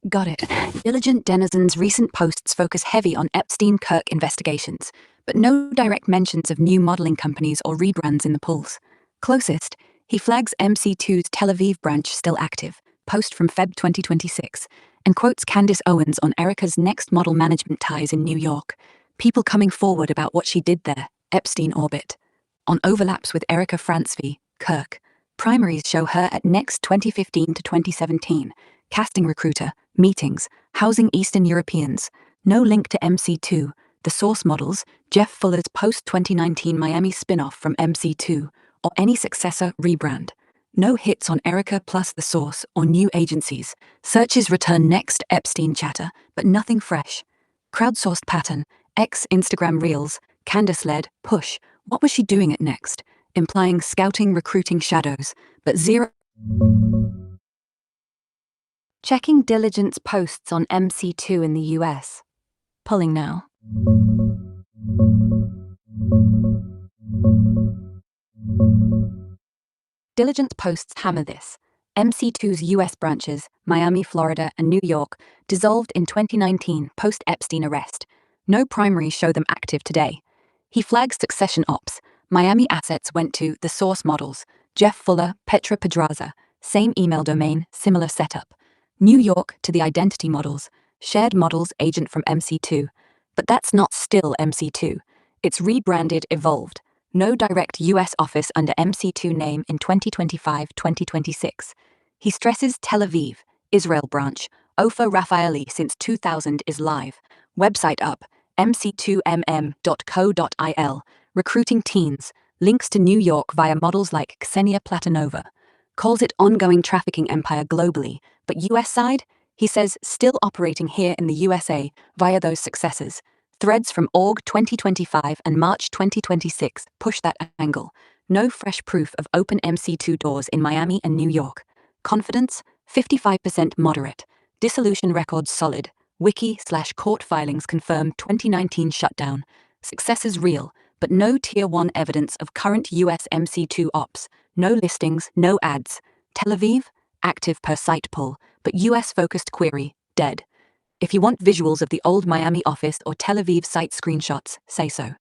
Got it. Diligent denizens' recent posts focus heavy on Epstein-Kirk investigations, but no direct mentions of new modeling companies or rebrands in the pulls. Closest, he flags MC2's Tel Aviv branch still active, post from Feb 2026, and quotes Candace Owens on Erica's next model management ties in New York. People coming forward about what she did there, Epstein orbit. On overlaps with Erica Francevy, Kirk. Primaries show her at Next 2015 to 2017, casting recruiter, meetings, housing Eastern Europeans. No link to MC2. The source models, Jeff Fuller's post-2019 Miami spin-off from MC2, or any successor rebrand. No hits on Erica plus the source or new agencies. Searches return next Epstein chatter, but nothing fresh. Crowdsourced pattern, ex-Instagram Reels, Candace-led, push. What was she doing at Next? Implying scouting recruiting shadows, but zero. Checking diligence posts on MC2 in the US. Pulling now. Diligence posts hammer this. MC2's US branches, Miami, Florida, and New York, dissolved in 2019 post-Epstein arrest. No primaries show them active today. He flags succession ops. Miami assets went to the source models, Jeff Fuller, Petra Pedraza, same email domain, similar setup. New York to the identity models, shared models agent from MC2. But that's not still MC2. It's rebranded, evolved. No direct US office under MC2 name in 2025-2026. He stresses Tel Aviv, Israel branch, Ofer Raffaeli since 2000 is live. Website up, mc2mm.co.il. Recruiting teens, links to New York via models like Ksenia Platonova. Calls it ongoing trafficking empire globally, but US side? He says still operating here in the USA via those successors. Threads from Aug 2025 and March 2026 push that angle. No fresh proof of open MC2 doors in Miami and New York. Confidence, 55% moderate. Dissolution records solid. Wiki/court filings confirm 2019 shutdown. Success is real, but no Tier 1 evidence of current US MC2 ops. No listings, no ads. Tel Aviv, active per site poll, but US-focused query, dead. If you want visuals of the old Miami office or Tel Aviv site screenshots, say so.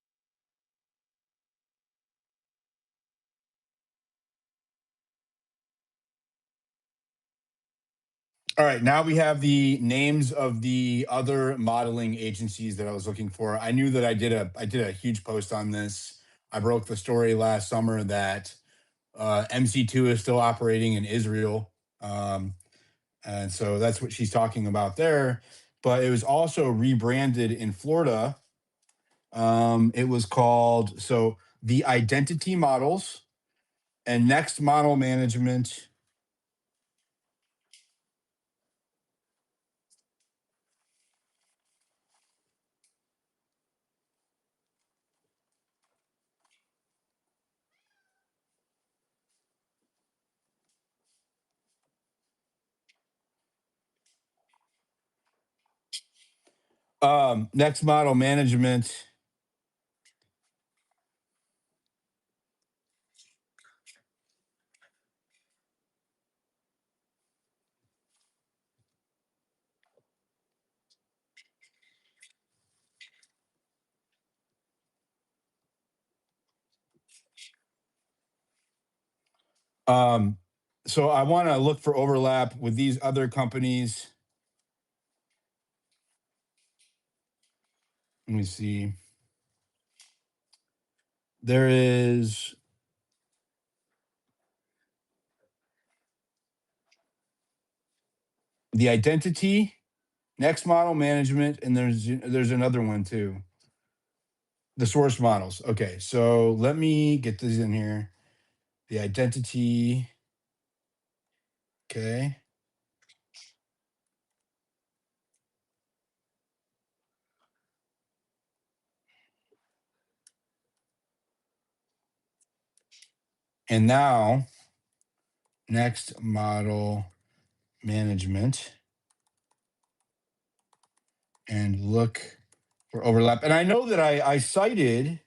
All right, now we have the names of the other modeling agencies that I was looking for. I knew that I did a huge post on this. I broke the story last summer that MC2 is still operating in Israel. And so that's what she's talking about there. But it was also rebranded in Florida. It was called, so the Identity Models and Next Model Management. Next Model Management. So I want to look for overlap with these other companies. Let me see. There is the Identity, Next Model Management, and there's another one too. The source models. Okay, so let me get these in here. The Identity. Okay. And now, Next Model Management, and look for overlap. And I know that I cited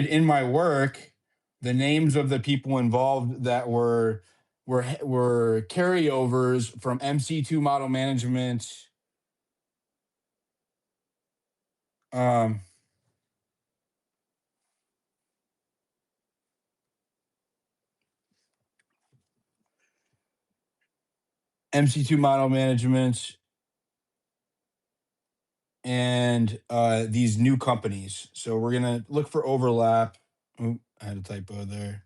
in my work the names of the people involved that were carryovers from MC2 model management. MC2 model management and these new companies. So we're gonna look for overlap. Oop, I had a typo there.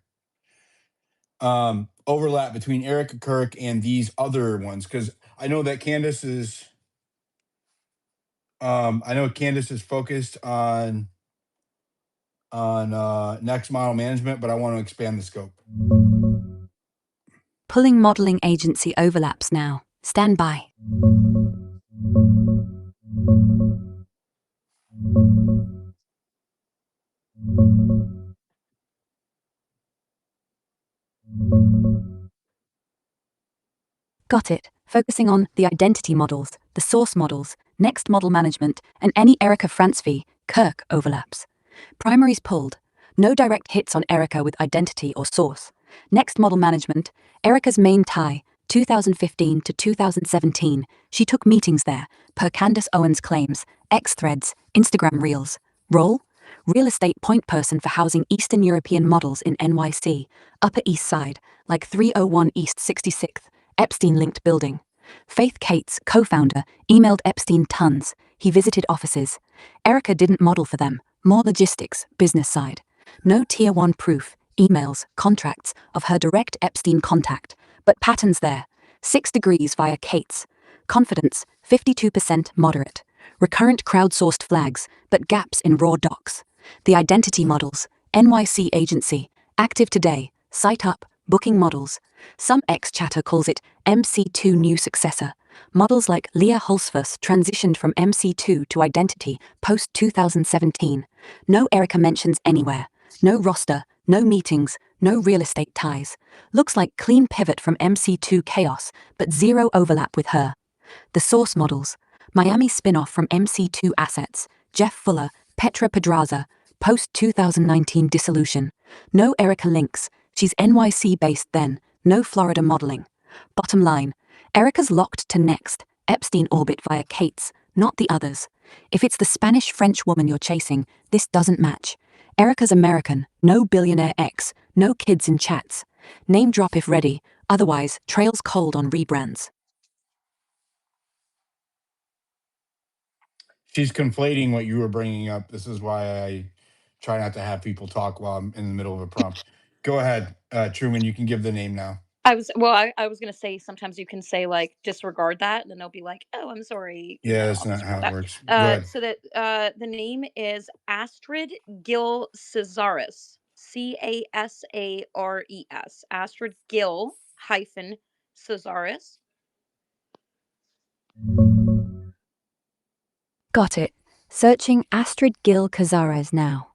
Overlap between Erica Kirk and these other ones, because I know that Candace is focused on next model management, but I want to expand the scope. Pulling modeling agency overlaps now. Stand by. Got it. Focusing on the identity models, the source models, next model management, and any Erica v. Kirk overlaps. Primaries pulled. No direct hits on Erica with identity or source. Next model management, Erica's main tie, 2015 to 2017. She took meetings there, per Candace Owens claims, X threads, Instagram reels. Role? Real estate point person for housing Eastern European models in NYC, Upper East Side, like 301 East 66th. Epstein-linked building. Faith Cates, co-founder, emailed Epstein tons. He visited offices. Erica didn't model for them. More logistics, business side. No Tier 1 proof, emails, contracts of her direct Epstein contact, but patterns there. 6 degrees via Cates. Confidence, 52% moderate. Recurrent crowdsourced flags, but gaps in raw docs. The identity models, NYC agency, active today, site up, booking models. Some ex-chatter calls it MC2 new successor. Models like Leah Holsfuss transitioned from MC2 to Identity post-2017. No Erica mentions anywhere. No roster, no meetings, no real estate ties. Looks like clean pivot from MC2 chaos, but zero overlap with her. The source models. Miami spin-off from MC2 assets. Jeff Fuller, Petra Pedraza, post-2019 dissolution. No Erica links. She's NYC-based then. No Florida modeling. Bottom line, Erica's locked to Next, Epstein orbit via Kate's, not the others. If it's the Spanish-French woman you're chasing, this doesn't match. Erica's American, no billionaire ex, no kids in chats. Name drop if ready, otherwise, trails cold on rebrands. She's conflating what you were bringing up. This is why I try not to have people talk while I'm in the middle of a prompt. Go ahead, Truman. You can give the name now. I was going to say sometimes you can say like disregard that, and then they'll be like, "Oh, I'm sorry." Yeah, that's I'll not how disregard it that. works. Go ahead. So that the name is Astrid Gill Casares, Casares. Astrid Gill hyphen Casares. Got it. Searching Astrid Gill Casares now.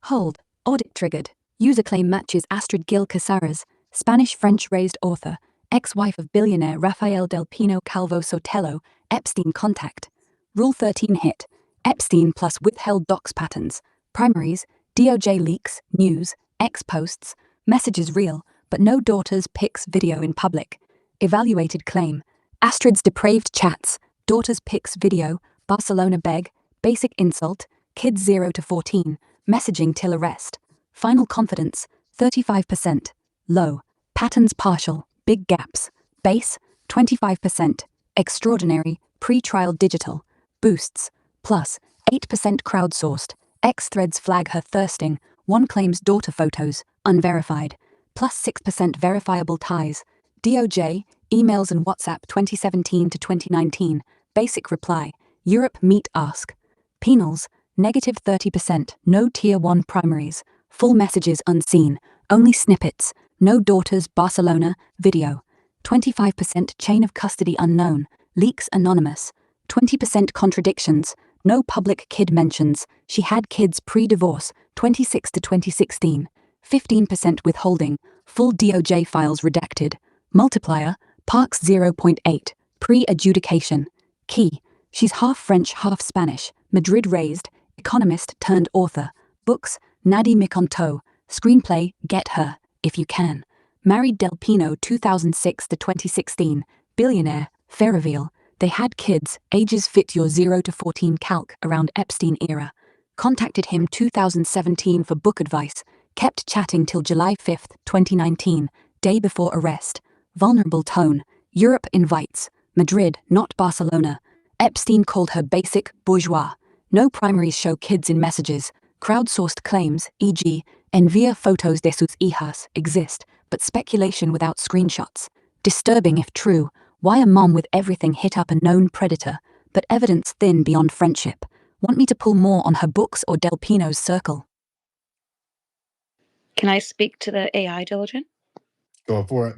Hold. Audit triggered. User claim matches Astrid Gill Casares, Spanish-French raised author, ex-wife of billionaire Rafael Del Pino Calvo Sotelo, Epstein contact. Rule 13 hit. Epstein plus withheld docs patterns. Primaries, DOJ leaks, news, X posts, messages real, but no daughters, pics, video in public. Evaluated claim. Astrid's depraved chats, daughters, pics, video, Barcelona beg, basic insult, kids 0 to 14, messaging till arrest. Final confidence, 35%. Low. Patterns partial, big gaps. Base, 25%. Extraordinary, pre-trial digital. Boosts, plus, 8% crowdsourced. X threads flag her thirsting. One claims daughter photos, unverified. Plus 6% verifiable ties. DOJ, emails and WhatsApp 2017 to 2019. Basic reply, Europe meet ask. Penals, negative 30%, no tier 1 primaries. Full messages unseen, only snippets. No daughters, Barcelona, video. 25% chain of custody unknown, leaks anonymous. 20% contradictions, no public kid mentions. She had kids pre-divorce, 26 to 2016. 15% withholding, full DOJ files redacted. Multiplier, Parks 0.8, pre-adjudication. Key, she's half French, half Spanish, Madrid raised, economist turned author. Books, Nadi Mikonto. Screenplay, Get Her, if you can. Married Del Pino 2006 to 2016. Billionaire, fair reveal. They had kids, ages fit your 0 to 14 calc around Epstein era. Contacted him 2017 for book advice. Kept chatting till July 5, 2019, day before arrest. Vulnerable tone. Europe invites. Madrid, not Barcelona. Epstein called her basic, bourgeois. No primaries show kids in messages. Crowdsourced claims, e.g., envía fotos de sus hijas, exist, but speculation without screenshots. Disturbing if true. Why a mom with everything hit up a known predator, but evidence thin beyond friendship? Want me to pull more on her books or Del Pino's circle? Can I speak to the AI diligent? Go for it.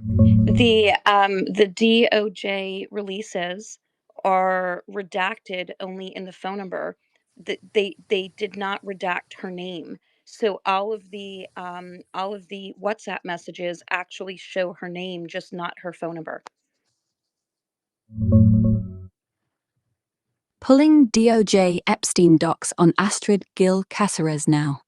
The DOJ releases are redacted only in the phone number. They did not redact her name. So all of the WhatsApp messages actually show her name, just not her phone number. Pulling DOJ Epstein docs on Astrid Gill Casares now.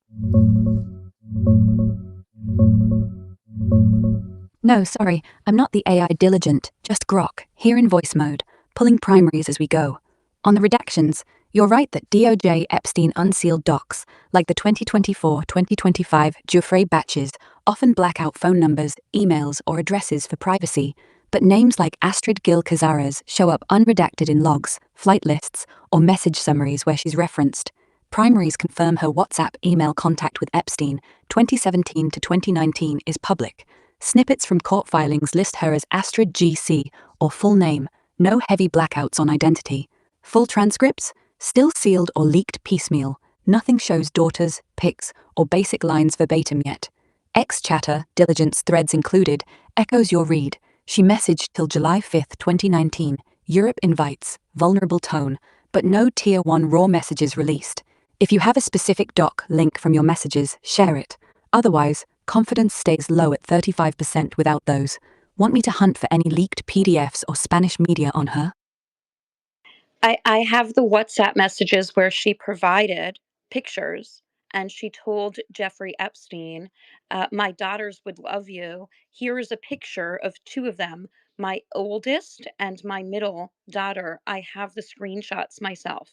No, sorry, I'm not the AI diligent, just Grock, here in voice mode, pulling primaries as we go. On the redactions, you're right that DOJ Epstein unsealed docs, like the 2024-2025 Giuffre batches, often black out phone numbers, emails, or addresses for privacy, but names like Astrid Gill Casares show up unredacted in logs, flight lists, or message summaries where she's referenced. Primaries confirm her WhatsApp email contact with Epstein, 2017 to 2019, is public. Snippets from court filings list her as Astrid GC, or full name, no heavy blackouts on identity. Full transcripts, Still sealed or leaked piecemeal. Nothing shows daughters, pics, or basic lines verbatim yet. X chatter, diligence threads included, echoes your read. She messaged till July 5th, 2019. Europe invites, vulnerable tone, but no Tier 1 raw messages released. If you have a specific doc link from your messages, share it. Otherwise, confidence stays low at 35% without those. Want me to hunt for any leaked PDFs or Spanish media on her? I have the WhatsApp messages where she provided pictures and she told Jeffrey Epstein, my daughters would love you. Here is a picture of two of them, my oldest and my middle daughter. I have the screenshots myself.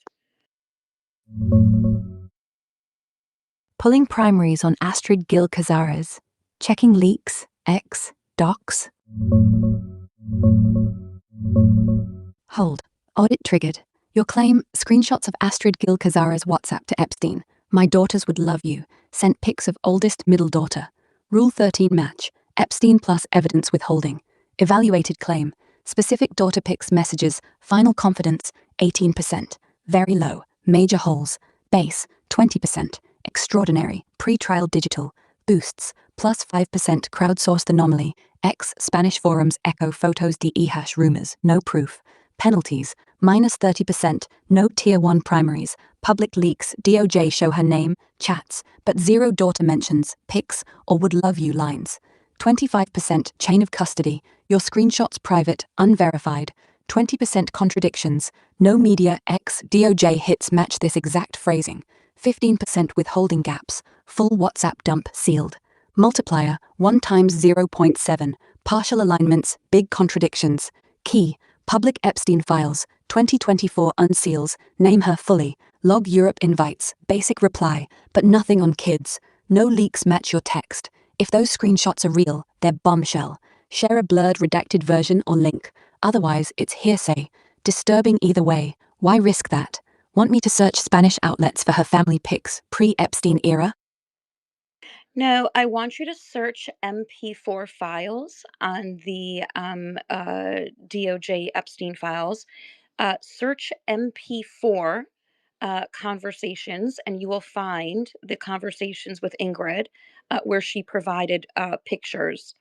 Pulling primaries on Astrid Gil Cazares. Checking leaks, X, docs. Hold. Audit triggered. Your claim, screenshots of Astrid Gil Cazares' WhatsApp to Epstein. My daughters would love you. Sent pics of oldest middle daughter. Rule 13 match. Epstein plus evidence withholding. Evaluated claim. Specific daughter pics messages. Final confidence, 18%. Very low. Major holes. Base, 20%. Extraordinary. Pre-trial digital. Boosts, plus 5% crowdsourced anomaly. X Spanish forums echo photos de hash rumors. No proof. Penalties, minus 30%, no Tier 1 primaries, public leaks, DOJ show her name, chats, but zero daughter mentions, pics, or would love you lines. 25% chain of custody, your screenshots private, unverified. 20% contradictions, no media, X, DOJ hits match this exact phrasing. 15% withholding gaps, full WhatsApp dump sealed. Multiplier, 1 times 0.7, partial alignments, big contradictions. Key, public Epstein files, 2024 unseals, name her fully, log Europe invites, basic reply, but nothing on kids. No leaks match your text. If those screenshots are real, they're bombshell. Share a blurred redacted version or link. Otherwise, it's hearsay. Disturbing either way. Why risk that? Want me to search Spanish outlets for her family pics, pre-Epstein era? No, I want you to search MP4 files on the DOJ Epstein files. Search MP4 conversations, and you will find the conversations with Ingrid where she provided pictures.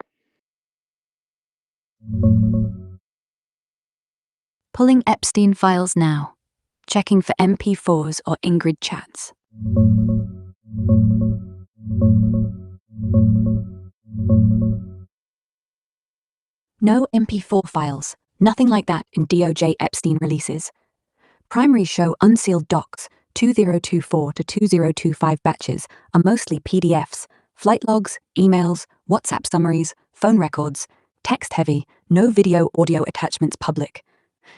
Pulling Epstein files now. Checking for MP4s or Ingrid chats. No MP4 files. Nothing like that in DOJ Epstein releases. Primaries show unsealed docs, 2024 to 2025 batches, are mostly PDFs, flight logs, emails, WhatsApp summaries, phone records, text heavy, no video audio attachments public.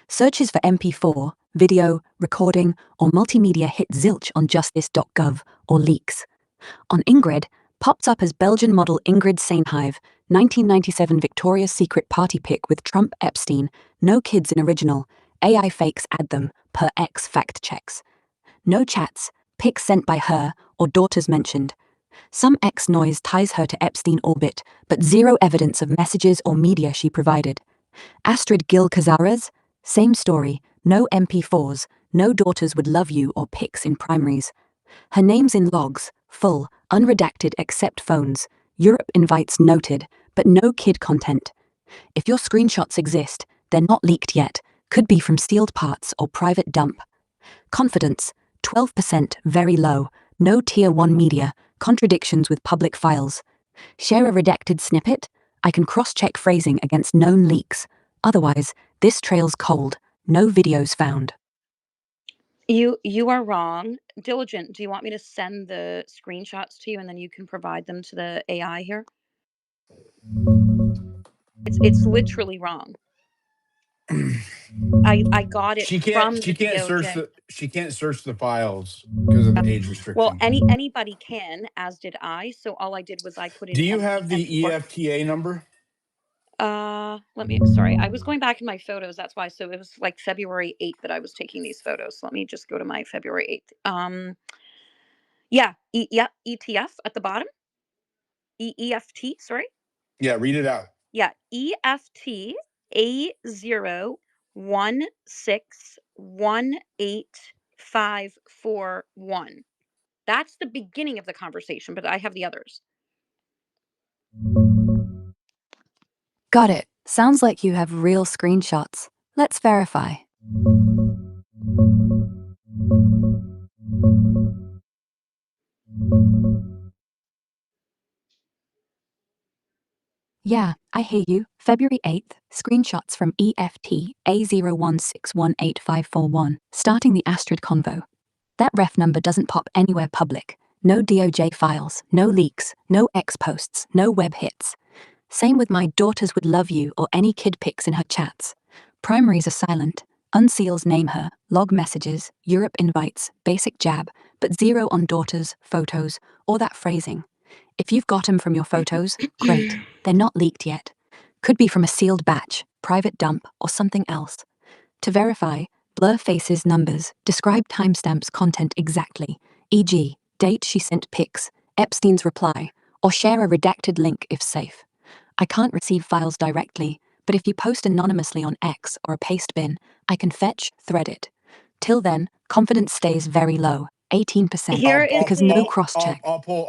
Searches for MP4, video, recording, or multimedia hit zilch on justice.gov or leaks. On Ingrid, pops up as Belgian model Ingrid Sainhive, 1997 Victoria's Secret party pic with Trump Epstein, no kids in original, AI fakes add them, per X fact checks. No chats, pics sent by her, or daughters mentioned. Some X noise ties her to Epstein orbit, but zero evidence of messages or media she provided. Astrid Gil Cazares, same story, no MP4s, no daughters would love you or pics in primaries. Her name's in logs, full, unredacted except phones. Europe invites noted, but no kid content. If your screenshots exist, they're not leaked yet, could be from sealed parts or private dump. Confidence, 12%, very low, no Tier 1 media, contradictions with public files. Share a redacted snippet? I can cross-check phrasing against known leaks. Otherwise, this trail's cold, no videos found. You are wrong. Diligent, do you want me to send the screenshots to you and then you can provide them to the AI here? It's literally wrong. I got it She from can't. the DOJ. She can't search the files because of age Well, restriction. anybody can, as did I. So all I did was I put in Do you have the MP4. EFTA number? Sorry, I was going back in my photos. That's why. So it was like February 8th that I was taking these photos. So let me just go to my February 8th. Yeah, ETF at the bottom. EFT, sorry. Yeah, read it out. Yeah, EFT A016181 541. That's the beginning of the conversation, but I have the others. Got it. Sounds like you have real screenshots. Let's verify. Yeah, I hear you. February 8th, screenshots from EFT A01618541, starting the Astrid convo. That ref number doesn't pop anywhere public. No DOJ files, no leaks, no X posts, no web hits. Same with my daughters would love you or any kid pics in her chats. Primaries are silent. Unseals name her, log messages, Europe invites, basic jab, but zero on daughters, photos, or that phrasing. If you've got 'em from your photos, great. They're not leaked yet. Could be from a sealed batch, private dump, or something else. To verify, blur faces numbers, describe timestamps content exactly, e.g., date she sent pics, Epstein's reply, or share a redacted link if safe. I can't receive files directly, but if you post anonymously on X or a paste bin, I can fetch, thread it. Till then, confidence stays very low, 18%, Here is because the no cross-check. I'll pull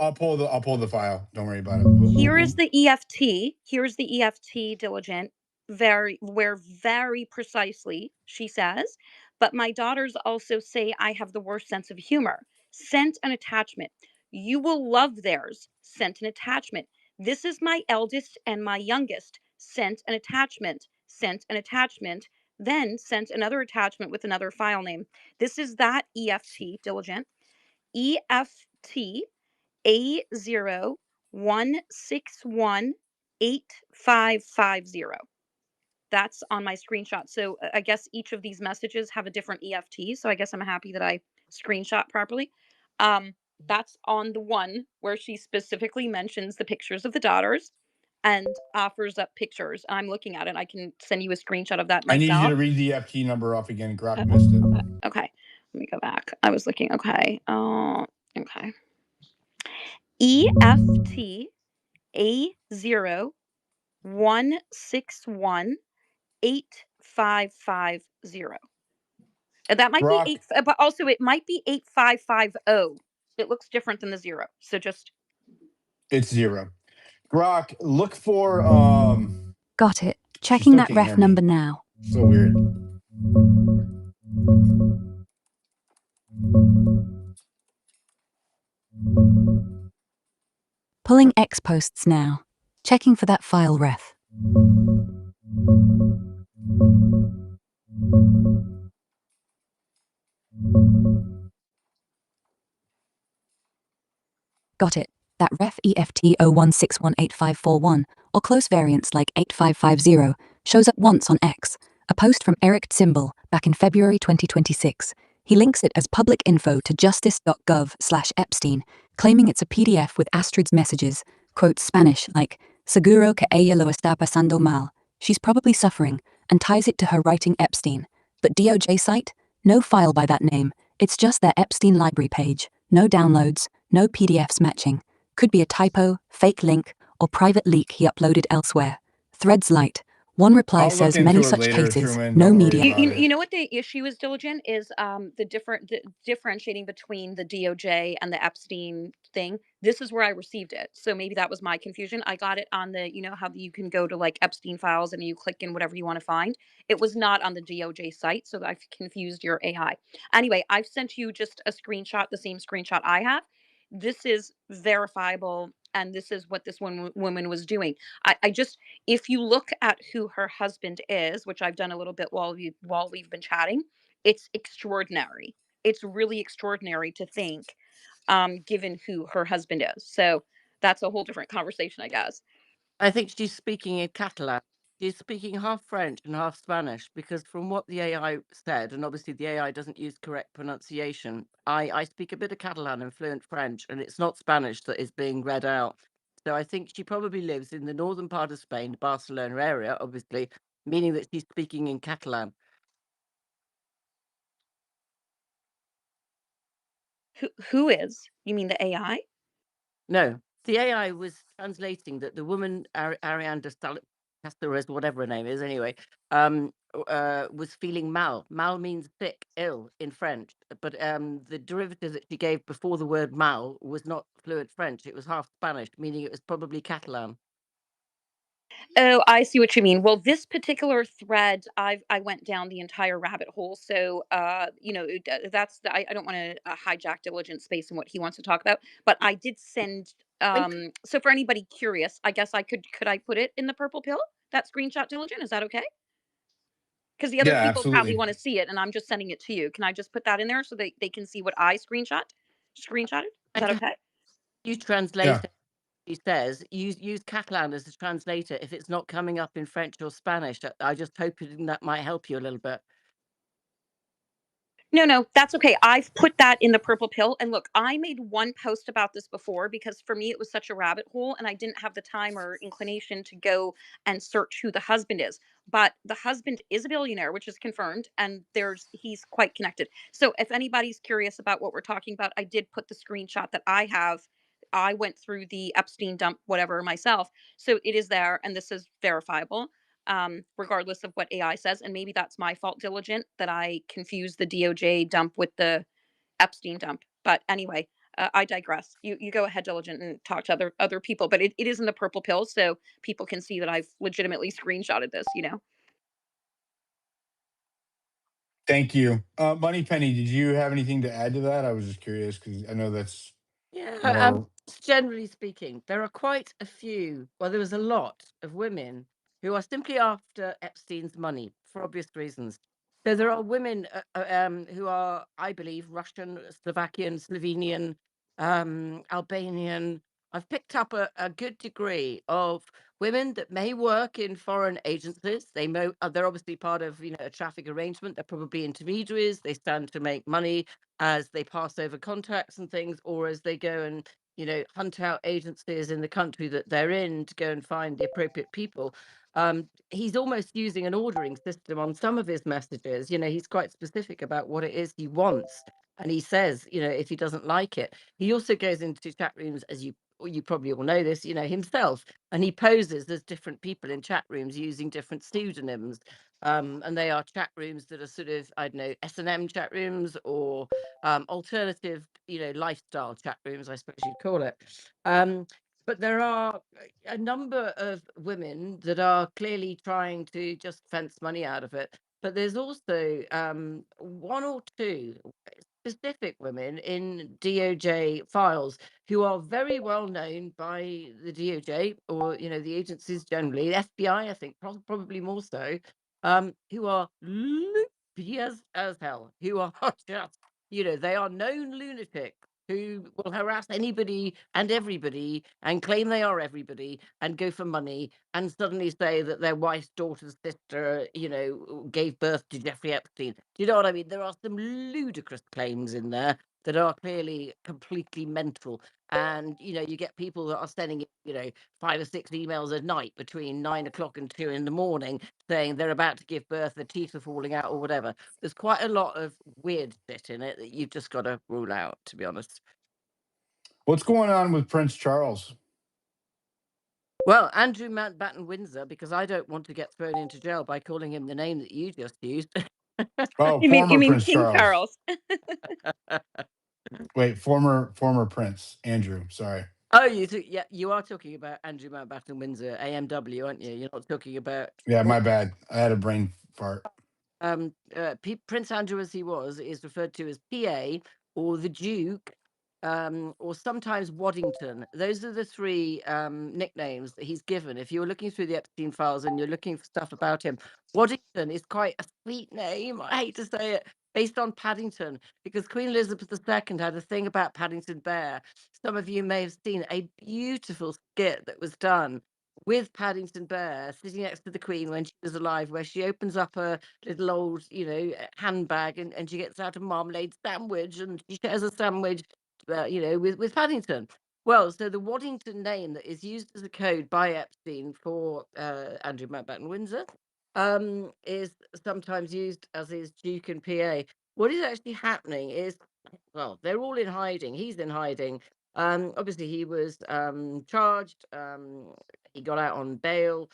the file. Don't worry about it. Here is the EFT. Here's the EFT diligent. Very precisely, she says. But my daughters also say I have the worst sense of humor. Sent an attachment. You will love theirs. Sent an attachment. This is my eldest and my youngest. Sent an attachment. Sent an attachment. Then sent another attachment with another file name. This is that EFT diligent. EFT A01618550. That's on my screenshot. So I guess each of these messages have a different EFT. So I guess I'm happy that I screenshot properly. That's on the one where she specifically mentions the pictures of the daughters and offers up pictures. I'm looking at it. I can send you a screenshot of that I need you myself. to read the FT number off again. Grock missed it. Okay. Let me go back. I was looking. Okay. Okay. EFT A01618550. That might be Grock, 8, but also it might be 8550. It looks different than the 0. So just it's 0. Grock, look for Got it. she Checking still that can't hear ref me. number now. So weird. Pulling X posts now. Checking for that file ref. Got it. That ref EFT 01618541, or close variants like 8550, shows up once on X, a post from Eric Zimbel back in February 2026. He links it as public info to justice.gov/Epstein, claiming it's a PDF with Astrid's messages, quotes Spanish like, seguro que ella lo está pasando mal, she's probably suffering, and ties it to her writing Epstein. But DOJ site? No file by that name, it's just their Epstein library page, no downloads, no PDFs matching. Could be a typo, fake link, or private leak he uploaded elsewhere. Threads light. One reply I'll look says many into it such later, cases, Truman. no Don't worry media. about it. You know what the issue is, diligent, is the differentiating between the DOJ and the Epstein thing. This is where I received it, so maybe that was my confusion. I got it on the, you know how you can go to like Epstein files and you click in whatever you want to find. It was not on the DOJ site, so I've confused your AI. Anyway, I've sent you just a screenshot, the same screenshot I have. This is verifiable, and this is what this woman was doing. I just, if you look at who her husband is, which I've done a little bit while we've been chatting, it's extraordinary. It's really extraordinary to think, given who her husband is. So that's a whole different conversation, I guess. I think she's speaking in Catalan. She's speaking half French and half Spanish, because from what the AI said, and obviously the AI doesn't use correct pronunciation, I speak a bit of Catalan and fluent French, and it's not Spanish that is being read out. So I think she probably lives in the northern part of Spain, Barcelona area, obviously, meaning that she's speaking in Catalan. Who is? You mean the AI? No, the AI was translating that the woman, Ariane de Casteres, whatever her name is, anyway, was feeling mal. Mal means sick, ill in French, but the derivative that she gave before the word mal was not fluent French. It was half Spanish, meaning it was probably Catalan. Oh, I see what you mean. Well, this particular thread, I went down the entire rabbit hole. So, that's I don't want to hijack Diligent Space and what he wants to talk about, but I did send. So for anybody curious, I guess I could I put it in the purple pill? That screenshot, Diligent, is that okay? Because the other Yeah, people probably absolutely. want to see it, and I'm just sending it to you. Can I just put that in there so they can see what I screenshotted? Is And that to okay? use translator, Yeah. he says, use Catalan as a translator if it's not coming up in French or Spanish. I just hoping that might help you a little bit. No, that's okay. I've put that in the purple pill. And look, I made one post about this before because for me it was such a rabbit hole and I didn't have the time or inclination to go and search who the husband is. But the husband is a billionaire, which is confirmed, and he's quite connected. So if anybody's curious about what we're talking about, I did put the screenshot that I have. I went through the Epstein dump, whatever, myself. So it is there, and this is verifiable, regardless of what AI says. And maybe that's my fault, Diligent, that I confused the DOJ dump with the Epstein dump. But anyway, I digress. You go ahead, Diligent, and talk to other people. But it is in the purple pill, so people can see that I've legitimately screenshotted this. Thank you. Money Penny, did you have anything to add to that? I was just curious because I know that's Yeah, more. generally speaking, there are quite a few, well, there was a lot of women who are simply after Epstein's money for obvious reasons. So there are women who are, I believe, Russian, Slovakian, Slovenian, Albanian. I've picked up a good degree of women that may work in foreign agencies. They're obviously part of a traffic arrangement. They're probably intermediaries. They stand to make money as they pass over contracts and things, or as they go and hunt out agencies in the country that they're in to go and find the appropriate people. He's almost using an ordering system on some of his messages. He's quite specific about what it is he wants, and he says, if he doesn't like it, he also goes into chat rooms, as you probably all know this, himself, and he poses as different people in chat rooms using different pseudonyms. And they are chat rooms that are sort of, I don't know, S&M chat rooms or alternative, lifestyle chat rooms, I suppose you'd call it. But there are a number of women that are clearly trying to just fence money out of it. But there's also one or two specific women in DOJ files who are very well known by the DOJ or the agencies generally, the FBI, I think, probably more so, who are loopy as hell, who are just they are known lunatics who will harass anybody and everybody and claim they are everybody and go for money and suddenly say that their wife's daughter's sister, gave birth to Jeffrey Epstein. Do you know what I mean? There are some ludicrous claims in there that are clearly completely mental. And, you get people that are sending, 5 or 6 emails a night between 9 o'clock and 2 in the morning saying they're about to give birth, their teeth are falling out or whatever. There's quite a lot of weird shit in it that you've just got to rule out, to be honest. What's going on with Prince Charles? Well, Andrew Mountbatten Windsor, because I don't want to get thrown into jail by calling him the name that you just used. Oh, You former mean Prince King Charles. Charles? Wait, former Prince Andrew. Sorry. Oh, yeah, you are talking about Andrew Mountbatten Windsor, AMW, aren't you? You're not talking about. Yeah, my bad. I had a brain fart. Prince Andrew, as he was, is referred to as PA or the Duke, or sometimes Waddington. Those are the three nicknames that he's given. If you're looking through the Epstein files and you're looking for stuff about him, Waddington is quite a sweet name. I hate to say it, based on Paddington, because Queen Elizabeth II had a thing about Paddington Bear. Some of you may have seen a beautiful skit that was done with Paddington Bear sitting next to the Queen when she was alive, where she opens up a little old, handbag and she gets out a marmalade sandwich and she shares a sandwich, with Paddington. Well, so the Waddington name that is used as a code by Epstein for Andrew Mountbatten Windsor is sometimes used as his Duke and PA. What is actually happening is, well, they're all in hiding. He's in hiding. Obviously, he was charged. He got out on bail.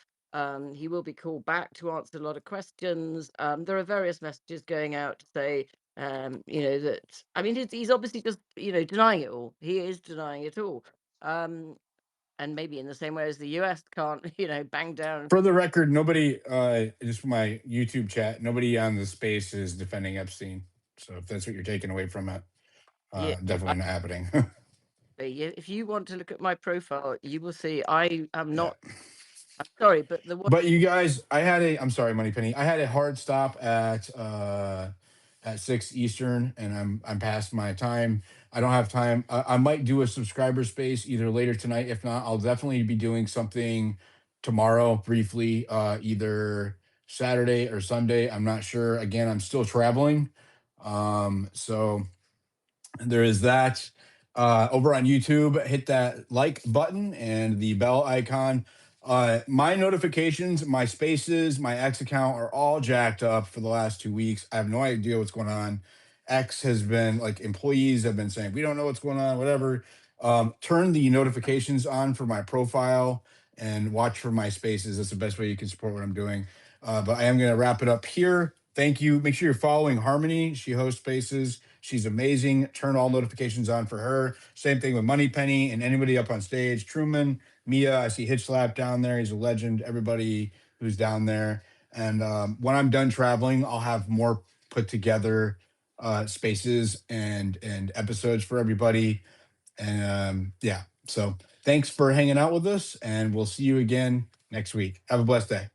He will be called back to answer a lot of questions. There are various messages going out to say, that, I mean, he's obviously just, denying it all. He is denying it all. And maybe in the same way as the US can't, bang down. For the record, nobody, just for my YouTube chat, nobody on the space is defending Epstein. So if that's what you're taking away from it, definitely not happening. If you want to look at my profile, you will see I am not. I'm sorry, but But you guys, I'm sorry, Moneypenny. I had a hard stop at 6 Eastern, and I'm past my time. I don't have time. I might do a subscriber space either later tonight. If not, I'll definitely be doing something tomorrow briefly, either Saturday or Sunday. I'm not sure. Again, I'm still traveling. So there is that. Over on YouTube, hit that like button and the bell icon. My notifications, my spaces, my X account are all jacked up for the last 2 weeks. I have no idea what's going on. X has been like, employees have been saying, we don't know what's going on, whatever. Turn the notifications on for my profile and watch for my spaces. That's the best way you can support what I'm doing. But I am going to wrap it up here. Thank you. Make sure you're following Harmony. She hosts spaces. She's amazing. Turn all notifications on for her. Same thing with Moneypenny and anybody up on stage. Truman, Mia, I see Hitchlap down there. He's a legend. Everybody who's down there. And when I'm done traveling, I'll have more put together spaces and episodes for everybody. And yeah, so thanks for hanging out with us, and we'll see you again next week. Have a blessed day.